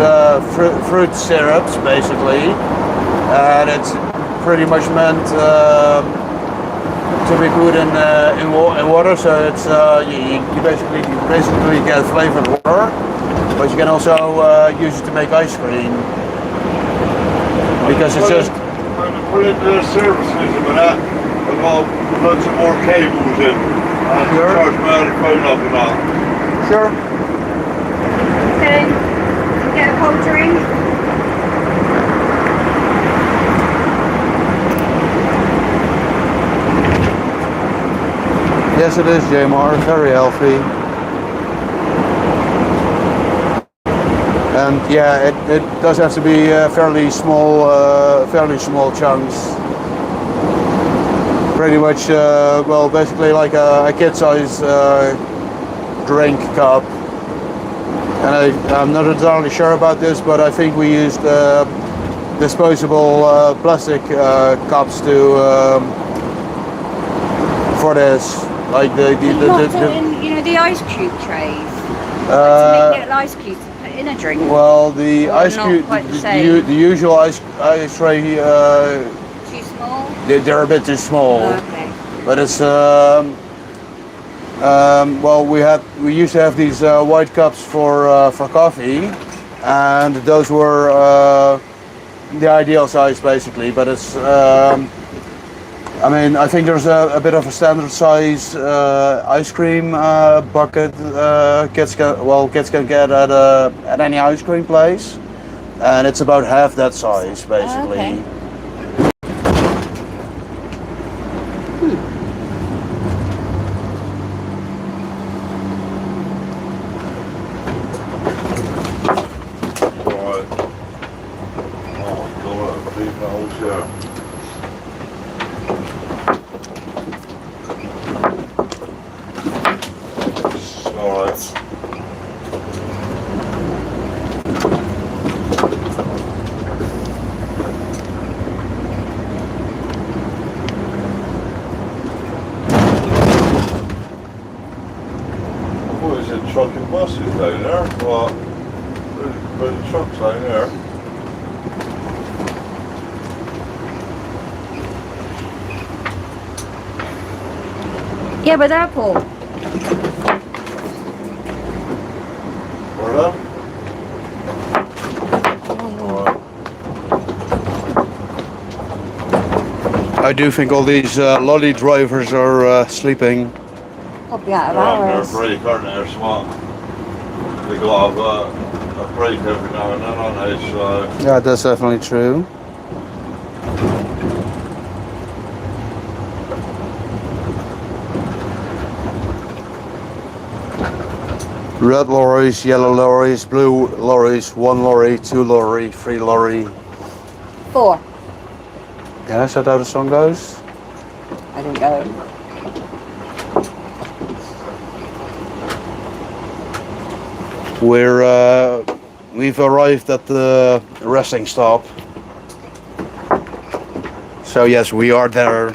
fruit syrups basically, and it's pretty much meant to be put in water, so it's you basically get flavored water, but you can also use it to make ice cream. because it's just. I'm put in the service system and that. I've got to put some more cables in. And Sure. charge my other phone up and that. Sure. Okay. Get a cold drink. Yes, it is, Jamar. Very healthy. And yeah, it does have to be fairly small chunks. Pretty much, well, basically like a kid-size drink cup. And I'm not entirely sure about this, but I think we used disposable plastic cups to for this. Like Not doing, you know, the ice cube trays. To make little ice cubes to put in a drink. well, the Or ice not cube, quite the same. the usual ice tray, Too small? they're a bit too small. Oh, okay. But it's well, we used to have these white cups for coffee, and those were the ideal size basically. But it's I mean, I think there's a bit of a standard size ice cream bucket kids can get at any ice cream place, and it's about half that size basically. Okay. Right. Oh my god, I'm leaving the whole chair. Alright. What is it, truck and buses down there? What? Where's the trucks down there? Yeah, but airport. Where are they? Alright. I do think all these lolly drivers are sleeping. Probably out of They're on their hours. break, aren't they? They're smart. They got to have a break every now and then, aren't they? So, Yeah, that's definitely true. Red lorries, yellow lorries, blue lorries, 1 lorry, 2 lorry, 3 lorry. 4. Yeah, is that how the song goes? I don't know. We've arrived at the resting stop. So yes, we are there.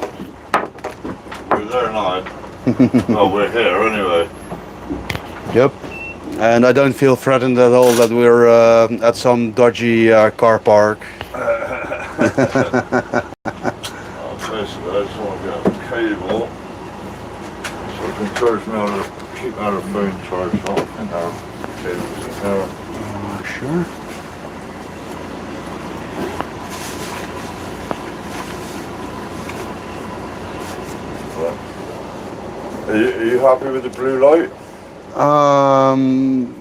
we're there now. Well, we're here anyway. Yep. And I don't feel threatened at all that we're at some dodgy car park. Basically, I just want to get a cable so I can charge me out of, keep our phone charged off and our cables in there. Sure. Are you happy with the blue light?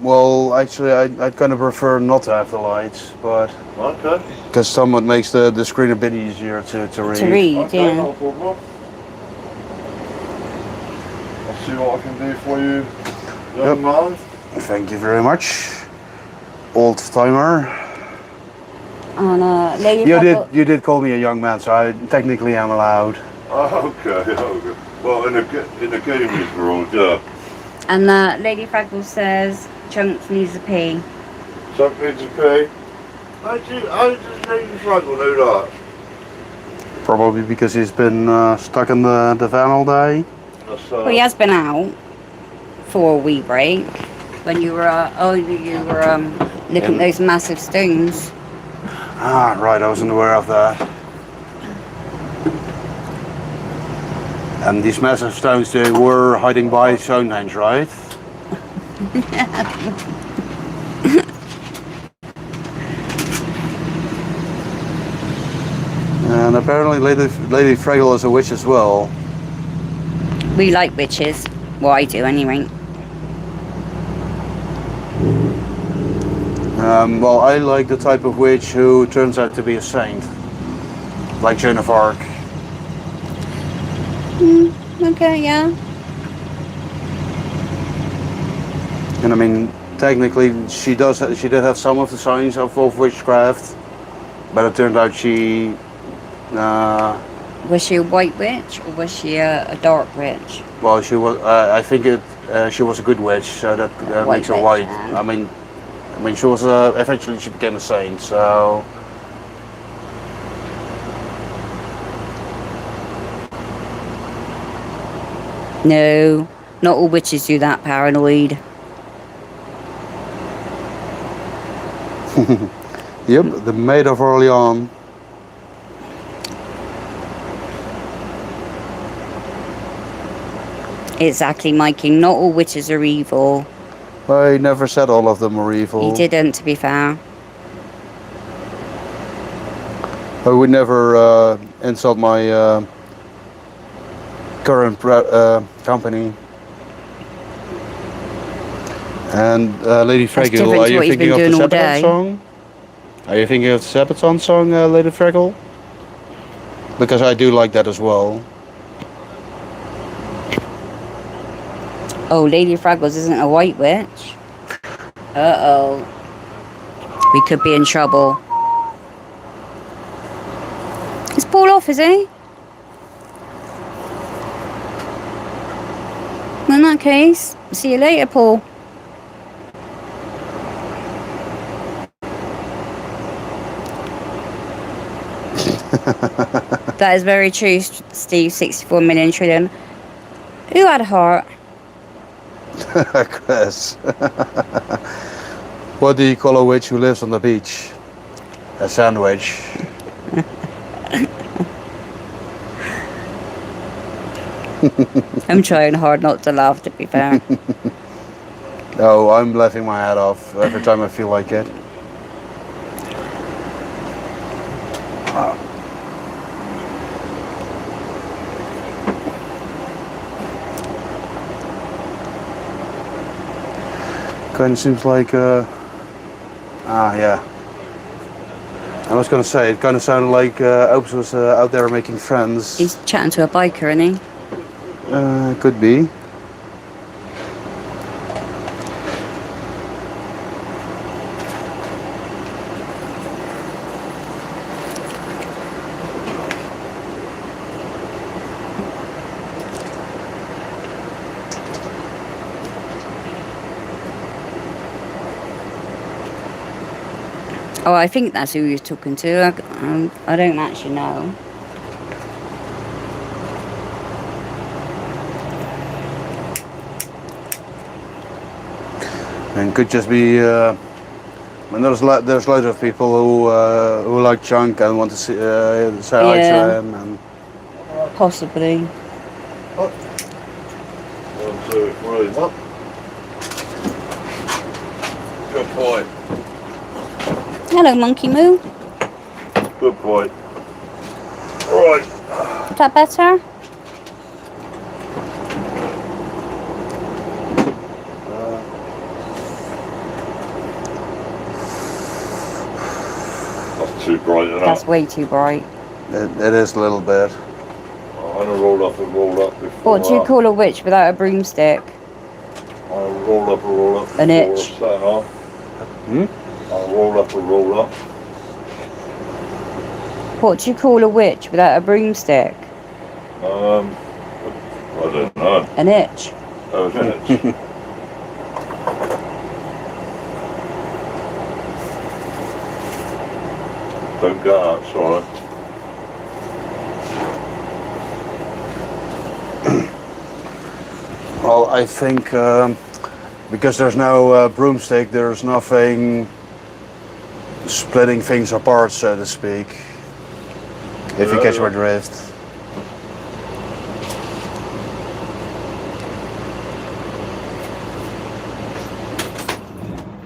Well, actually, I'd kind of prefer not to have the lights, but Okay. because somewhat makes the screen a bit easier to read. To read, Okay, yeah. no problem. I'll see what I can do for you, young man. Thank you very much, old timer. And lady You did call me a young man, so I technically am allowed. Oh, okay, okay. Well, in the gaming world, yeah. And Lady Fraggle says Chunks needs a pee. Something to pay. How does Lady Fraggle know that? Probably because he's been stuck in the van all day. That's, Well, he has been out for a wee break when you were looking at those massive stones. Ah, right, I wasn't aware of that. And these massive stones, they were hiding by Stonehenge, right? apparently Lady Fraggle is a witch as well. We like witches. Well, I do anyway. Well, I like the type of witch who turns out to be a saint, like Joan of Arc. Okay, yeah. And I mean, technically, she did have some of the signs of witchcraft, but it turned out she. Was she a white witch or was she a dark witch? Well, she was. I think she was a good witch, so that White makes her witch, white. then. I mean, she was. Eventually, she became a saint. So. No, not all witches do that, paranoid. Yep, the Maid of Orleans. Exactly, my king. Not all witches are evil. I never said all of them were evil. He didn't, to be fair. I would never insult my current company. And Lady That's Fraggle, different are to you what he's thinking been of the doing all Sabaton day. song? Are you thinking of the Sabaton song, Lady Fraggle? Because I do like that as well. Oh, Lady Fraggles isn't a white witch. Uh-oh. We could be in trouble. Is Paul off, is he? In that case, see you later, Paul. That is very true, Steve. 64 million trillion. Who had a heart? Chris. What do you call a witch who lives on the beach? A sandwich. I'm trying hard not to laugh, to be fair. No, I'm laughing my head off every time I feel like it. Kind of seems like, yeah. I was gonna say, it kind of sounded like Obes was out there making friends. He's chatting to a biker, isn't he? Could be. Oh, I think that's who he was talking to. I don't actually know. And could just be. I mean, there's loads of people who like Chunk and want to say hi Yeah. to him. And Possibly. 1, 2, 3, up. Good boy. Hello, Monkey Moo. Good boy. Right. Is that better? That's too bright enough. That's way too bright. it is a little bit. I'm gonna roll up and roll up before. What do you call a witch without a broomstick? I'll roll up and roll up. An before itch. I sign off. I'll roll up and roll up. What do you call a witch without a broomstick? I don't know. An itch. Oh, an itch. Don't get out, sorry. Well, I think because there's no broomstick, there's nothing splitting things apart, so to speak. If you catch my drift.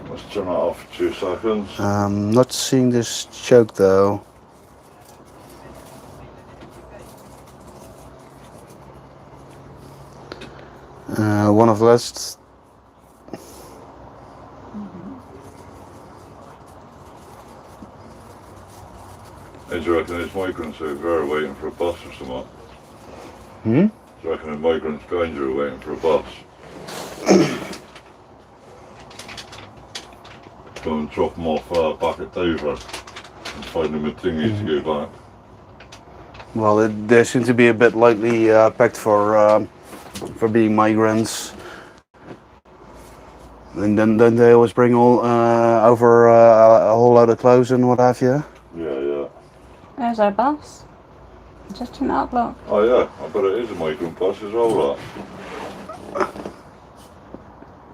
Let's turn that off for 2 seconds. Not seeing this choke though. One of the last. Do you reckon there's migrants over there waiting for a bus or something? Hmm? Do you reckon the migrants behind you are waiting for a bus? Go and drop them off back at Dover and find them a thingy to go back. Well, they seem to be a bit lightly packed for being migrants. And then they always bring all over a whole lot of clothes and what have you. Yeah, yeah. There's our bus. Just turn it up, look. Oh yeah, I bet it is a migrant bus as well, that.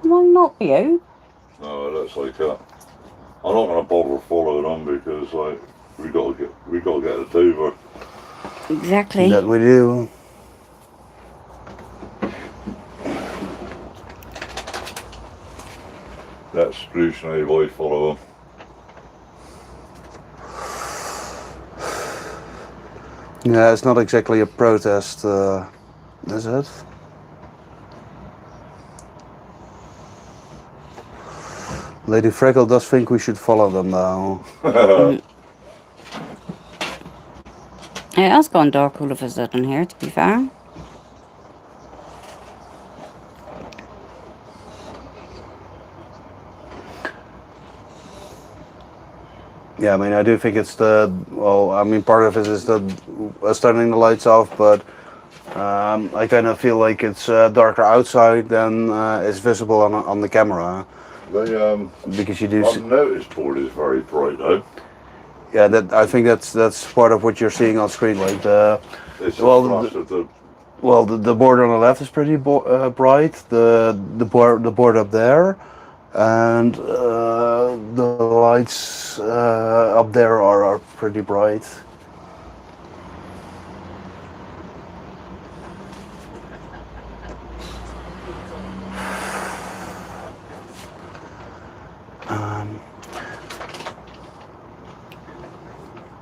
Why not you? No, it looks like that. I'm not going to bother following them because like we got to get to Dover. Exactly. That we do. That's exclusionary why follow them. Yeah, it's not exactly a protest, is it? Lady Freckle does think we should follow them though. It has gone dark all of a sudden here, to be fair. Yeah, I mean, I do think it's part of it is the turning the lights off, but I kind of feel like it's darker outside than is visible on the camera. They Because you do. I've noticed board is very bright though. Yeah, I think that's part of what you're seeing on screen, like the. It's Well, a flash of the Well, the board on the left is pretty bright. The board up there, and the lights up there are pretty bright.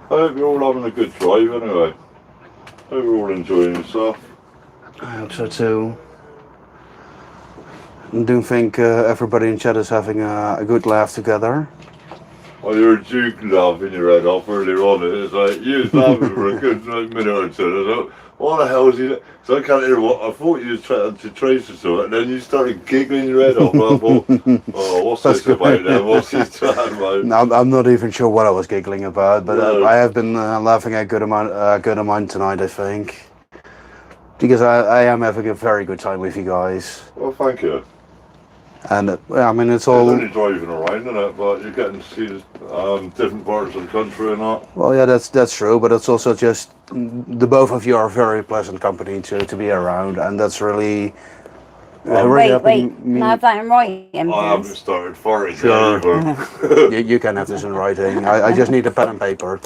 I hope you're all having a good drive anyway. Hope you're all enjoying yourself. I hope so too. I do think everybody in chat is having a good laugh together. Well, you were Duke laughing your head off earlier on. It's like you was laughing for a good minute or two. And I thought, what the hell is he? So I can't hear what I thought you was trying to trace or something. And then you started giggling your head off. And I thought, oh, what's this about then? What's he talking about? Now, I'm not even sure what I was giggling about, but No. I have been laughing a good amount tonight, I think, because I am having a very good time with you guys, Well, thank you. and I mean it's It's all. only driving around, isn't it? But you're getting to see different parts of the country and that. Well, yeah, that's true, but it's also just the both of you are very pleasant company to be around, and that's really. Wait, helping can I have that in writing, I haven't please? started farting Sure. yet either. You can have this in writing. I just need a pen and paper.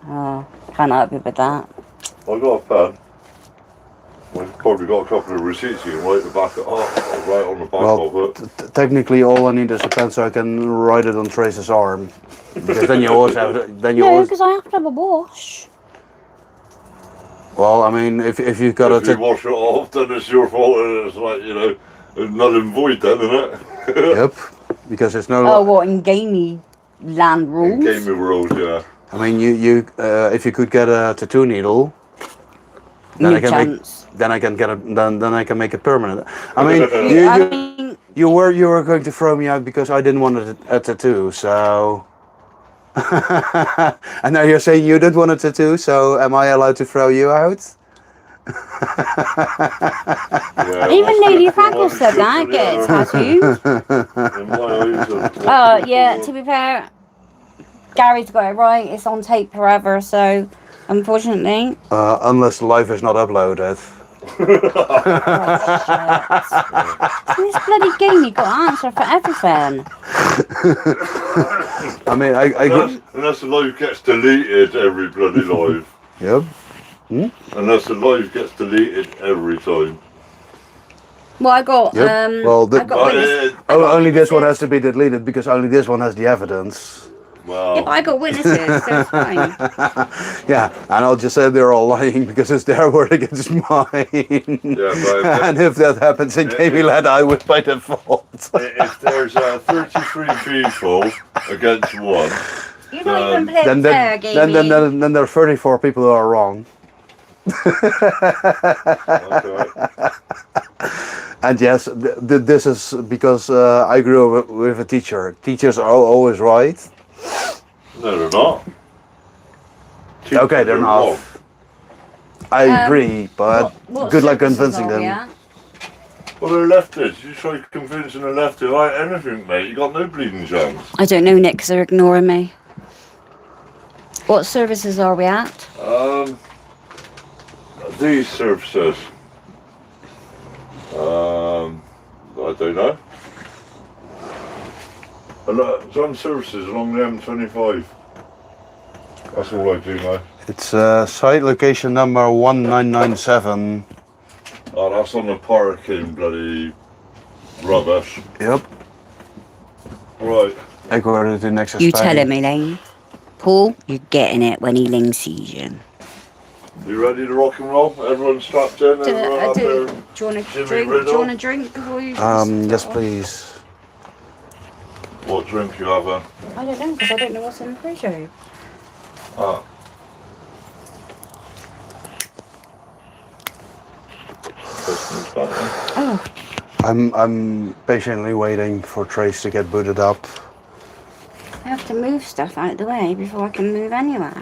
Oh, can't help you with that. I got a pen. We've probably got a couple of receipts you can write the back right on the back Well, of it. technically, all I need is a pen so I can write it on Trace's arm. Because then you always have. Then you No, always. because I have to have a wash. Well, I mean, if you've got If you a. wash it off, then it's your fault, and it's like, you know, null and void then, isn't it? Yep. Because it's no. Oh, what, in gamey land In rules? gaming rules, yeah. I mean, you if you could get a tattoo needle, then No I can chance. then I can get a then I can make it permanent. I mean, I mean, you were going to throw me out because I didn't want a tattoo, so. And now you're saying you didn't want a tattoo, so am I allowed to throw you out? Yeah, even what's Lady good for Freckle one said is good that, for get the a other. tattoo. In my eyes, Oh, yeah, to be fair, Gary's got it right. It's on tape forever, so unfortunately. Unless the live is not uploaded. This bloody game, you got to answer for everything. I mean, I unless the live gets deleted every bloody live. Yep. Unless the live gets deleted every time. Well, I got, Yep. Well, I got witness- only this one has to be deleted because only this one has the evidence. Well, Yeah, but I got witnesses, so it's fine. Yeah, and I'll just say they're all lying because it's their word against mine. yeah, but And if that happens in Kamilat, I would by default. if there's 33 people against one, You're not even playing then, fair, then, Gamey. then there are 34 people who are wrong. okay. And yes, this is because I grew up with a teacher. Teachers are always right. No, they're not. Okay, they're not. wrong. I agree, but what good luck services convincing are we them. at? Well, they're leftists. You try convincing a lefty about anything, mate. You got no bleeding chance. I don't know, Nick, because they're ignoring me. What services are we at? These services. I don't know. Some services along the M25. That's all I do now. It's site location number 1997. Oh, that's on the parking, bloody rubbish. Yep. Right. Ik hoorde het in Nexus You 5. tell him, Elaine. Paul, you're getting it when Elaine sees you. You ready to rock and roll? Everyone strapped in? Everyone up there? Do you want a Jimmy drink? Do Riddle? you want a drink before you? Yes, please. What drink you having? I don't know, because I don't know what's in the fridge. Ah. Oh, I'm patiently waiting for Trace to get booted up. I have to move stuff out of the way before I can move anywhere.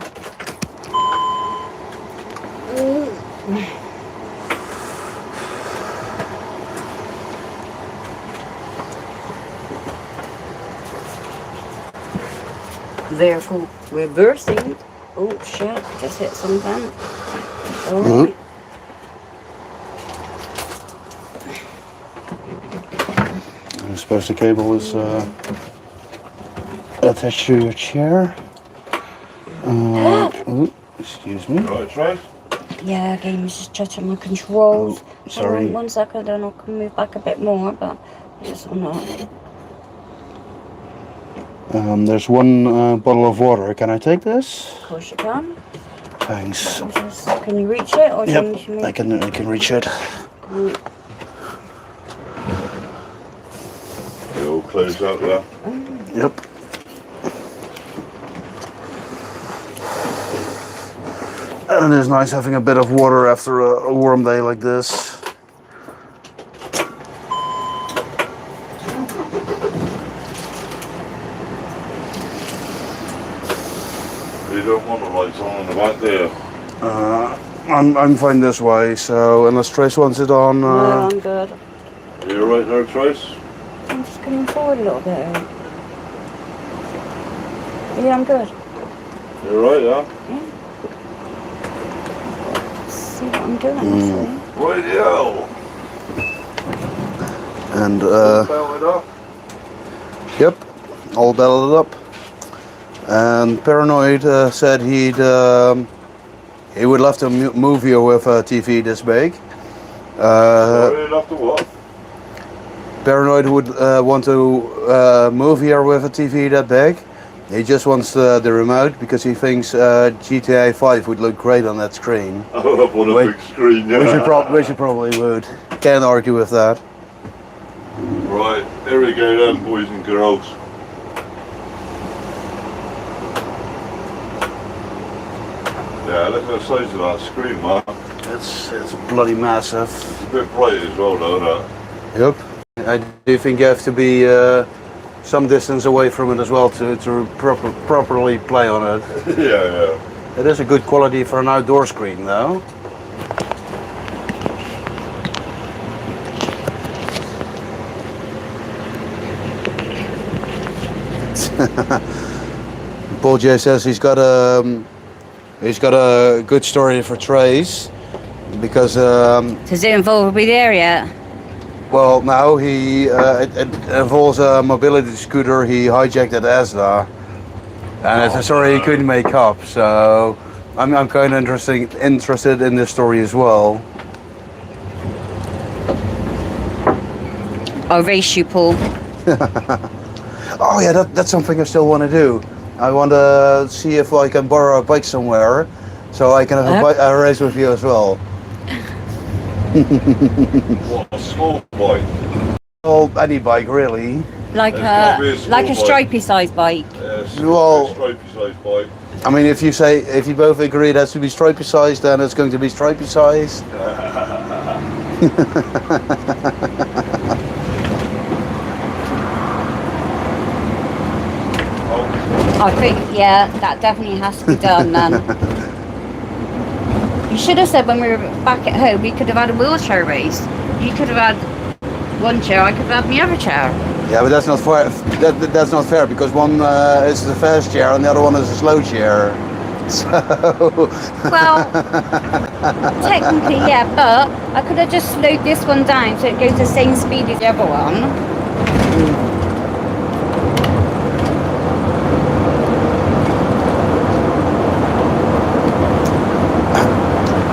Vehicle reversing. Oh shit, just hit something. Alright. I suppose the cable is attached to your chair. Excuse me. Right, right. Yeah, game is just touching my controls. Oh, sorry. Hold on 1 second, then I can move back a bit more, but just on that. There's one bottle of water. Can I take this? Of course you can. Thanks. Can you reach it, or do you Yep, need me? I can reach it. You all closed out there. Yep. And it's nice having a bit of water after a warm day like this. You don't want the lights on the back there. I'm fine this way, so unless Trace wants it on. No, I'm good. You right there, Trace? I'm just coming forward a little bit. Yeah, I'm good. You right, yeah? See what I'm doing, Radio! And Belted up. yep, all belted up. And Paranoid said he would love to move here with a TV this big. Sorry, after what? Paranoid would want to move here with a TV that big. He just wants the remote because he thinks GTA 5 would look great on that screen. Oh, up on a big screen, yeah. Which you probably would. Can't argue with that. Right, here we go then, boys and girls. Yeah, look at the size of that screen, man. It's bloody massive. It's a bit bright as well, though, that. Yep. I do think you have to be some distance away from it as well to properly play on it. Yeah. It is a good quality for an outdoor screen though. Paul J says he's got a good story for Trace because Does it involve me there yet? well now it involves a mobility scooter he hijacked at ESDA and it's a story he couldn't make up, so I'm kind of interested in this story as well. I'll race you, Paul. Oh yeah, that's something I still want to do. I want to see if I can borrow a bike somewhere, so I can have a race with you as well. What, a small bike? Well, any bike really. Like There's gotta be a small stripy size bike. Well- a stripy size bike. I mean, if you both agree it has to be stripy size, then it's going to be stripy size. I think, yeah, that definitely has to be done then. You should have said when we were back at home we could have had a wheelchair race. You could have had one chair, I could have had my other chair. Yeah, but that's not fair. That's not fair because one is the fast chair and the other one is a slow chair. So. Well, technically, yeah, but I could have just slowed this one down so it goes the same speed as the other one.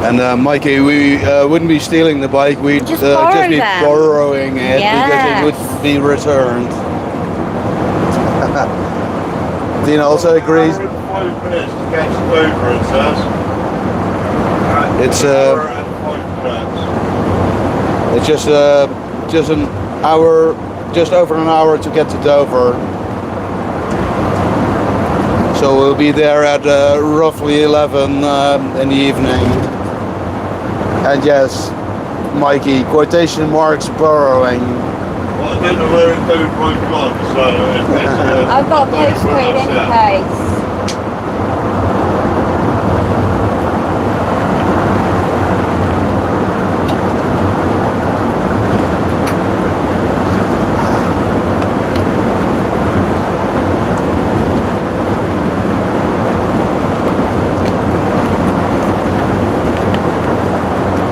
And Mikey, we wouldn't be stealing the bike. We'd Just just borrow be them. borrowing it because it Yes. would be returned. Dean also agrees. 5 minutes to get to Dover, it says. It's Hour and 5 minutes. it's just an hour, just over an hour to get to Dover. So we'll be there at roughly 11 in the evening. And yes, Mikey, quotation marks borrowing. Well, I don't know where it Dover I've gone, so it's I've got a Dover, postcode in that's it. case.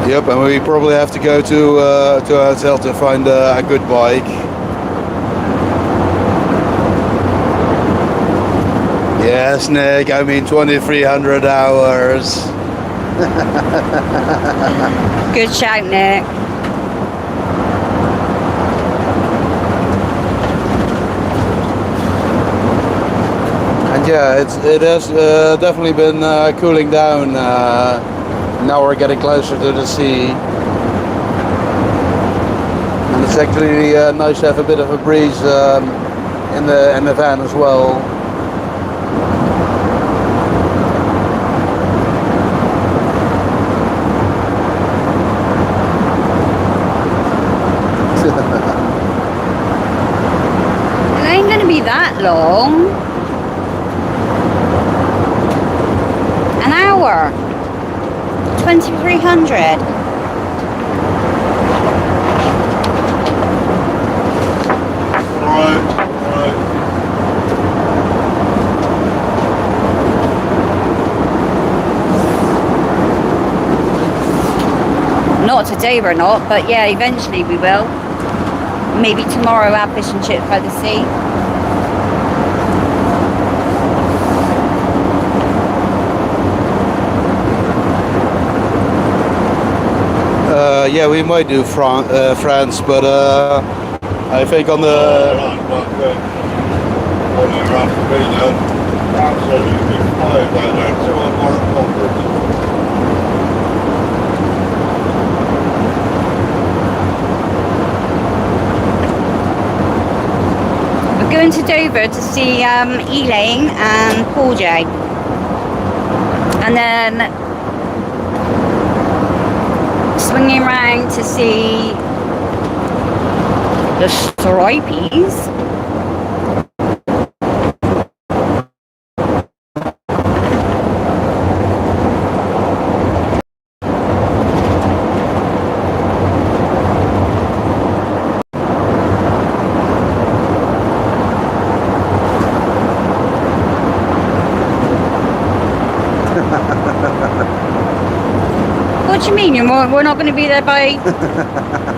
Yep, and we probably have to go to a hotel to find a good bike. Yes, Nick, I mean 2,300 hours. Good shout, Nick. And yeah, it has definitely been cooling down. Now we're getting closer to the sea. And it's actually nice to have a bit of a breeze in the van as well. It ain't gonna be that long. An hour. 2,300. Right. Not today we're not, but yeah, eventually we will. Maybe tomorrow have fish and chips by the sea. Yeah, we might do France, but I think on the We're going to Dover to see Elaine and Paul J. And then swinging around to see the Stripies. What do you mean? We're not going to be there by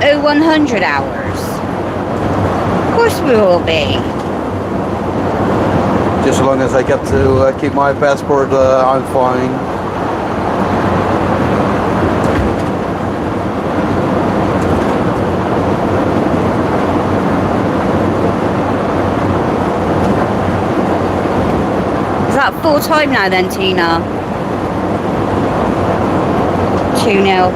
0100 hours? Of course we will be. just as long as I get to keep my passport, I'm fine. that full time now then, Tina? 2-0.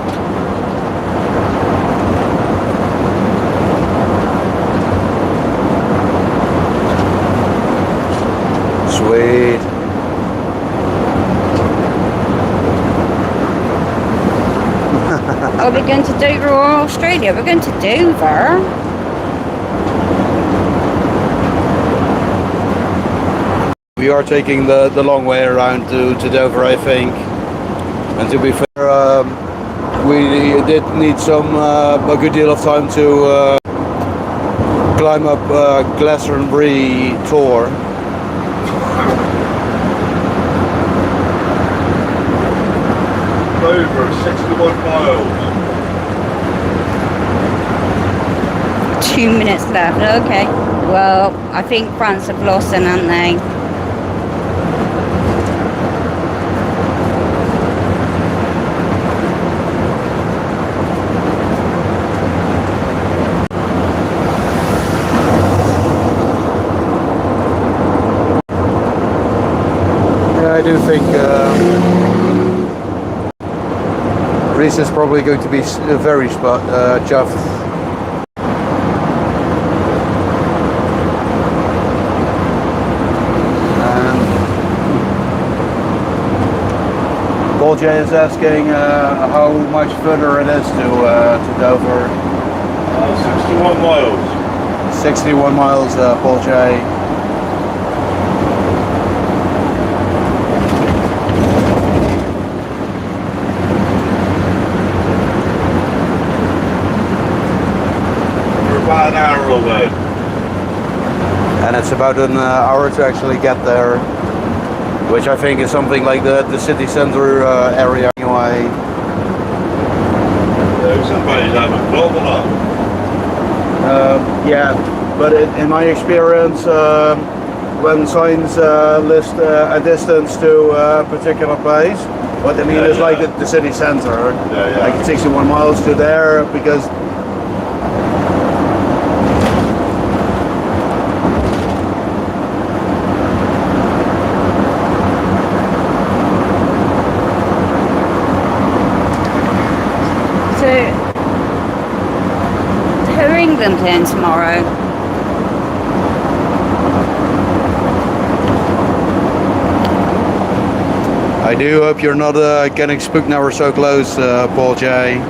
Sweet. Are we going to Dover or Australia? We're going to Dover. We are taking the long way around to Dover, I think. And to be fair, we did need a good deal of time to climb up Glastonbury Tor. Dover, 61 miles. 2 minutes left. Okay. Well, I think France have lost then, haven't they? Yeah, I do think Reese is probably going to be very chuffed. Paul J is asking how much further it is to Dover. 61 miles. 61 miles, Paul J. We're about an hour away. And it's about an hour to actually get there, which I think is something like the city center area anyway. Somebody's having a club or not? Yeah, but in my experience, when signs list a distance to a particular place, what I mean is like the city center, like 61 miles to there, because who are England playing tomorrow? I do hope you're not getting spooked now we're so close, Paul J.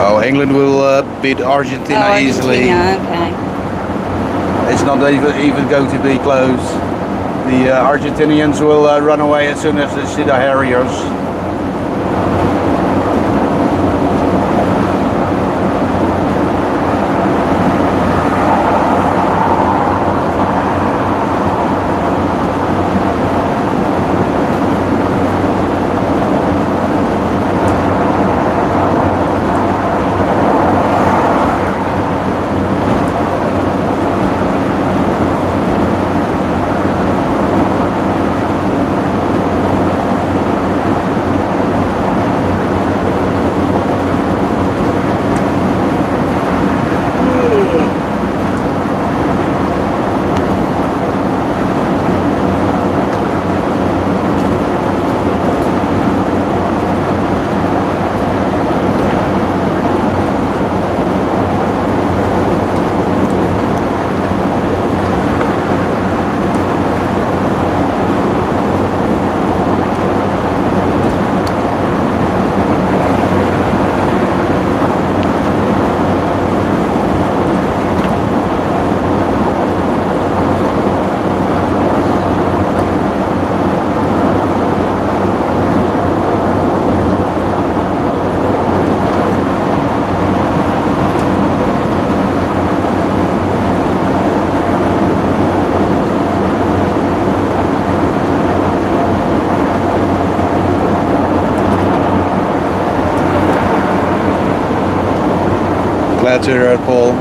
Oh, England will beat Argentina easily. Okay. It's not even going to be close. The Argentinians will run away as soon as they see the Harriers. Glad to hear it, Paul.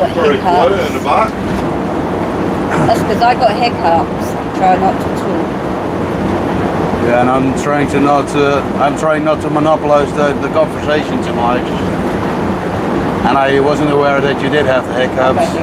got Very quiet in the hiccups. back. That's because I got hiccups. Try not to talk. Yeah, and I'm trying not to monopolize the conversation too much. And I wasn't aware that you did have the hiccups.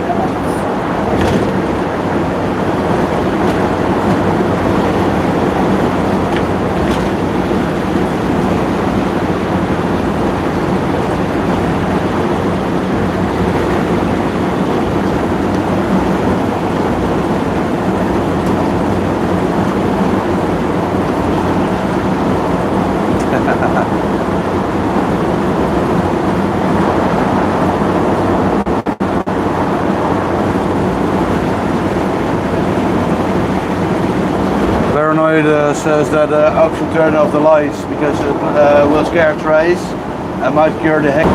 Paranoid says that Obes should turn off the lights because it will scare Trace and might cure the hiccups.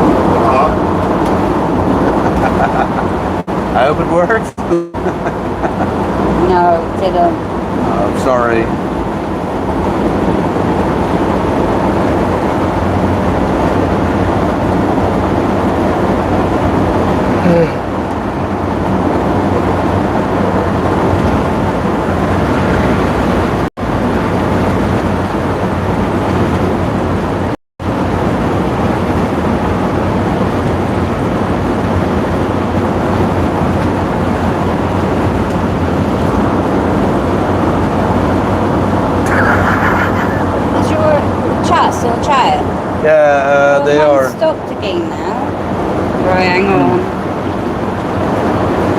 I hope it worked. No, it didn't. Oh, I'm sorry. Is your chat still chatting? Yeah, they Well, are. mine's stopped again now. Right, hang on.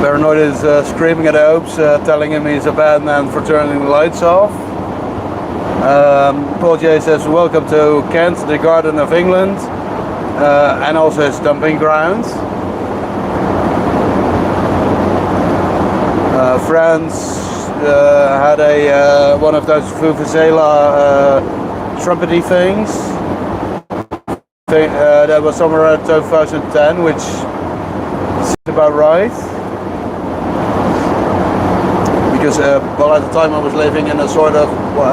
Paranoid is screaming at Obes, telling him he's a bad man for turning the lights off. Paul J says, welcome to Kent, the Garden of England, and also its dumping grounds. France had one of those Vuvuzela trumpety things. That was somewhere in 2010, which seems about right. Because well, at the time I was living in I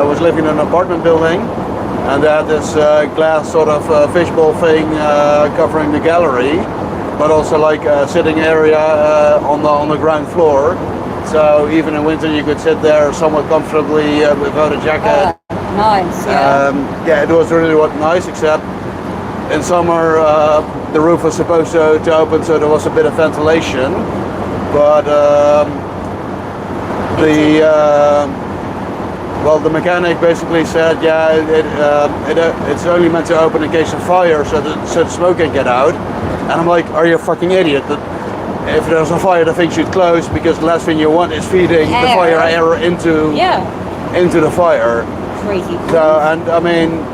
was living in an apartment building, and they had this glass sort of fishbowl thing covering the gallery, but also like a sitting area on the ground floor. So even in winter you could sit there somewhat comfortably without a jacket. Nice, yeah. Yeah, it was really nice, except in summer the roof was supposed to open, so there was a bit of ventilation, but the mechanic basically said, yeah, it's only meant to open in case of fire, so the smoke can get out. And I'm like, are you a fucking idiot? If there's a fire, the thing should close, because the last thing you want is feeding the fire air into the fire. Crazy. So, and I mean,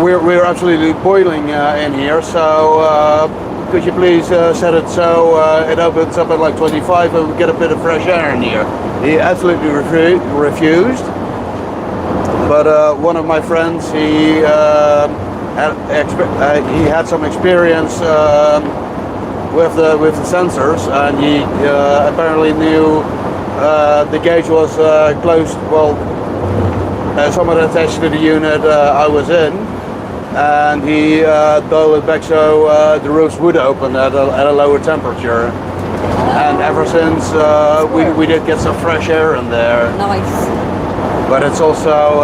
we're absolutely boiling in here. So could you please set it so it opens up at like 25 and we get a bit of fresh air in here? He absolutely refused. But one of my friends, he had some experience with the sensors, and he apparently knew the gauge was closed. Well, somewhat attached to the unit I was in, and he dialed it back so the roofs would open at a lower temperature. And ever since we did get some fresh air in there. Nice. But it's also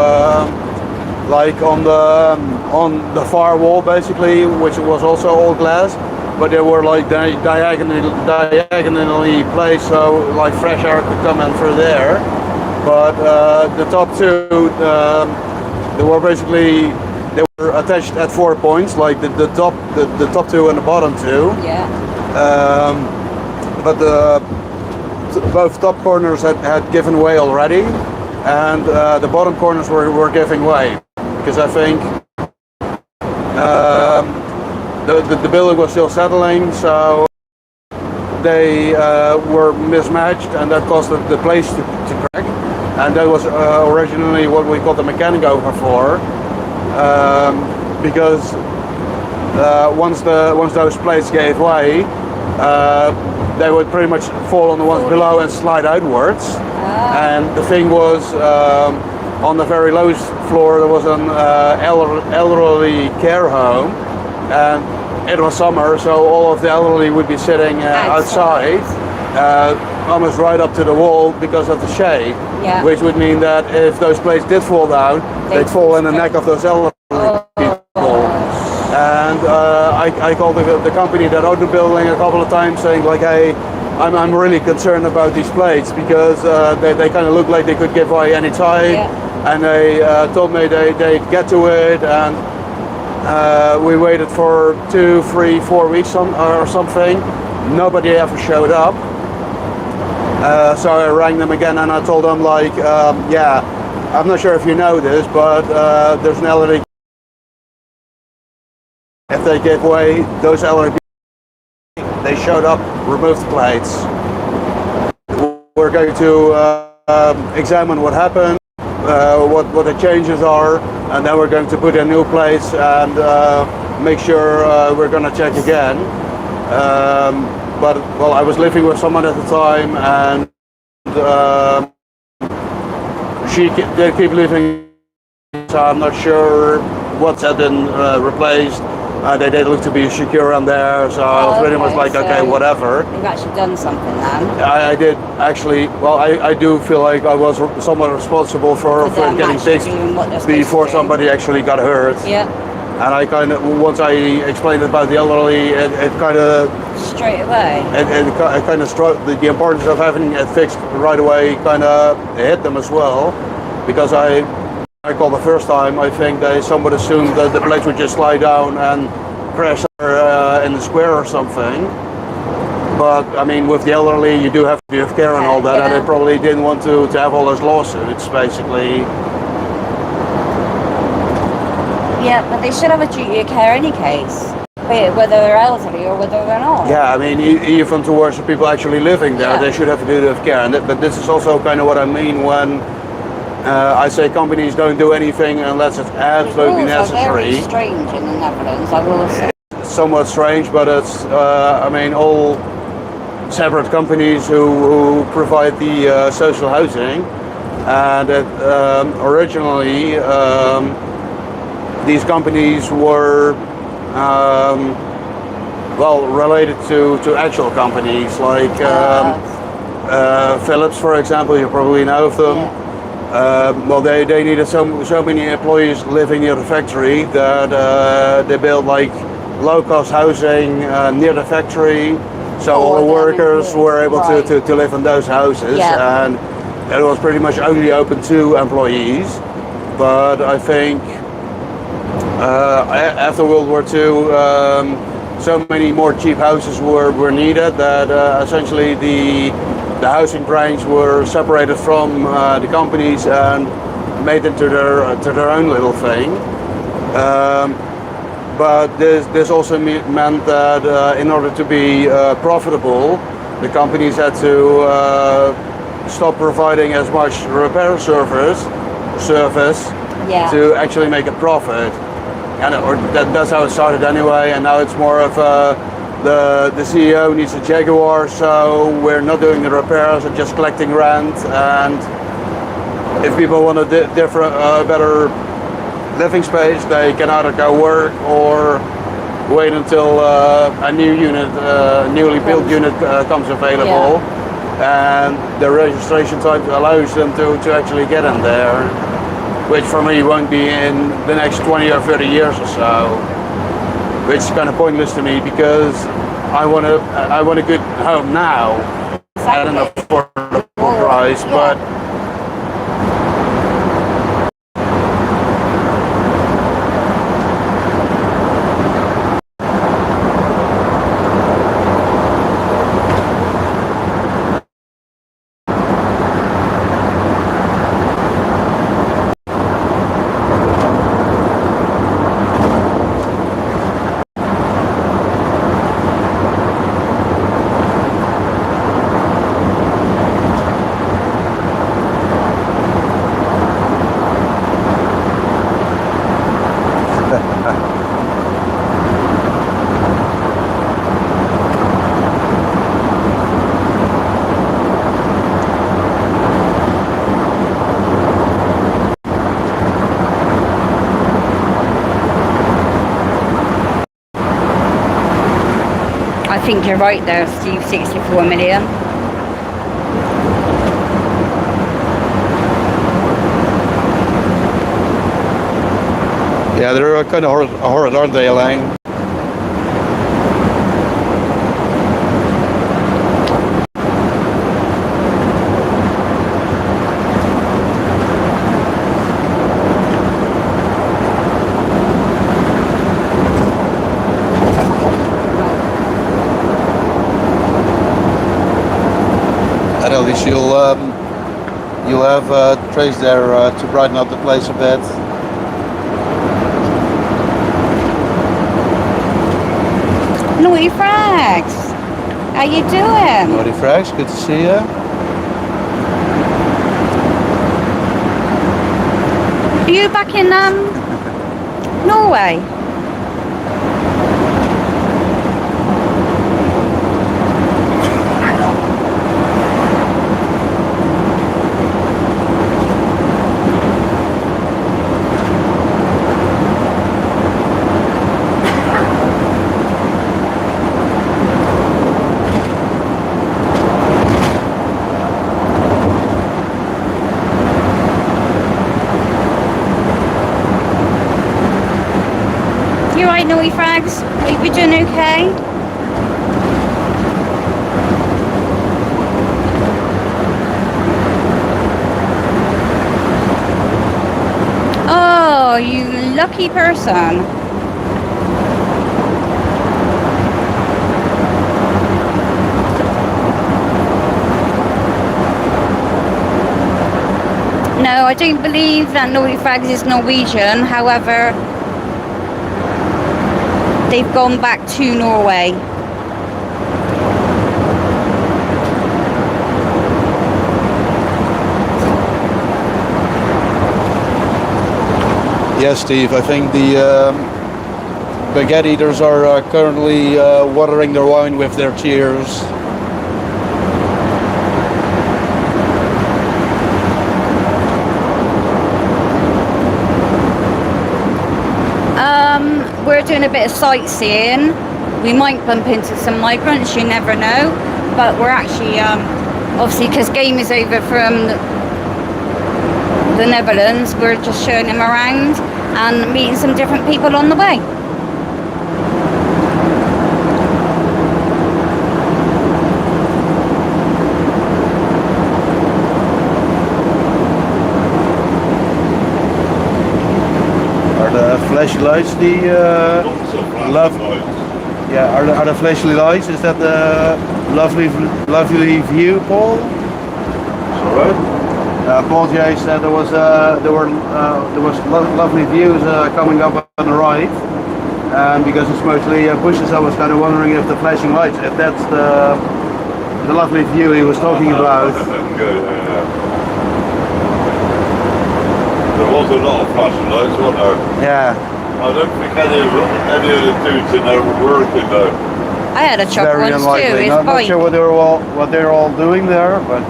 like on the far wall basically, which was also all glass, but they were like diagonally placed, so like fresh air could come in through there. But the top two, they were attached at 4 points, like the top two and the bottom two. Yeah. But both top corners had given way already, and the bottom corners were giving way, because I think the building was still settling, so they were mismatched, and that caused the place to crack. And that was originally what we called the mechanic overfloor, because once those plates gave way, they would pretty much fall on the ones below and slide outwards. And the thing was, on the very lowest floor there was an elderly care home, and it was summer, so all of the elderly would be sitting outside, almost right up to the wall because of the shade, which would mean that if those plates did fall down, they'd fall in the neck of those elderly people. And I called the company that owned the building a couple of times saying like, hey, I'm really concerned about these plates because they kind of look like they could give way any time. And they told me they'd get to it, and we waited for 2, 3, 4 weeks or something. Nobody ever showed up. So I rang them again and I told them like, yeah, I'm not sure if you know this, but there's an elderly. If they give way, those elderly, they showed up, removed the plates. We're going to examine what happened, what the changes are, and then we're going to put in new plates and make sure we're going to check again. But well, I was living with someone at the time, and they keep living, so I'm not sure what's had been replaced. They did look to be secure on there, so I was pretty much like, okay, whatever. You've actually done something then? I did actually. Well, I do feel like I was somewhat responsible for getting fixed before somebody actually got hurt. Yeah. And I kind of, once I explained about the elderly, it kind of straight away. It kind of struck the importance of having it fixed right away. Kind of hit them as well, because I called the first time. I think they somewhat assumed that the plates would just slide down and crash in the square or something. But I mean, with the elderly, you do have to have care and all that, and they probably didn't want to have all those lawsuits, basically. Yeah, but they should have a duty of care any case, whether they're elderly or whether they're not. Yeah, I mean, even towards the people actually living there, they should have a duty of care. But this is also kind of what I mean when I say companies don't do anything unless it's absolutely necessary. It's very strange in the Netherlands, I will say. It's somewhat strange, but it's, I mean, all separate companies who provide the social housing. And originally, these companies were well related to actual companies like Philips, for example. You probably know of them. Well, they needed so many employees living near the factory that they built like low-cost housing near the factory, so all the workers were able to live in those houses, and it was pretty much only open to employees. But I think after World War II, so many more cheap houses were needed that essentially the housing branch were separated from the companies and made into their own little thing. But this also meant that in order to be profitable, the companies had to stop providing as much repair service to actually make a profit. And that's how it started anyway, and now it's more of the CEO needs a Jaguar, so we're not doing the repairs and just collecting rent. And if people want a better living space, they can either go work or wait until a new unit, newly built unit comes available, and the registration time allows them to actually get in there, which for me won't be in the next 20 or 30 years or so, which is kind of pointless to me because I want a good home now at an affordable price, but think you're right there, Steve, 64 million. Yeah, they're kind of horrid, aren't they, Elaine? And at least you'll have trays there to brighten up the place a bit. Naughty Frags, how you doing? Naughty Frags, good to see you. Are you back in Norway? You right, Naughty Frags? Are you doing okay? Oh, you lucky person. No, I don't believe that Naughty Frags is Norwegian. However, they've gone back to Norway. Yes, Steve, I think the baguette eaters are currently watering their wine with their tears. We're doing a bit of sightseeing. We might bump into some migrants, you never know. But we're actually, obviously, because game is over from the Netherlands, we're just showing them around and meeting some different people on the way. Are the flashing lights the love? Yeah, are the flashing lights? Is that the lovely view, Paul? Sorry? Paul J said there was lovely views coming up on the right, and because it's mostly bushes, I was kind of wondering if the flashing lights, if that's the lovely view he was talking about. Good, yeah. There was a lot of flashing lights, wasn't there? Yeah. I don't think any of the dudes in there were working though. I had a chuck Very once too. unlikely. It's Not bike. sure what they're all doing there, but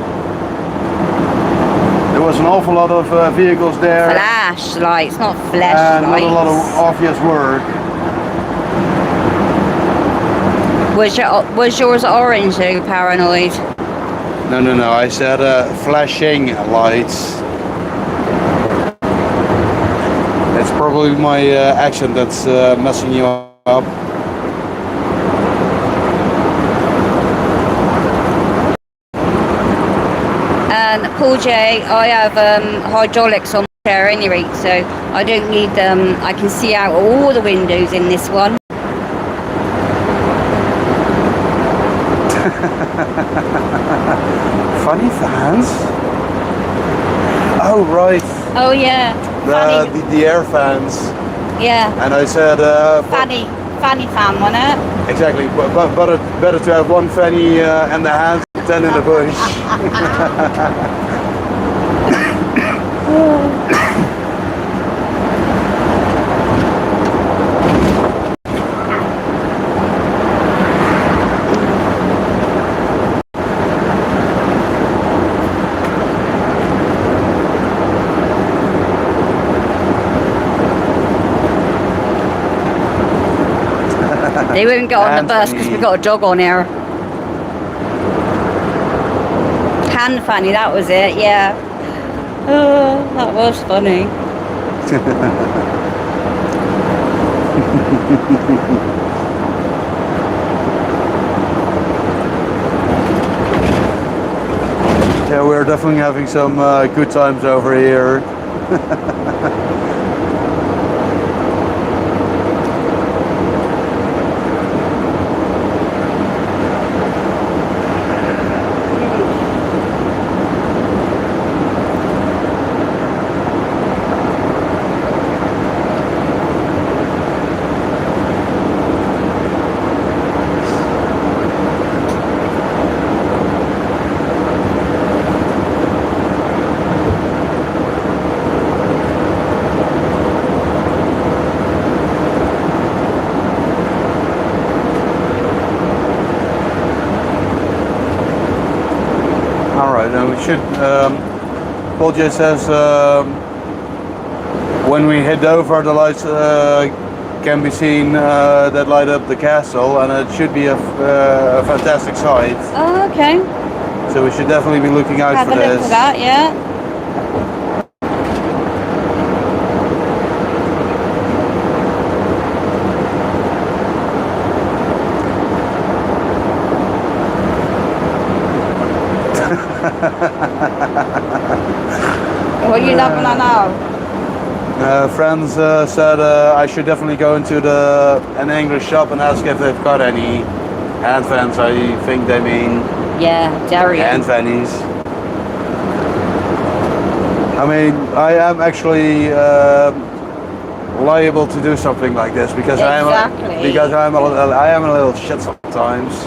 there was an awful lot of vehicles there, Flashlights, not and flashlights. not a lot of obvious work. Was yours orange though, paranoid? No. I said flashing lights. It's probably my accent that's messing you up. And Paul J, I have hydraulics on my chair anyway, so I don't need them. I can see out all the windows in this one. Funny fans? Oh right. Oh yeah, The air fans. yeah, And I said fanny fan, wasn't it? exactly, but better to have one fanny in the hand than in the bush. They wouldn't get on the Hand bus because fanny. we've got a dog on here. Hand fanny, that was it, yeah. Oh, that was funny. Yeah, we're definitely having some good times over here. Alright, now we should, Paul J says, when we head over, the lights can be seen that light up the castle, and it should be a fantastic sight. Oh, okay. So we should definitely be looking out Have for a look this. for that, yeah. What are you laughing at now? Friends said I should definitely go into an English shop and ask if they've got any hand fans. I think they mean Yeah, Darien. hand fannies. I mean, I am actually liable to do something like this because I am a little shit sometimes,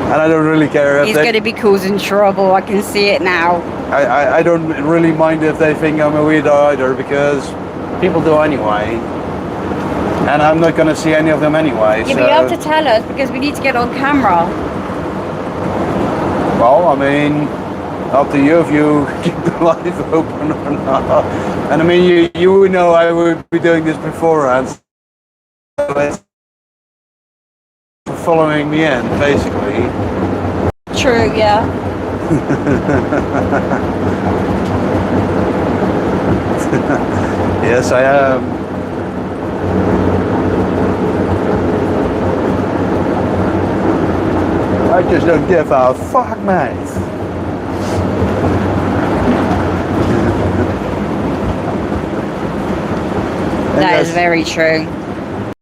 and I don't really care if He's they. going to be causing trouble. I can see it now. I don't really mind if they think I'm a weirdo either, because people do anyway, and I'm not going to see any of them anyway. Yeah, but you have to tell us because we need to get on camera. Well, I mean, up to you if you keep the light open or not. And I mean, you know I would be doing this beforehand. So it's following me in, basically. True, yeah. Yes, I am. I just don't give a fuck, mate. That is very true.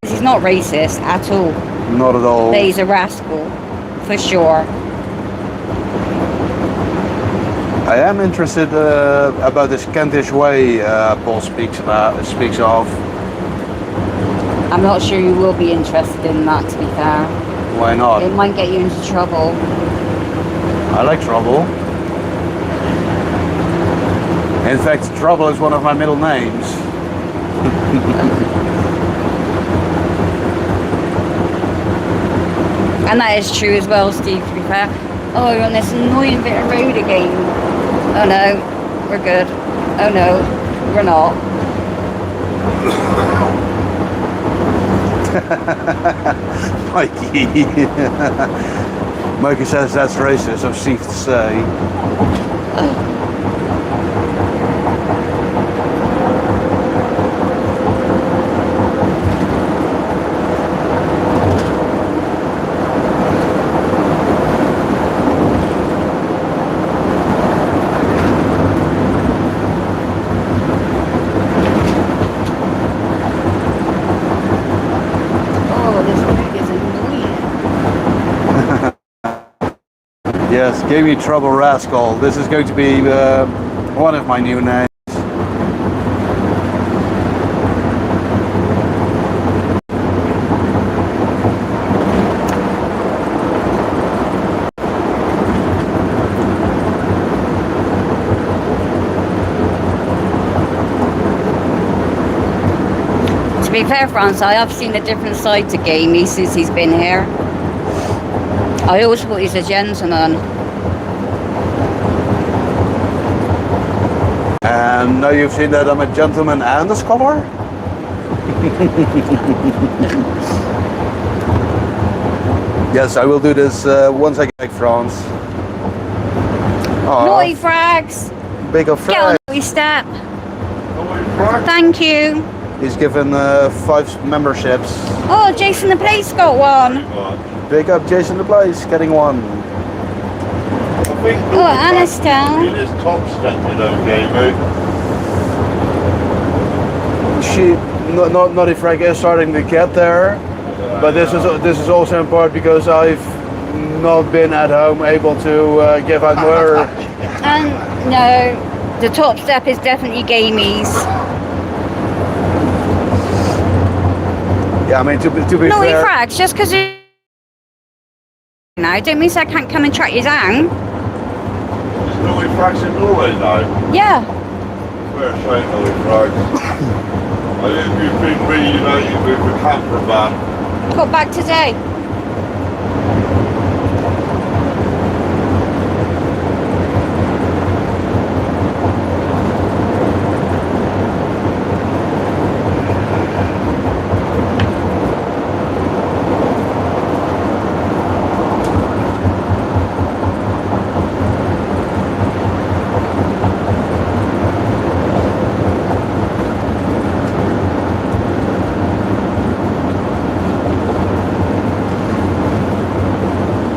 He's not racist at all. Not at all. But he's a rascal, for sure. I am interested about this Kentish way Paul speaks of. I'm not sure you will be interested in that, to be fair. Why not? It might get you into trouble. I like trouble. In fact, Trouble is one of my middle names. And that is true as well, Steve, to be fair. Oh, you're on this annoying bit of road again. Oh no, we're good. Oh no, we're not. Mikey. Mikey says that's racist, I'm safe to say. Yes, gave me trouble, rascal. This is going to be one of my new names. To be fair, France, I have seen a different side to Gamey since he's been here. I always thought he's a gentleman. And now you've seen that I'm a gentleman and a scholar? Yes, I will do this once I get back France. Naughty Oh, frags. big of Get on Frank. the step. Naughty frag. Thank you. He's given 5 memberships. Oh, Jason the Place got one. Big up Jason the Place, getting one. I think Oh, Anastel. in his top step, you know, Jamie. Naughty Frank is starting to get there, but this is also in part because I've not been at home able to give out more. And no, the top step is definitely gamies. Yeah, I mean to be Naughty fair. frags, just because you now don't mean I can't come and track you down. There's Naughty frags in Norway now. Yeah. Fair shame, Naughty frags. I think you've been reunited with the camper van. Got back today.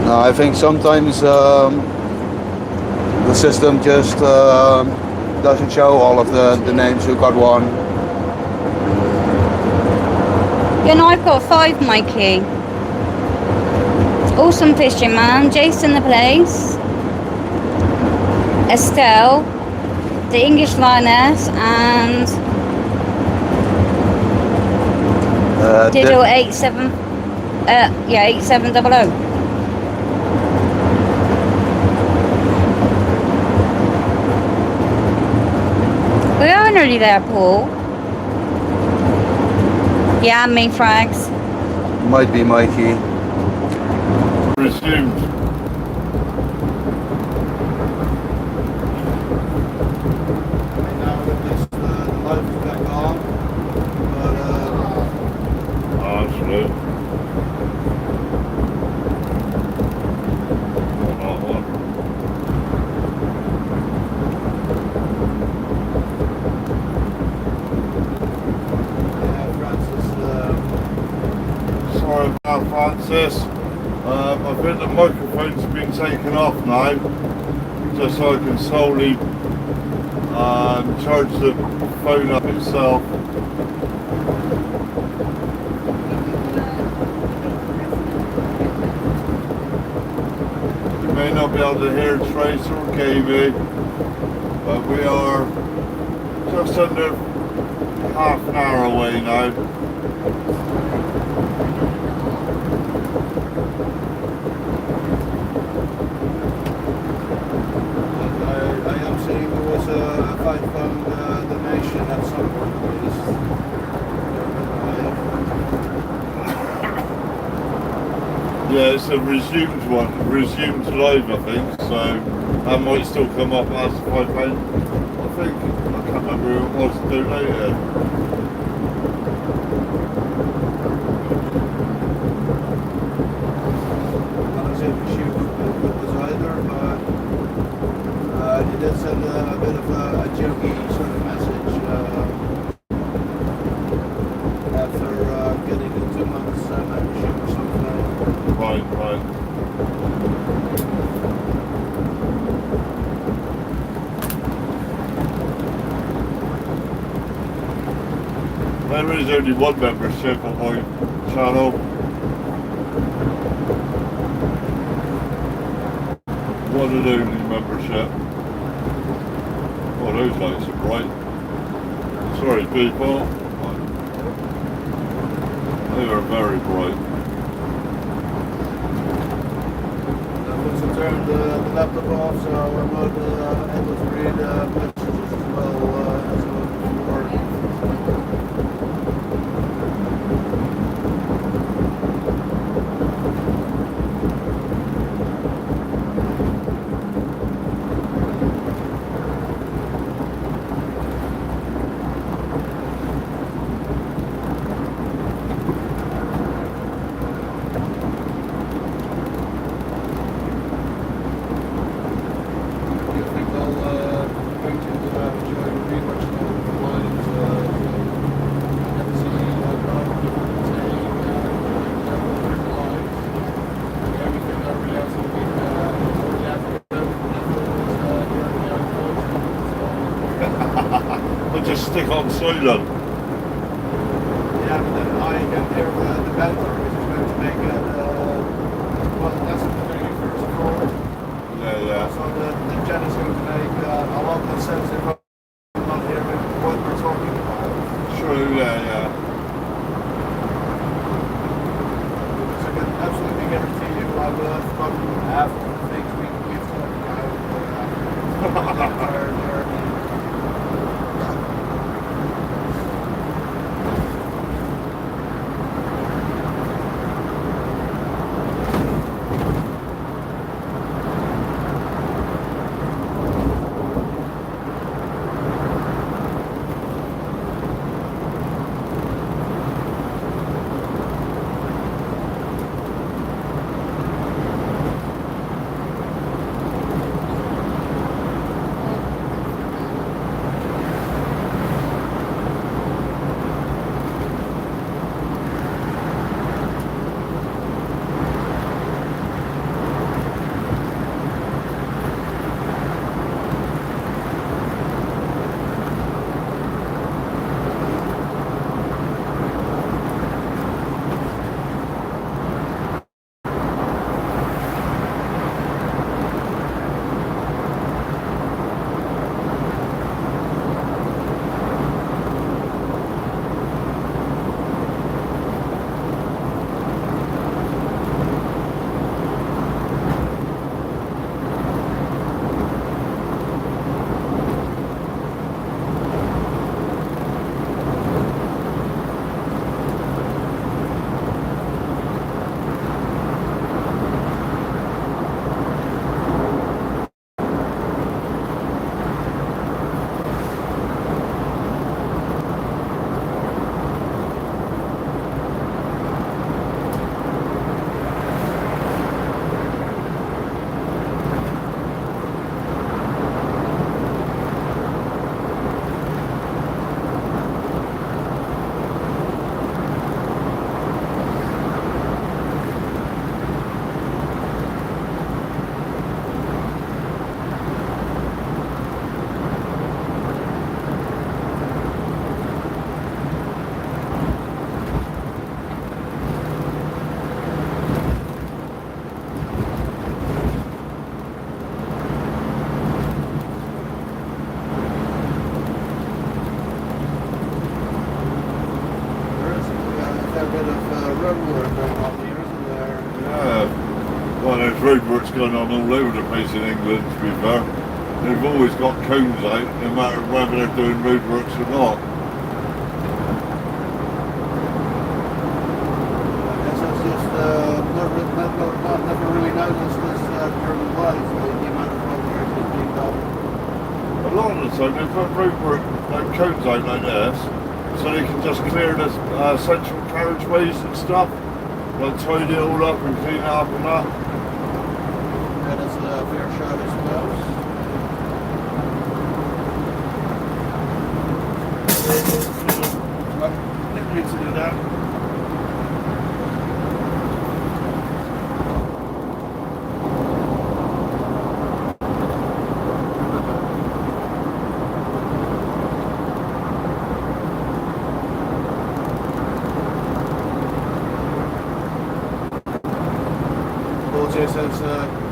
No, I think sometimes the system just doesn't show all of the names who got one. Yeah, no, I've got 5, Mikey. Awesome fishing man, Jason the Place, Estelle, the English Lioness, and Diddle 87. Yeah, 8700. We are nearly there, Paul. Yeah, me frags. Might be Mikey. Resumed. Now that the light is back on, but Absolutely. Not one. Sorry about Francis. I think the microphone's been taken off now, just so I can solely charge the phone up itself. You may not be able to hear Trace or Gamey, but we are just under half an hour away now. I am seeing there was a £5 donation at some point. Yeah, it's a resumed one, resumed live I think, so that might still come up as £5. I think, I can't remember who it was donated. Not as if she was either, but he did send a bit of a jokey sort of message after getting a 2 months membership or something. Right, right. There is only one membership on my channel. One and only membership. Oh, those lights are bright. Sorry people. They are very bright. Once I turned the laptop off, so I'm not able to read messages as well as I was before. Or just stick on silent. Yeah, but then I can hear the banter, which is going to make it, well, that's the very first of all. Yeah. So the chat is going to make a lot more sense if I'm not hearing what we're talking about. True, yeah. Because I can absolutely guarantee you I will have forgotten half of the things we've talked about the entire journey. Roadworks going on all over the place in England, to be fair. They've always got cones out, no matter whether they're doing roadworks or not. I guess that's just never really noticed this during life, the amount of roadworks that's being done. A lot of the time they put roadwork like cones out like this, so they can just clear the central carriageways and stuff, like tidy it all up and clean it up and that. That's a fair shot, I suppose. It needs to do that. Paul says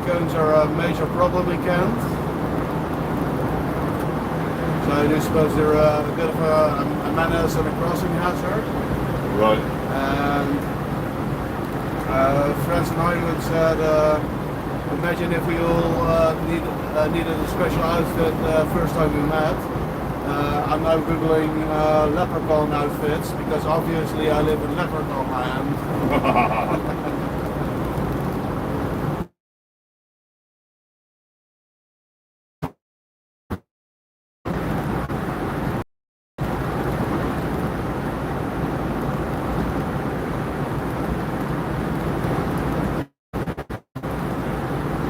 cones are a major problem in Kent. So I do suppose they're a bit of a menace and a crossing hazard. Right. And friends in Ireland said, imagine if we all needed a special outfit first time we met. I'm now googling leprechaun outfits because obviously I live in leprechaun land.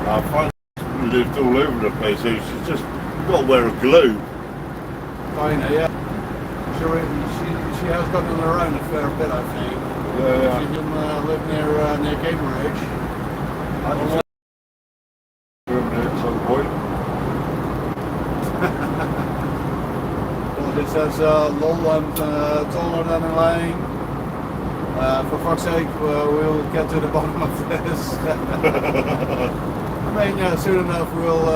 I find lived all over the place, so she's just got to wear a glove. Kinda, yeah. Sure, she has got on her own a fair bit, I think. Yeah. She can live near Cambridge. I can live there at some point. Well, they said there's a long one taller than Elaine. For fuck's sake, we'll get to the bottom of this. I mean, yeah, soon enough we'll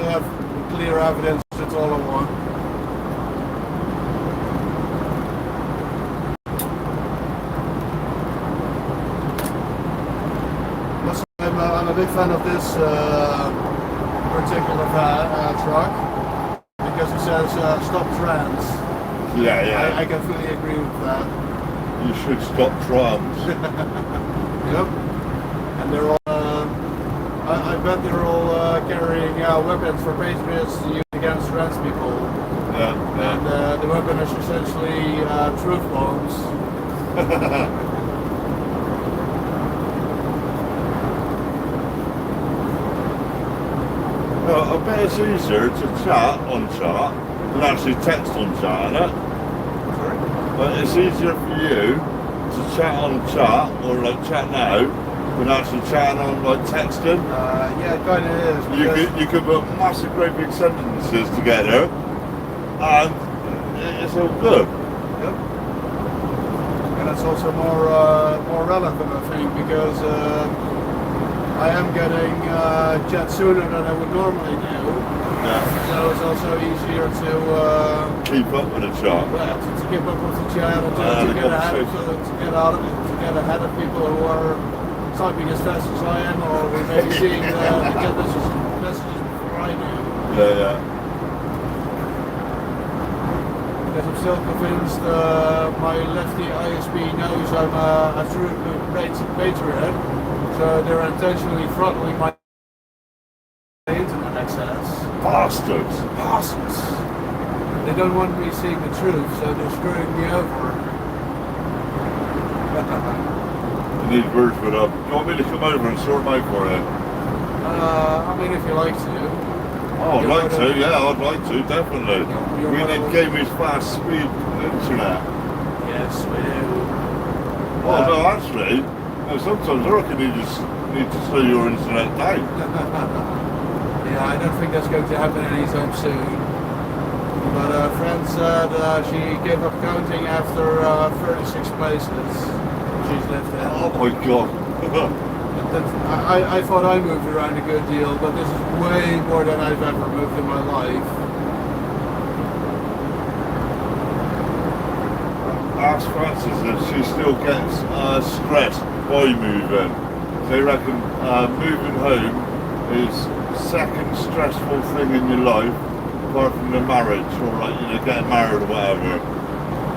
have clear evidence it's all on one. I'm a big fan of this particular truck because it says stop trans. Yeah. I can fully agree with that. You should stop trans. Yep. And they're all, I bet they're all carrying weapons for patriots to use against trans people. Yeah. And the weapon is essentially truth bombs. Well, I bet it's easier to chat on chat than actually text on chat, isn't it? Sorry? But it's easier for you to chat on chat or like chat now than actually chatting on like texting. Yeah, it kind of is. You could put massive great big sentences together and it's all good. Yep. And it's also more relevant, I think, because I am getting chat sooner than I would normally do. Yeah. So it's also easier to Keep up with the chat. to keep up with the chat and to get ahead of people who are typing as fast as I am, or who may be seeing the chat messages before I do. Yeah. Because I'm still convinced my lefty ISP knows I'm a true patriot, so they're intentionally throttling my internet access. Bastards. They don't want me seeing the truth, so they're screwing me over. You need words for them. You want me to come over and sort them out for you? I mean, if you like to. Oh, I'd like to, yeah, I'd like to, definitely. We need Gamey's fast speed internet. Yes, we do. Well, no, actually, sometimes I reckon you just need to slow your internet down. Yeah, I don't think that's going to happen anytime soon. But a friend said she gave up counting after 36 places she's lived in. Oh my god. I thought I moved around a good deal, but this is way more than I've ever moved in my life. Ask Frances if she still gets stressed by moving. They reckon moving home is second stressful thing in your life, apart from the marriage or like getting married or whatever.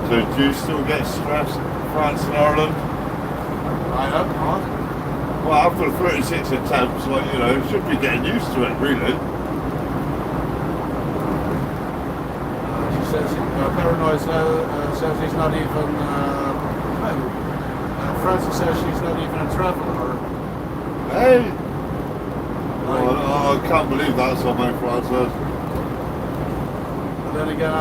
So do you still get stressed, France and Ireland? I hope not. Well, after 36 attempts, should be getting used to it, really. She says paranoid says he's not even. Francis says she's not even a traveller. Hey! I can't believe that's what my Francis. But then again,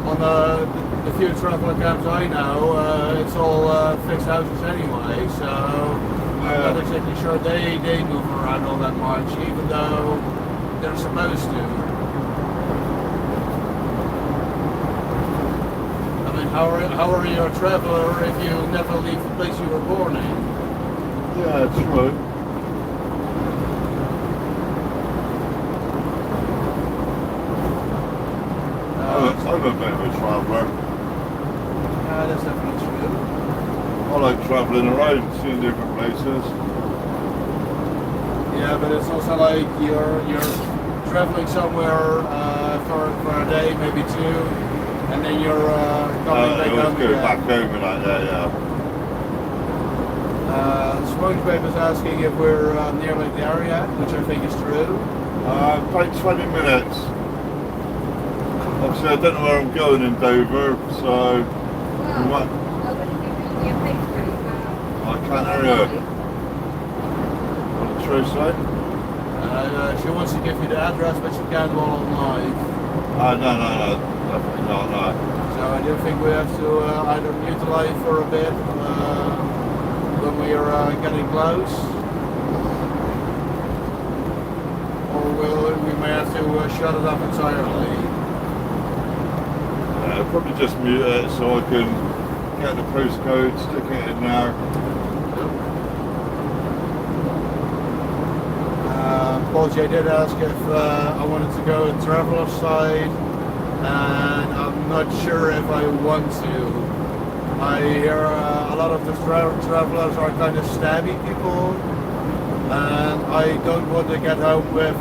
on the few traveller camps I know, it's all fixed houses anyway, so I'm not exactly sure they move around all that much, even though they're supposed to. I mean, how are you a traveller if you never leave the place you were born in? Yeah, true. I'm a bit of a traveller. Yeah, that's definitely true. I like travelling around, seeing different places. Yeah, but it's also like you're traveling somewhere for a day, maybe two, and then you're coming back home go again. back home and like that, yeah. SpongeBob is asking if we're near like the area, which I think is true. About 20 minutes. Obviously, I don't know where I'm going in Dover, so we might. I can't hear you. What did True say? She wants to give you the address, but she can't go on live. No, definitely not, no. So I do think we have to either utilize for a bit when we are getting close, or we may have to shut it up entirely. I'll probably just mute it so I can get the postcode, stick it in there. Paul J did ask if I wanted to go to traveler side, and I'm not sure if I want to. I hear a lot of the travelers are kind of stabby people, and I don't want to get home with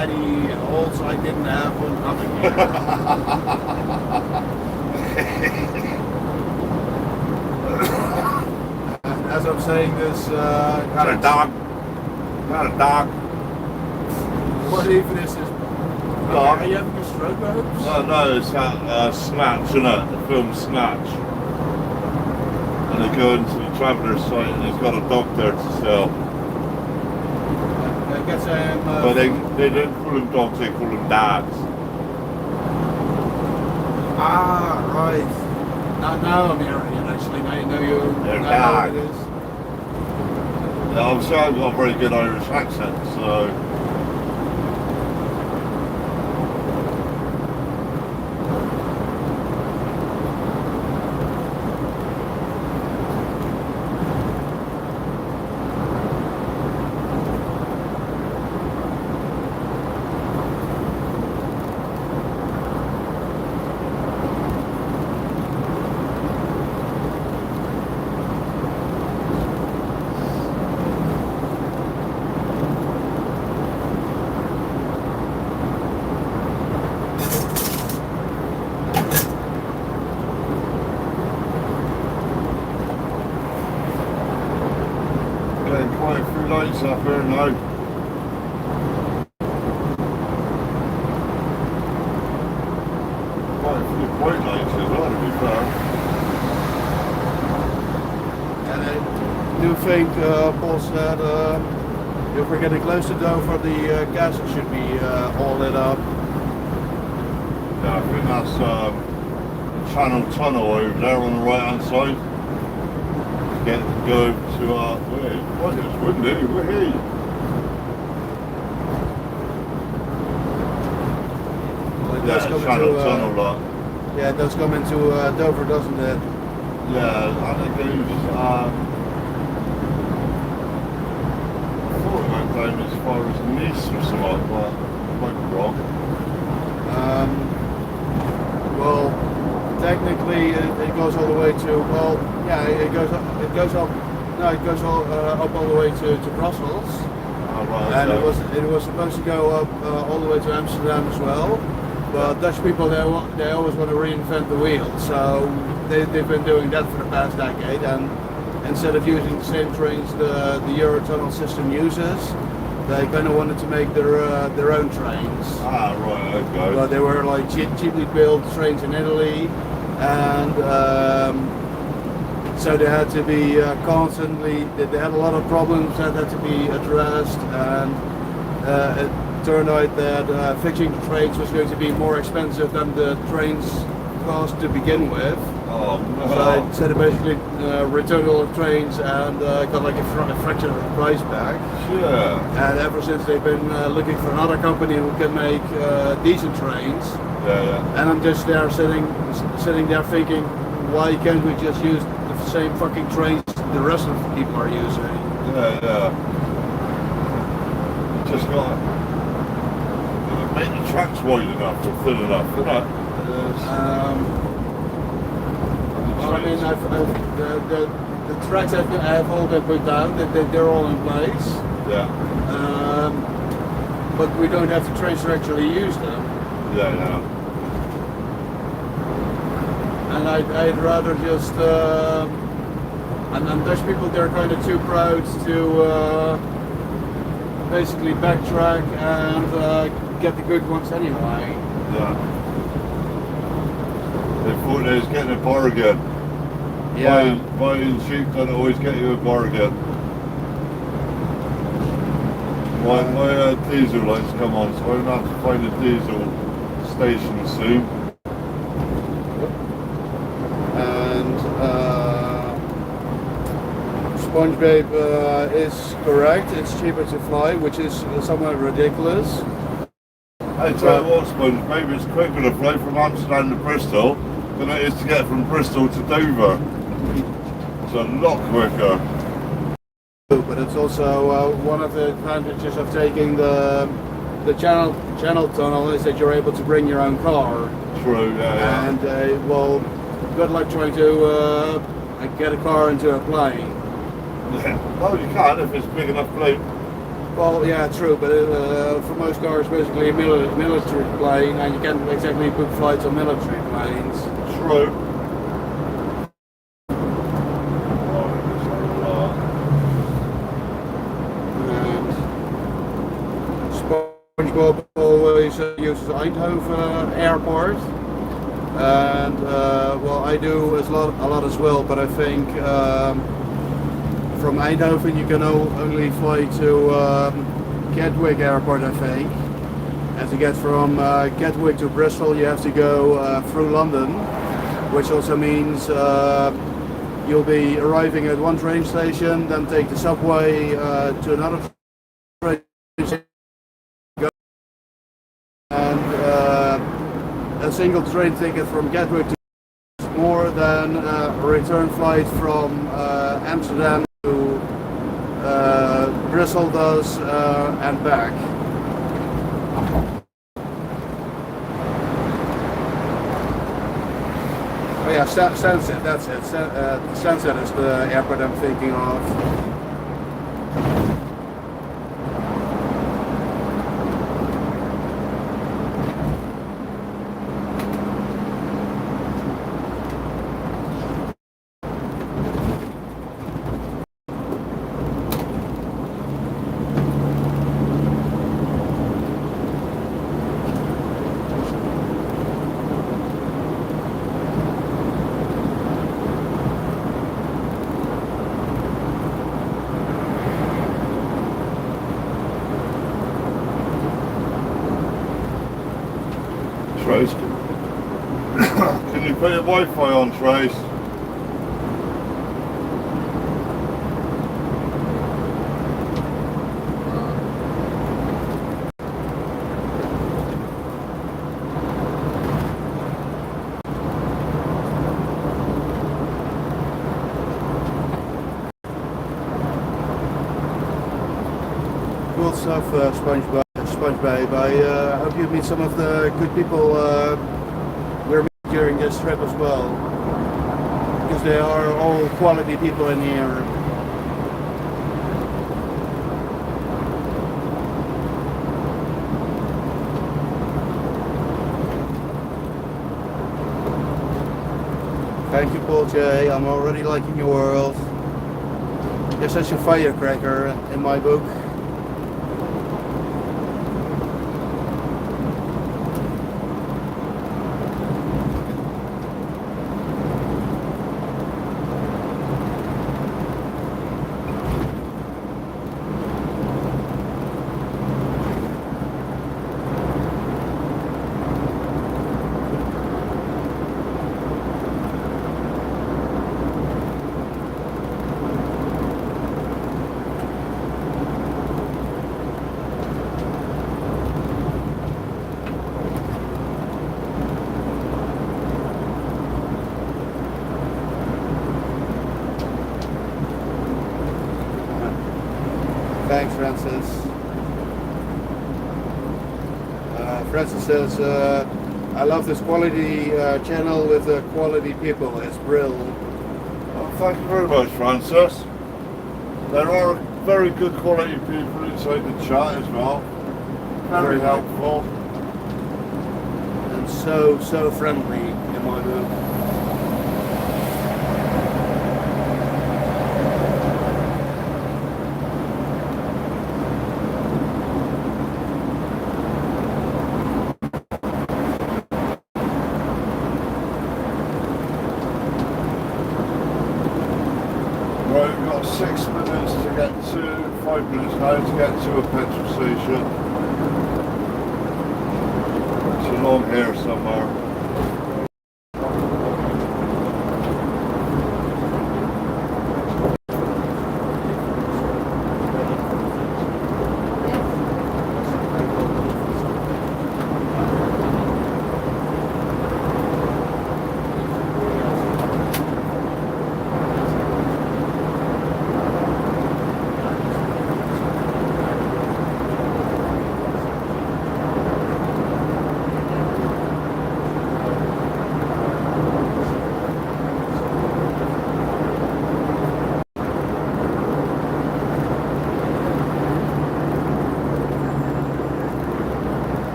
any holes I didn't have when coming here. As I'm saying this, Got a dog. Got a dog. What even is this? Dog. Are you having a stroke, perhaps? No, it's that Snatch, isn't it? The film Snatch. And they go into the traveller's site and he's got a dog there to sell. I guess I am. But they don't call them dogs, they call them dads. Ah, right. Now I'm hearing it actually. Now you know They're know dogs. what it is. Yeah, obviously I've got a very good Irish accent, so. Getting quite a few lights up here now. Quite a few white lights as well, to be fair. And I do think Paul said if we're getting close to Dover, the gas should be all lit up. Yeah, I think that's Channel Tunnel over there on the right hand side. Go to wait, what is windy? Wahey. Well, it Yeah, does come Channel into, Tunnel lot. yeah, it does come into Dover, doesn't it? Yeah, I think it was I thought it went down as far as Nice or something, but I might be wrong. Well, technically it goes all the way to, well, yeah, it goes up all the way to Brussels. Oh, right, And okay. it was supposed to go up all the way to Amsterdam as well, but Dutch people they always want to reinvent the wheel, so they've been doing that for the past decade. And instead of using the same trains the Eurotunnel system uses, they kind of wanted to make their own trains. Ah, right, okay. But they were like cheaply built trains in Italy, and so they had to be constantly. They had a lot of problems that had to be addressed, and it turned out that fixing the trains was going to be more expensive than the trains cost to begin with. Oh, no. So they basically returned all the trains and got like a fraction of the price back. Yeah. And ever since they've been looking for another company who can make decent trains. Yeah. And I'm just there sitting there thinking, why can't we just use the same fucking trains the rest of the people are using? Yeah. You just got to make the tracks wide enough or thin enough, innit? Well, I mean, the tracks have all been put down, they're all in place. Yeah. But we don't have the trains to actually use them. Yeah. And I'd rather just, and Dutch people, they're kind of too proud to basically backtrack and get the good ones anyway. Yeah. They thought they was getting a bargain. Yeah. Buying cheap doesn't always get you a bargain. My diesel lights come on, so I'm going to have to find a diesel station soon. And SpongeBob is correct. It's cheaper to fly, which is somewhat ridiculous. I tell you what, Sponge, maybe it's quicker to fly from Amsterdam to Bristol than it is to get from Bristol to Dover. It's a lot quicker. But it's also one of the advantages of taking the channel tunnel is that you're able to bring your own car. True, yeah. And well, good luck trying to get a car into a plane. Well, you can if it's a big enough plane. Well, yeah, true, but for most cars, basically a military plane, and you can't exactly book flights on military planes. True. SpongeBob always uses Eindhoven Airport, and well, I do a lot as well. But I think from Eindhoven you can only fly to Gatwick Airport, I think. And to get from Gatwick to Bristol, you have to go through London, which also means you'll be arriving at one train station, then take the subway to another train station. And a single train ticket from Gatwick to more than a return flight from Amsterdam to Bristol does and back. Oh yeah, Stansted, that's it. Stansted is the airport I'm thinking of. Trace, can you put your Wi-Fi on, Trace? Cool stuff, SpongeBob. I hope you meet some of the good people we're meeting during this trip as well, because they are all quality people in here. Thank you, Paul J. I'm already liking your world. You're such a firecracker in my book. Thanks, Francis. Francis says, I love this quality channel with quality people. It's brilliant. Well, thank you very much, Francis. There are very good quality people inside the chat as well. Very helpful. And so friendly in my book. Right, we've got 6 minutes to get to, 5 minutes now to get to a petrol station. It's along here somewhere.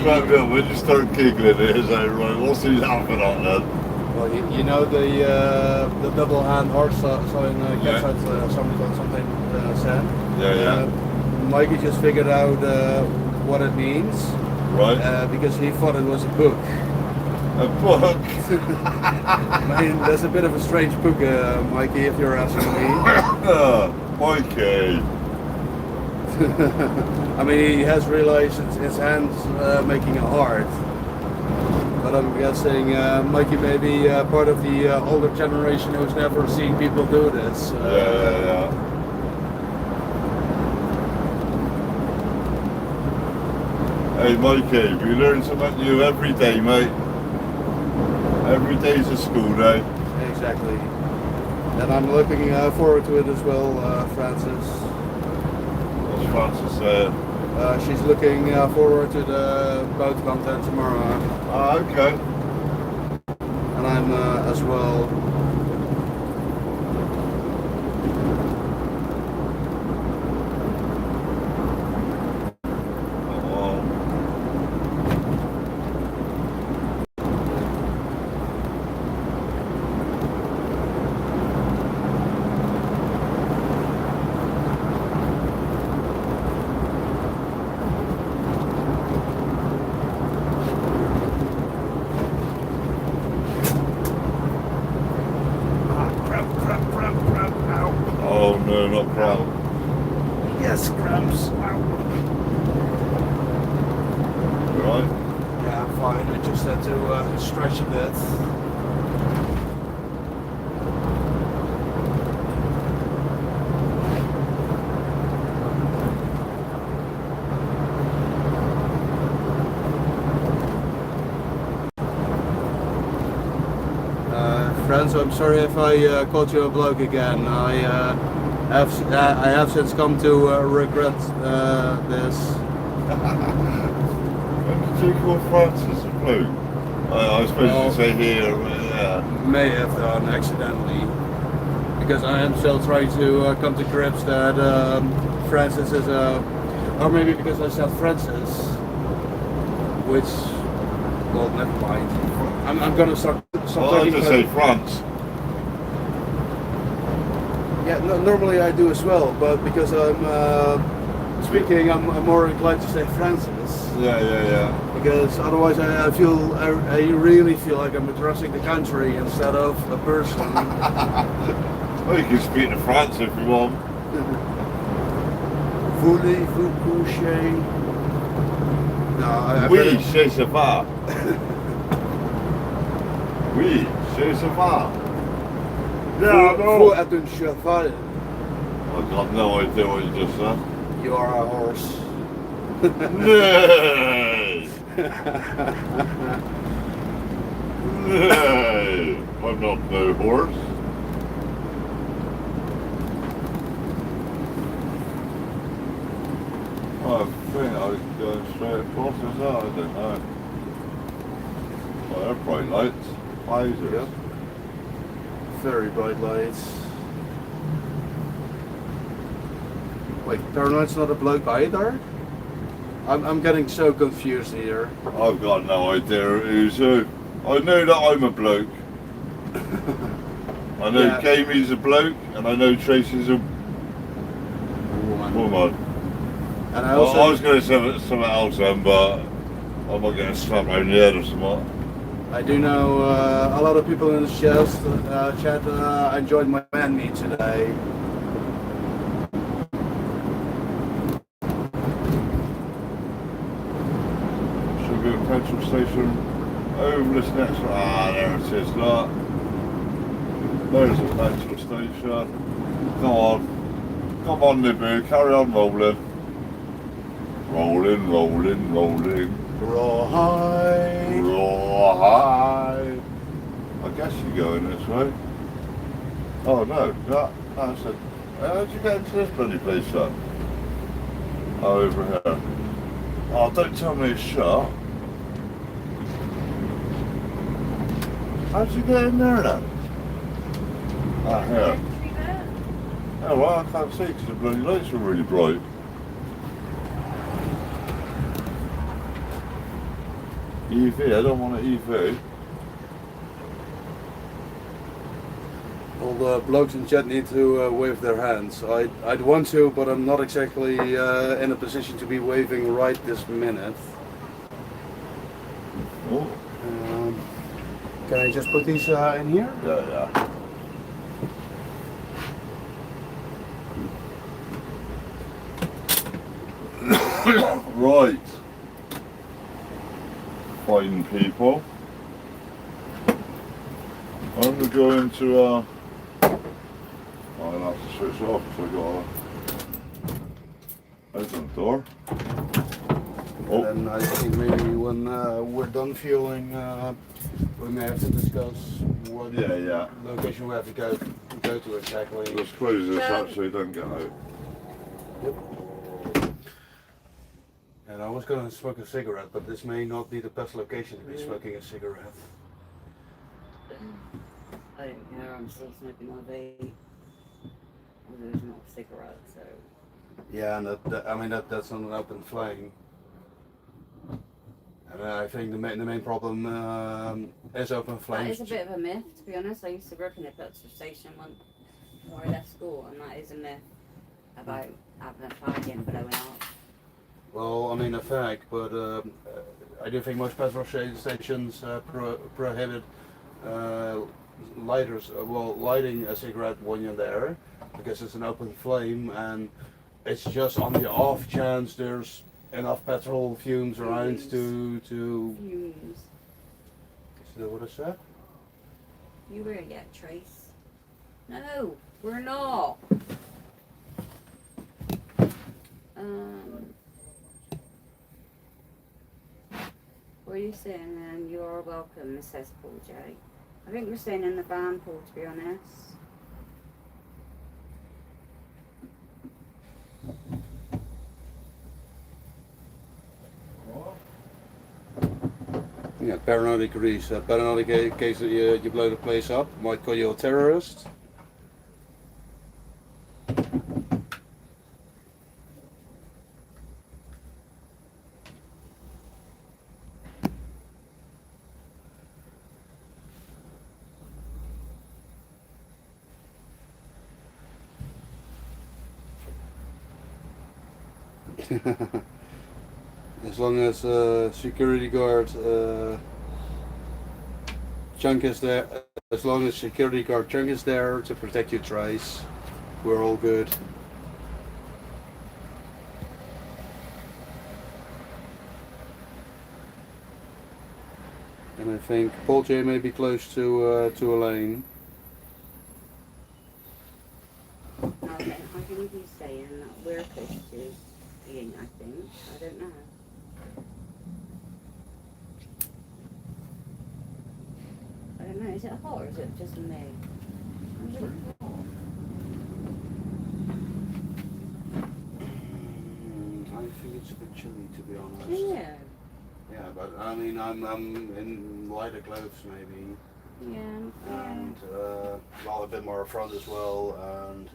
right, Bill, when you start giggling, it is like, right, what's he laughing at then? Well, you know the double hand horse sign Yeah. something said. Yeah. Mikey just figured out what it means Right. because he thought it was a book. A book. I mean, that's a bit of a strange book, Mikey, if you're asking me. Mikey. I mean, he has realized it's his hands making a heart. But I'm guessing Mikey may be part of the older generation who's never seen people do this. Yeah. Hey Mikey, we learn something new every day, mate. Every day's a school day. Exactly. And I'm looking forward to it as well, Francis. What's Francis saying? She's looking forward to the boat content tomorrow. Ah, okay. And I'm as well. Oh no, not crap. Yes, cramps. Right? Yeah, I'm fine. I just had to stretch a bit. Friends, I'm sorry if I called you a bloke again. I have since come to regret this. When did you call Francis a bloke? I suppose Well, you say here, yeah. May have done accidentally, because I am still trying to come to grips that Francis is a, or maybe because I said Francis, which, well, never mind. I'm gonna start Well, I talking just about- say France. Yeah, normally I do as well, but because I'm speaking, I'm more inclined to say Francis. Yeah. Because otherwise I really feel like I'm addressing the country instead of a person. Well, you can speak to France if you want. Voulez-vous coucher? No, I've Oui, heard it- c'est ça va. Oui, c'est ça va. Vous êtes un cheval. I've got no idea what you just said. You are a horse. Nay! Nay! I'm not no horse. I think I was going straight across as well, I don't know. Well, they're bright lights. Lasers. Yep. Very bright lights. Wait, Paranoid's not a bloke either? I'm getting so confused here. I've got no idea who's who. I know that I'm a bloke. I know Yeah. Gamey's a bloke, and I know Tracy's a woman. And I Well, also I was going to say something else then, but I'm not going to slap around the head or something. I do know a lot of people in the chat enjoyed my man meet today. Should be a petrol station over this next one. Ah, there it is, look. There's a petrol station. Come on, Niboo, carry on rolling. Rolling. Rawhide. Rawhide. I guess you're going this way. Oh no, that's it. How'd you get into this bloody place, son? Oh, over here. Oh, don't tell me it's shut. How'd you get in there then? Ah, here. Oh, well, I can't see because the bloody lights are really bright. EV, I don't want an EV. All the blokes in chat need to wave their hands. I'd want to, but I'm not exactly in a position to be waving right this minute. Oh, Can I just put these in here? yeah. Right. Fine people. I'm going to I'll have to switch off because I got a open the door. Oh. And then I think maybe when we're done fueling, we may have to discuss what Yeah. location we have to go to exactly. Let's close this up so you don't get out. Yep. And I was going to smoke a cigarette, but this may not be the best location to be smoking a cigarette. I don't care, I'm still smoking my vape. Although it's not a cigarette, so. Yeah, and I mean that's not an open flame. And I think the main problem is open That flames. is a bit of a myth, to be honest. I used to work in a petrol station once before I left school, and that is a myth about having a fag in blowing up. Well, I mean a fact, but I do think most petrol stations prohibit lighting a cigarette when you're there, because it's an open flame, and it's just on the off chance there's enough petrol fumes around to. Fumes. Is that what I said? You were yet, Trace? No, we're not. What are you saying then? You are welcome, says Paul J. I think we're staying in the van, Paul, to be honest. Yeah, paranoid agrees. Paranoid in case that you blow the place up, might call you a terrorist. As long as security guard Chunk is there, as long as security guard Chunk is there to protect your trace, we're all good. And I think Paul J may be close to Elaine. Okay, I can be saying that we're close to being, I think. I don't know. I don't know, is it hot or is it just me? Is it hot? I think it's a bit chilly, to be honest. Yeah. Yeah, but I mean, I'm in lighter clothes maybe, Yeah. and well, a bit more front as well, and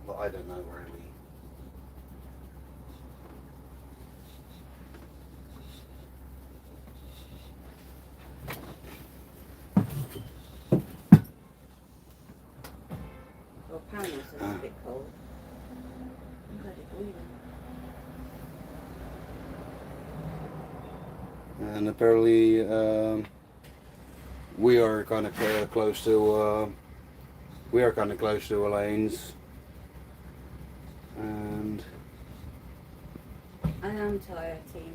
but I don't know really. Well, apparently it's a bit cold. I'm glad it's bleeding. And apparently we are kind of close to Elaine's, and I am tired, Tina.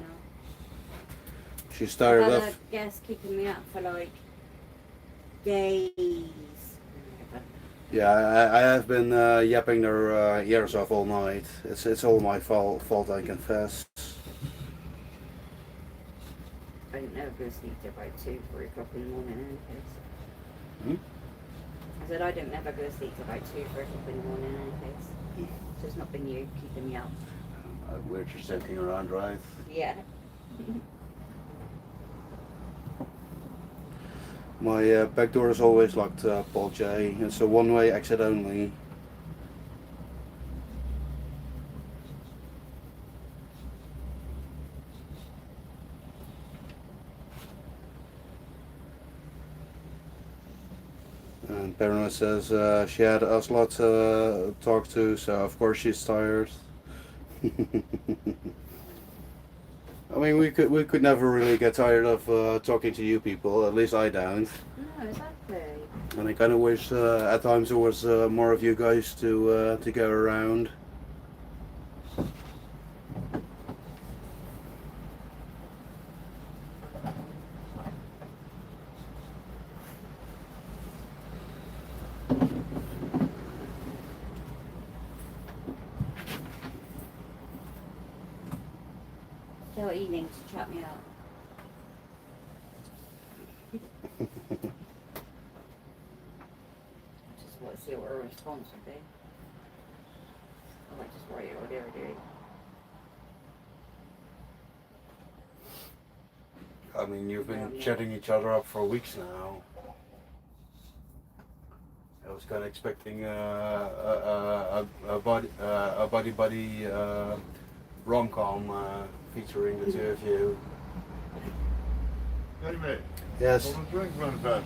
she started I've off. had a guest keeping me up for like days. Yeah, I have been yapping their ears off all night. It's all my fault, I confess. I didn't know go sleep till about 2, 3 o'clock in the morning in any case. Hmm? I said I don't never go sleep till about 2, 3 o'clock in the morning in any case. So it's not been you keeping me up. We're just sitting around, right? Yeah. My back door is always locked, Paul J. It's a one-way exit only. And Paranoid says she had us lot to talk to, so of course she's tired. I mean, we could never really get tired of talking to you people. At least I don't. No, exactly. And I kind of wish at times there was more of you guys to go around. Tell Evening to chat me out. Just want to see what her response would be. I might just write it or whatever, do. I mean, you've been chatting each other up for weeks now. I was kind of expecting a buddy rom-com featuring the two of you. Hey mate, Yes. want a drink, man, Ben?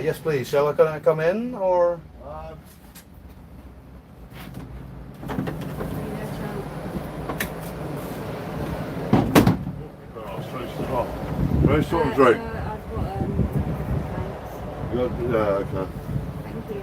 Yes, please. Shall I come in or? Very sort of drink. I've got thanks. You got, yeah, okay. Thank you.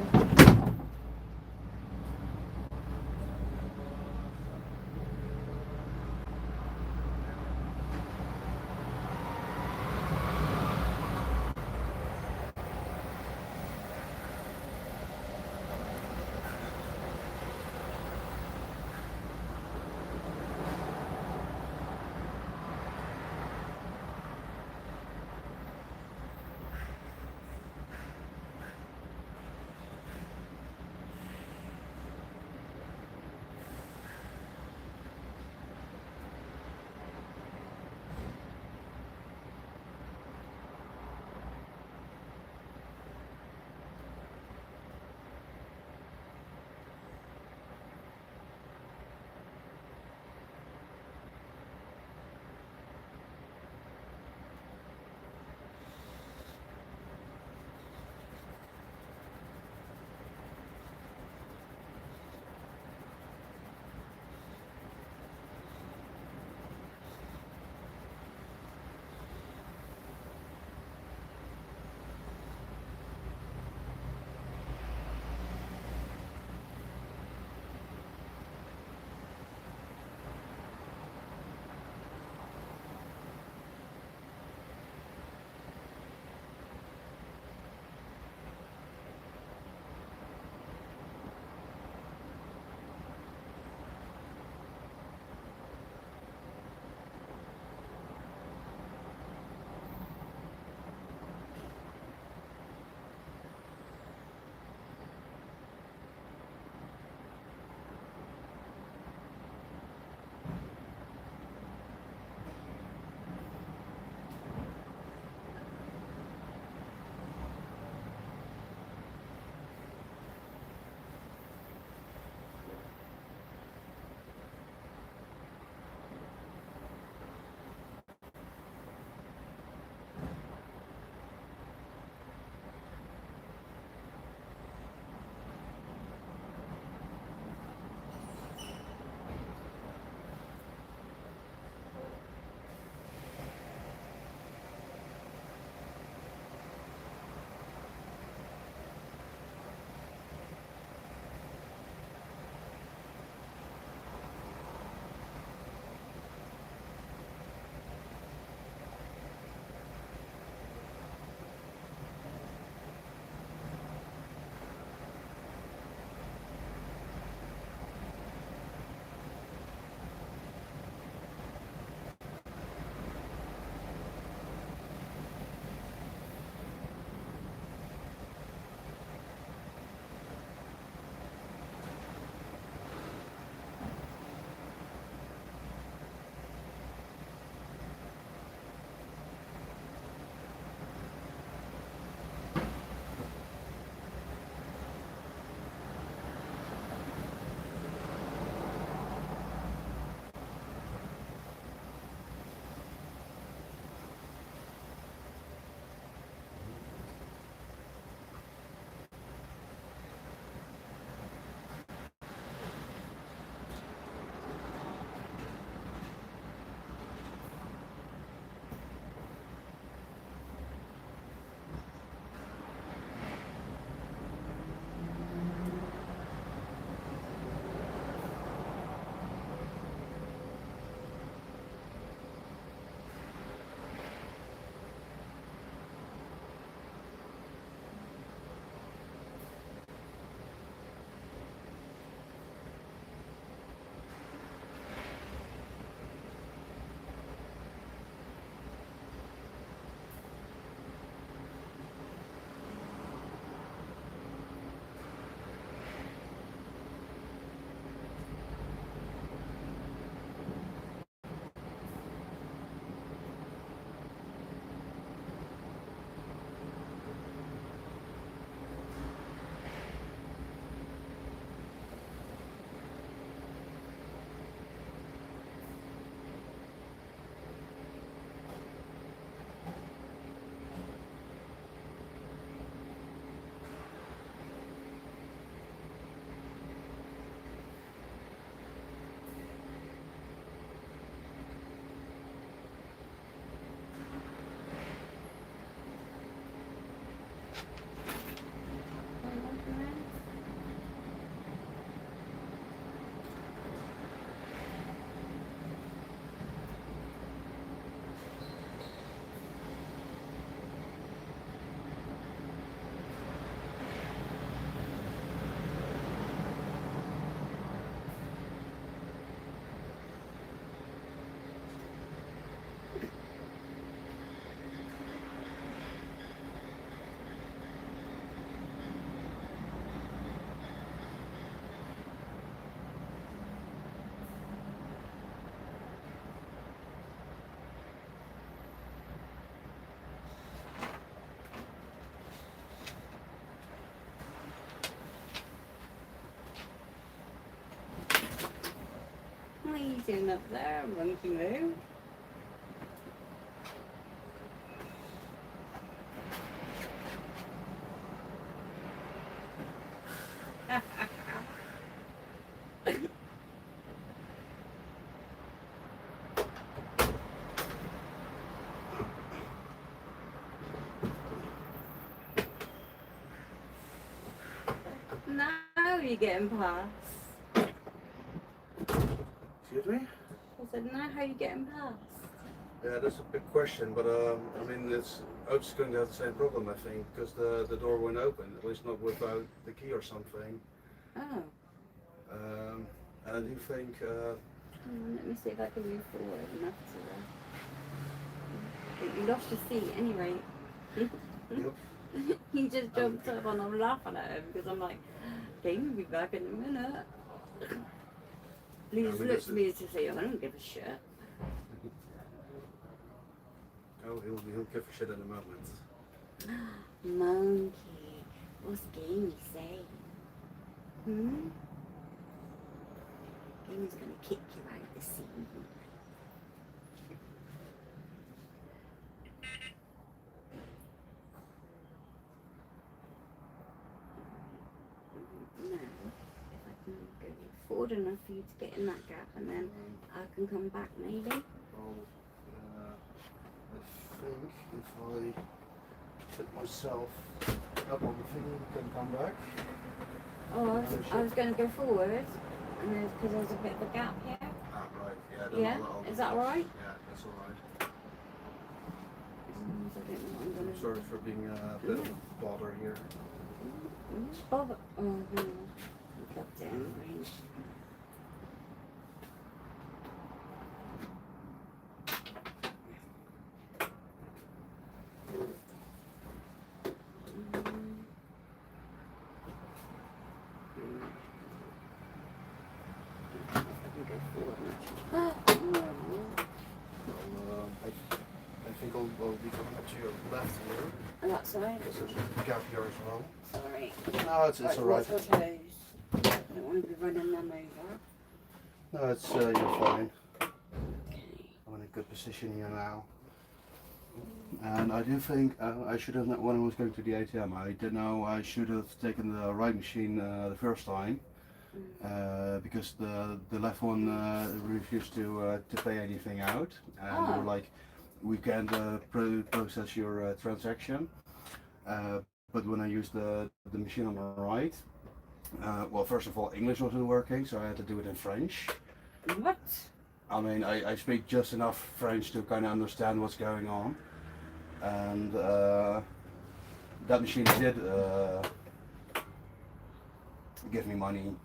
eating up there, monkey moo. Now you're getting past. Excuse me? I said, now how you getting past? Yeah, that's a big question, but I mean, Oaks is going to have the same problem, I think, because the door won't open, at least not without the key or something. Oh. And I do think. Let me see if I can move forward enough to. You lost your seat anyway. Yep. He just jumped up and I'm laughing at him because I'm like, okay, we'll be back in a minute. Please look to me to say, I don't give a shit. Oh, he'll give a shit in a moment. Monkey, what's Gamey saying? Gamey's gonna kick you out of the seat. Now, if I can go forward enough for you to get in that gap and then I can come back maybe. Well, I think if I put myself up on the thing, you can come back. Oh, I was going to go forward and because there's a bit of a gap here. Ah, right, yeah. Then Yeah, is that alright? Yeah, that's alright. I don't know what I'm going I'm to sorry for being a bit of a bother here. Bother. Oh, no. Got down range. I think I'll be coming up to your left here. And that's right. There's a gap here as well. Sorry. No, it's alright. Watch your toes. I don't want to be running them over. No, it's you're fine. I'm in a good position here now. And I do think I should have, when I was going to the ATM, I did know I should have taken the right machine the first time. Because the left one refused to pay anything out, and they were like, we can't process your transaction. But when I used the machine on the right, well, first of all, English wasn't working, so I had to do it in French. What? I mean, I speak just enough French to kind of understand what's going on, and that machine did give me money.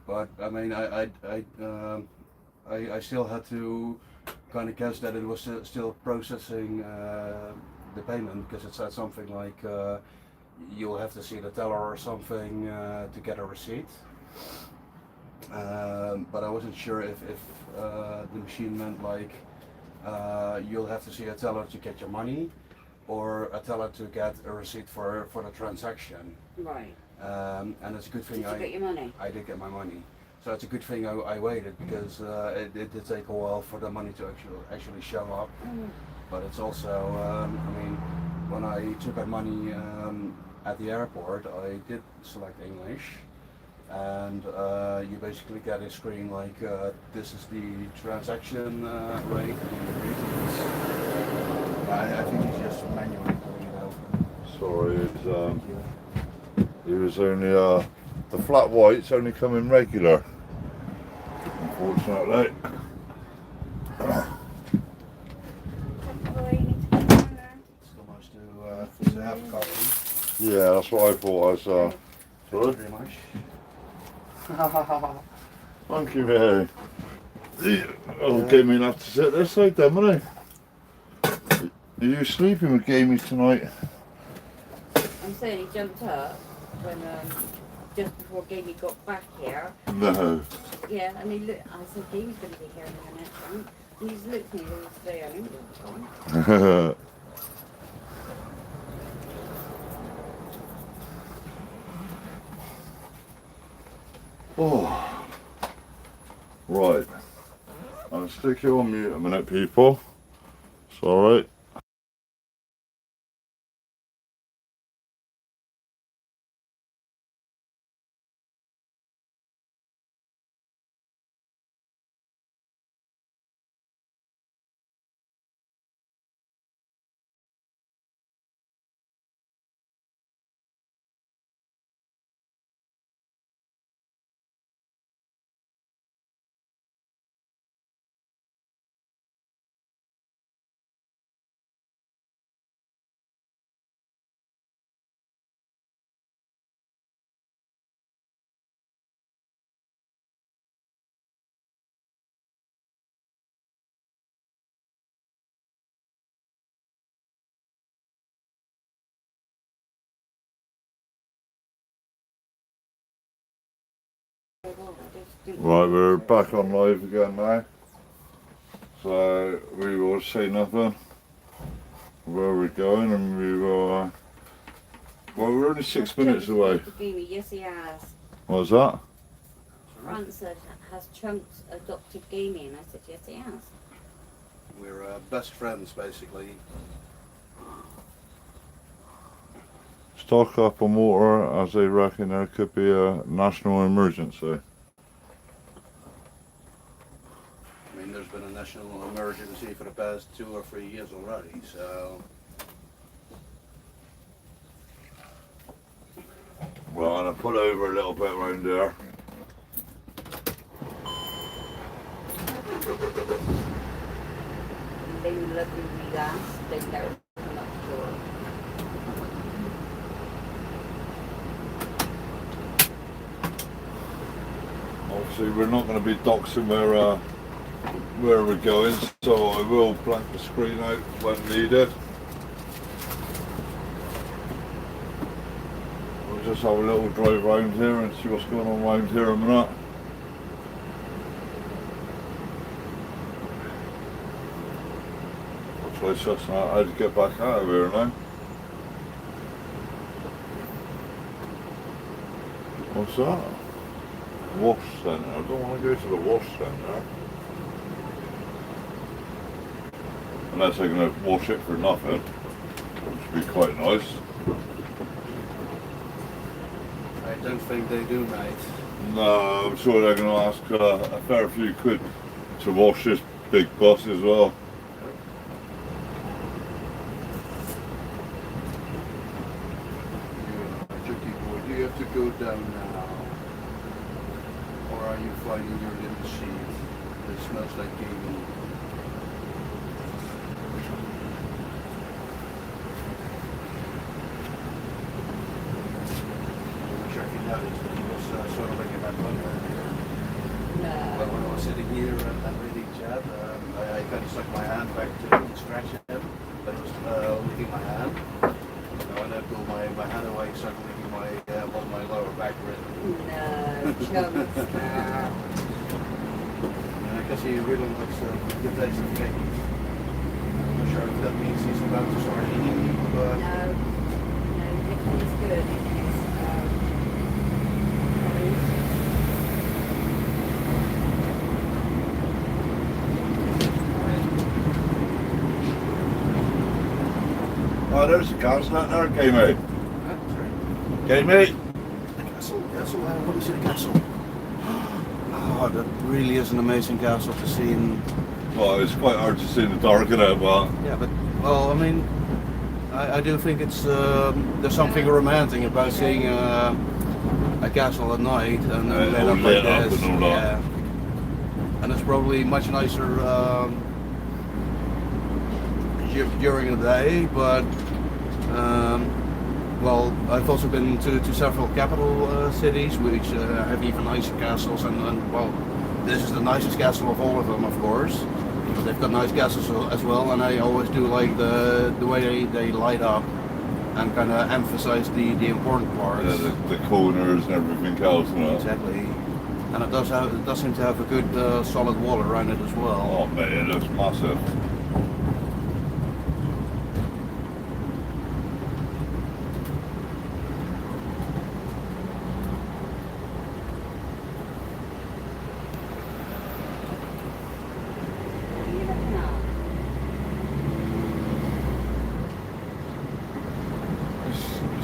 But I mean, I still had to kind of guess that it was still processing the payment, because it said something like you'll have to see the teller or something to get a receipt. But I wasn't sure if the machine meant like you'll have to see a teller to get your money, or a teller to get a receipt for the transaction. Right. And it's a good thing Did you get your money? I did get my money. So it's a good thing I waited, because it did take a while for the money to actually show up. But it's also, I mean, when I took out money at the airport, I did select English. And you basically get a screen like, this is the transaction rate. I think it's just manually pulling it out. Sorry, it's it was only the flat white's only coming regular, unfortunately. Still nice to have a copy. Yeah, that's what I thought. I was. Thank you Sorry. very much. Thank you, Mary. Oh, Gamey will have to sit this side then, won't he? Are you sleeping with Gamey tonight? I'm saying he jumped up when just before Gamey got back here. No. Yeah, and he looked. I said Gamey's going to be here in a minute, son. And he's looked at me all today. I think he's gone. Oh. Right. I'll stick you on mute a minute, people. It's alright. Right, we're back on live again now. So we will say nothing where we're going, and we will. Well, we're only 6 minutes away. Yes, he has. What's that? France has chunks adopted gaming. I said, yes, he has. We're best friends, basically. Stock up on water, as they reckon there could be a national emergency. I mean, there's been a national emergency for the past 2 or 3 years already, so... Well, I'm gonna pull over a little bit around there. They love you, guys. They know come up short. Obviously, we're not going to be doxing where we're going, so I will blank the screen out when needed. We'll just have a little drive around here and see what's going on around here in a minute. I'll try sussing out how to get back out of here now. What's that? Wash centre. I don't want to go to the wash centre. Unless they're going to wash it for nothing, which would be quite nice. I don't think they do, mate. No, I'm sure they're going to ask a fair few quid to wash this big bus as well. Tricky boy, do you have to go down now? Or are you finding your little sheet that smells like gaming? Checking out it, he was sort of like in that one earlier. But when I was sitting here and reading chat, I kind of stuck my hand back to scratch him, but it was licking my hand. When I pulled my hand away, it started licking my lower back rib. No, chunks. I guess he really likes the taste of cake. I'm not sure if that means he's about to start eating, but... No, it's good. Oh, there's the castle out there, Gamey. Gamey! Castle, I want to see the castle. Oh, that really is an amazing castle to see in... Well, it's quite hard to see in the dark in it, but... Yeah, but, well, I mean, I do think it's, there's something romantic about seeing a castle at night and then lit up like this. And all that. Yeah. And it's probably much nicer during the day, but well, I've also been to several capital cities which have even nicer castles, and well, this is the nicest castle of all of them, of course. But they've got nice castles as well, and I always do like the way they light up and kind of emphasize the important parts. Yeah, the corners and everything else, you know. Exactly. And it does seem to have a good solid wall around it as well. Oh man, it looks massive.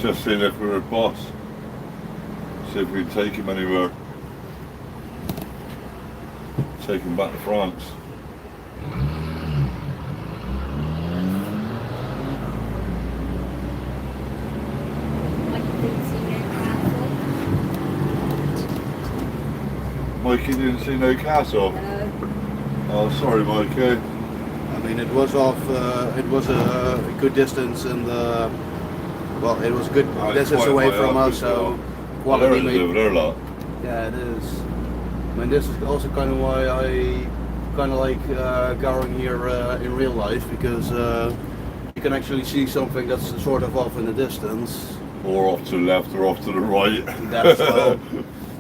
just seeing if we were a boss. See if we can take him anywhere. Take him back to France. Mikey didn't see no castle. No. Oh, sorry, Mikey. I mean, it was off. It was a good distance, and well, it was a good Oh, it's distance quite away high from up us. as So well. Well, quality there it is over there, lot. Yeah, it is. I mean, this is also kind of why I kind of like going here in real life, because you can actually see something that's sort of off in the distance. Or off to the left or off to the right. That as well.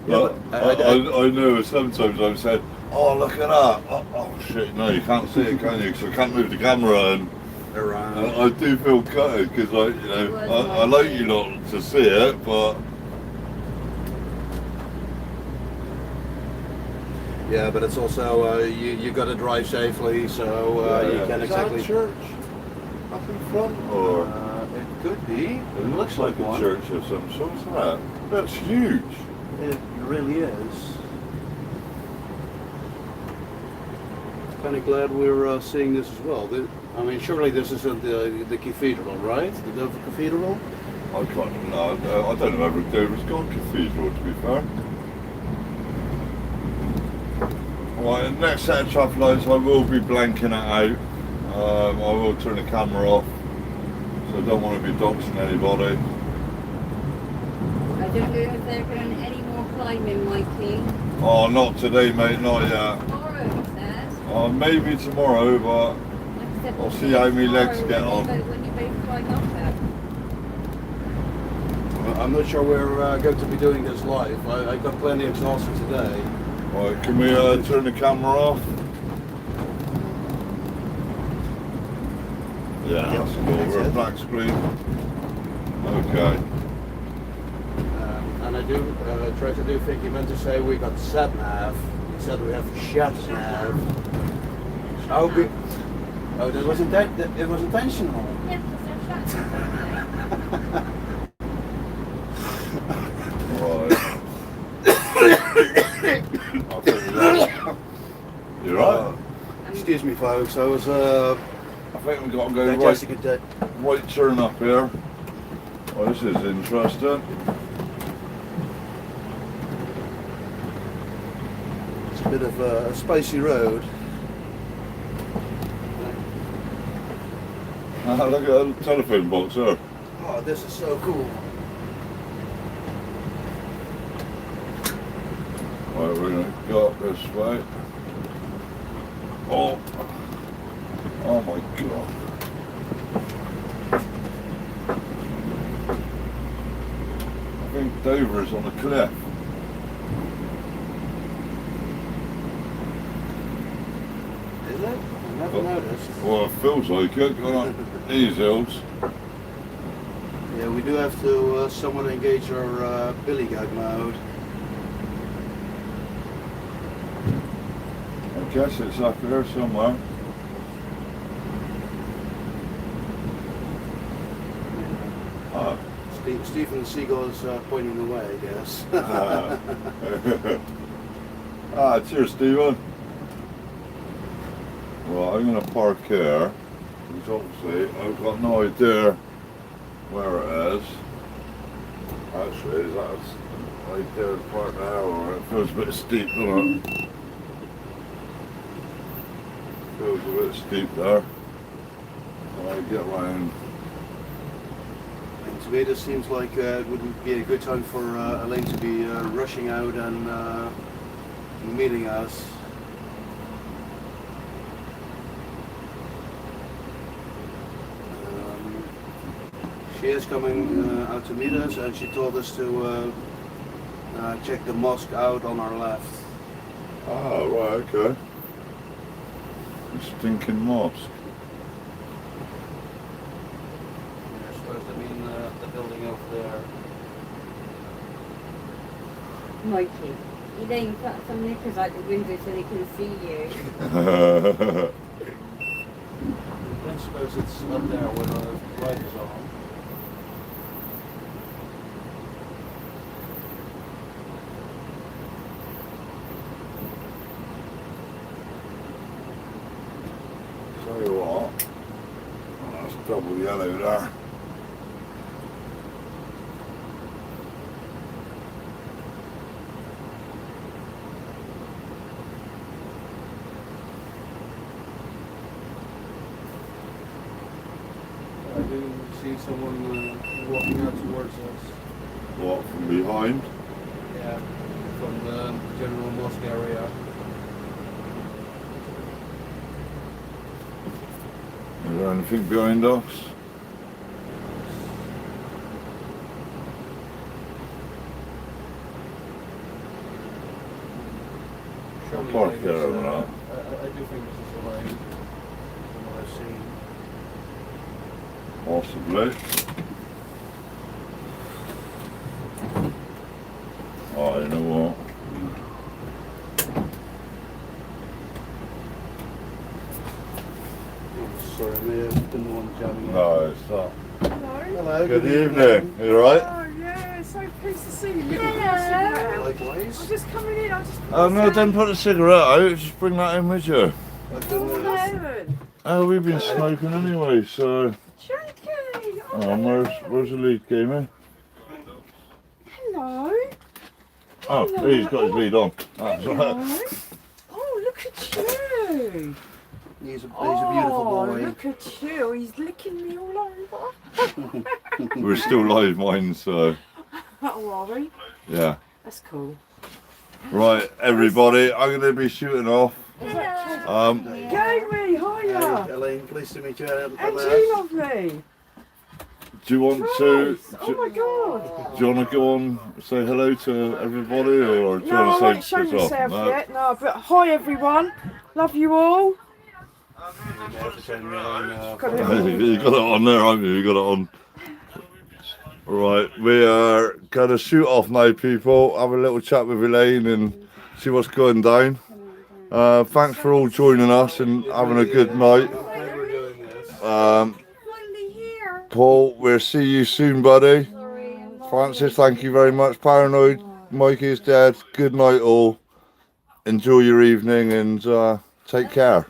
But Yeah, I know sometimes I've said, oh, look at that. Oh shit, no, you can't see it, can you? Because I can't move the camera, and Around. I do feel gutted because I like you not to see it, but Yeah, but it's also you got to drive safely, so you can't is that exactly. a church up in front, or It could be. it looks like a church of some sort. Isn't that? That's huge. It really is. Kind of glad we're seeing this as well. I mean, surely this isn't the cathedral, right? The Dover Cathedral? I can't. No, I don't know if Dover's got a cathedral. To be fair. Right, the next set of traffic lights I will be blanking it out. I will turn the camera off, so I don't want to be doxing anybody. I don't know if they're going any more climbing, Mikey. Oh, not today, mate, not yet. Tomorrow, he says. Maybe tomorrow, but Like I said, I'll we'll see how many tomorrow legs get on. When you both climb up there. I'm not sure we're going to be doing this live. I got plenty of exhaustion today. right, can we turn the camera off? Yeah, that's cool. That's We're a it. black screen. Okay. And I do try to do think he meant to say we got sat nav. He said we have shat nav. Oh, good. Oh, that was it was intentional. Yeah, because they're shut. Right. I'll tell you that. You're right. Excuse me, folks. I was I think we've got to go digesting a bit. right turn up here. Oh, this is interesting. It's a bit of a spicy road. Look at that telephone box there. Oh, this is so cool. Right, we're going to go up this way. Oh. Oh my god. I think Dover is on the cliff. Is it? I never noticed. Well, it feels like it. Going up these hills. Yeah, we do have to someone engage our billy gag mode. I guess it's up here somewhere. Ah. Stephen Seagull is pointing the way, I guess. Cheers, Stephen. Well, I'm going to park here, because obviously I've got no idea where it is. Actually, that's right there, park now, or it feels a bit steep, doesn't it? Feels a bit steep there. I get round. And to me, this seems like it would be a good time for Elaine to be rushing out and meeting us. She is coming out to meet us, and she told us to check the mosque out on our left. Ah, right, okay. The stinking mosque. We're supposed to mean the building over there. Mikey, you then put some knickers out the window so they can see you. I suppose it's up there when the light is on. Double yellow there. I do see someone walking out towards us. What, from behind? Yeah, from the general mosque area. Is there anything behind us? Surely Park it is, there, right? I do think this is a lane from what I've seen. Possibly. Oh, you know what? Oh, sorry, I may have been the one jabbing it. No, it's not. Hello. Hello, Good evening. You alright? Oh yeah, so pleased to see you. Hello. I'm Likewise. just coming in. I just. Oh no, don't put a cigarette out. Just bring that in with you. I've done Oh, this. Aaron. Oh, we've been smoking anyway, so. Jakey. Where's the lead gamer? Hello. Oh, he's got his lead on. That's Hello. right. Oh, look at you. He's a beautiful boy. Look at you. He's licking me all over. We're still live mine, so Oh, are we? yeah. That's cool. Right, everybody, I'm going to be shooting off. Gamey, hiya. Elaine, pleased to meet you. And you, lovely. Do you want to? Oh my God. Do you want to go on, say hello to everybody, or do you No, I want won't to show say yourself? myself No? yet. No, but hi everyone. Love you all. Got it. You got it on there, haven't you? You got it on. Right, we are going to shoot off now, people. Have a little chat with Elaine and see what's going down. Thanks for all joining us and having a good night. Paul, we'll see you soon, buddy. Francis, thank you very much. Paranoid, Mikey is dead. Good night, all. Enjoy your evening and take care.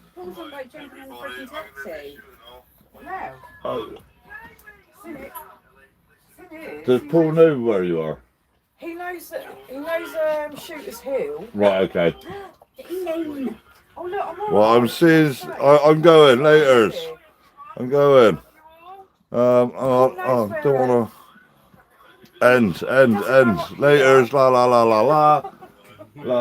Does Paul know where you are? He knows Shooters Hill. Right, okay. Oh look, I'm all Well, I'm seeing. I'm going laters. I'm going. I don't want to end. Laters. La la la la la.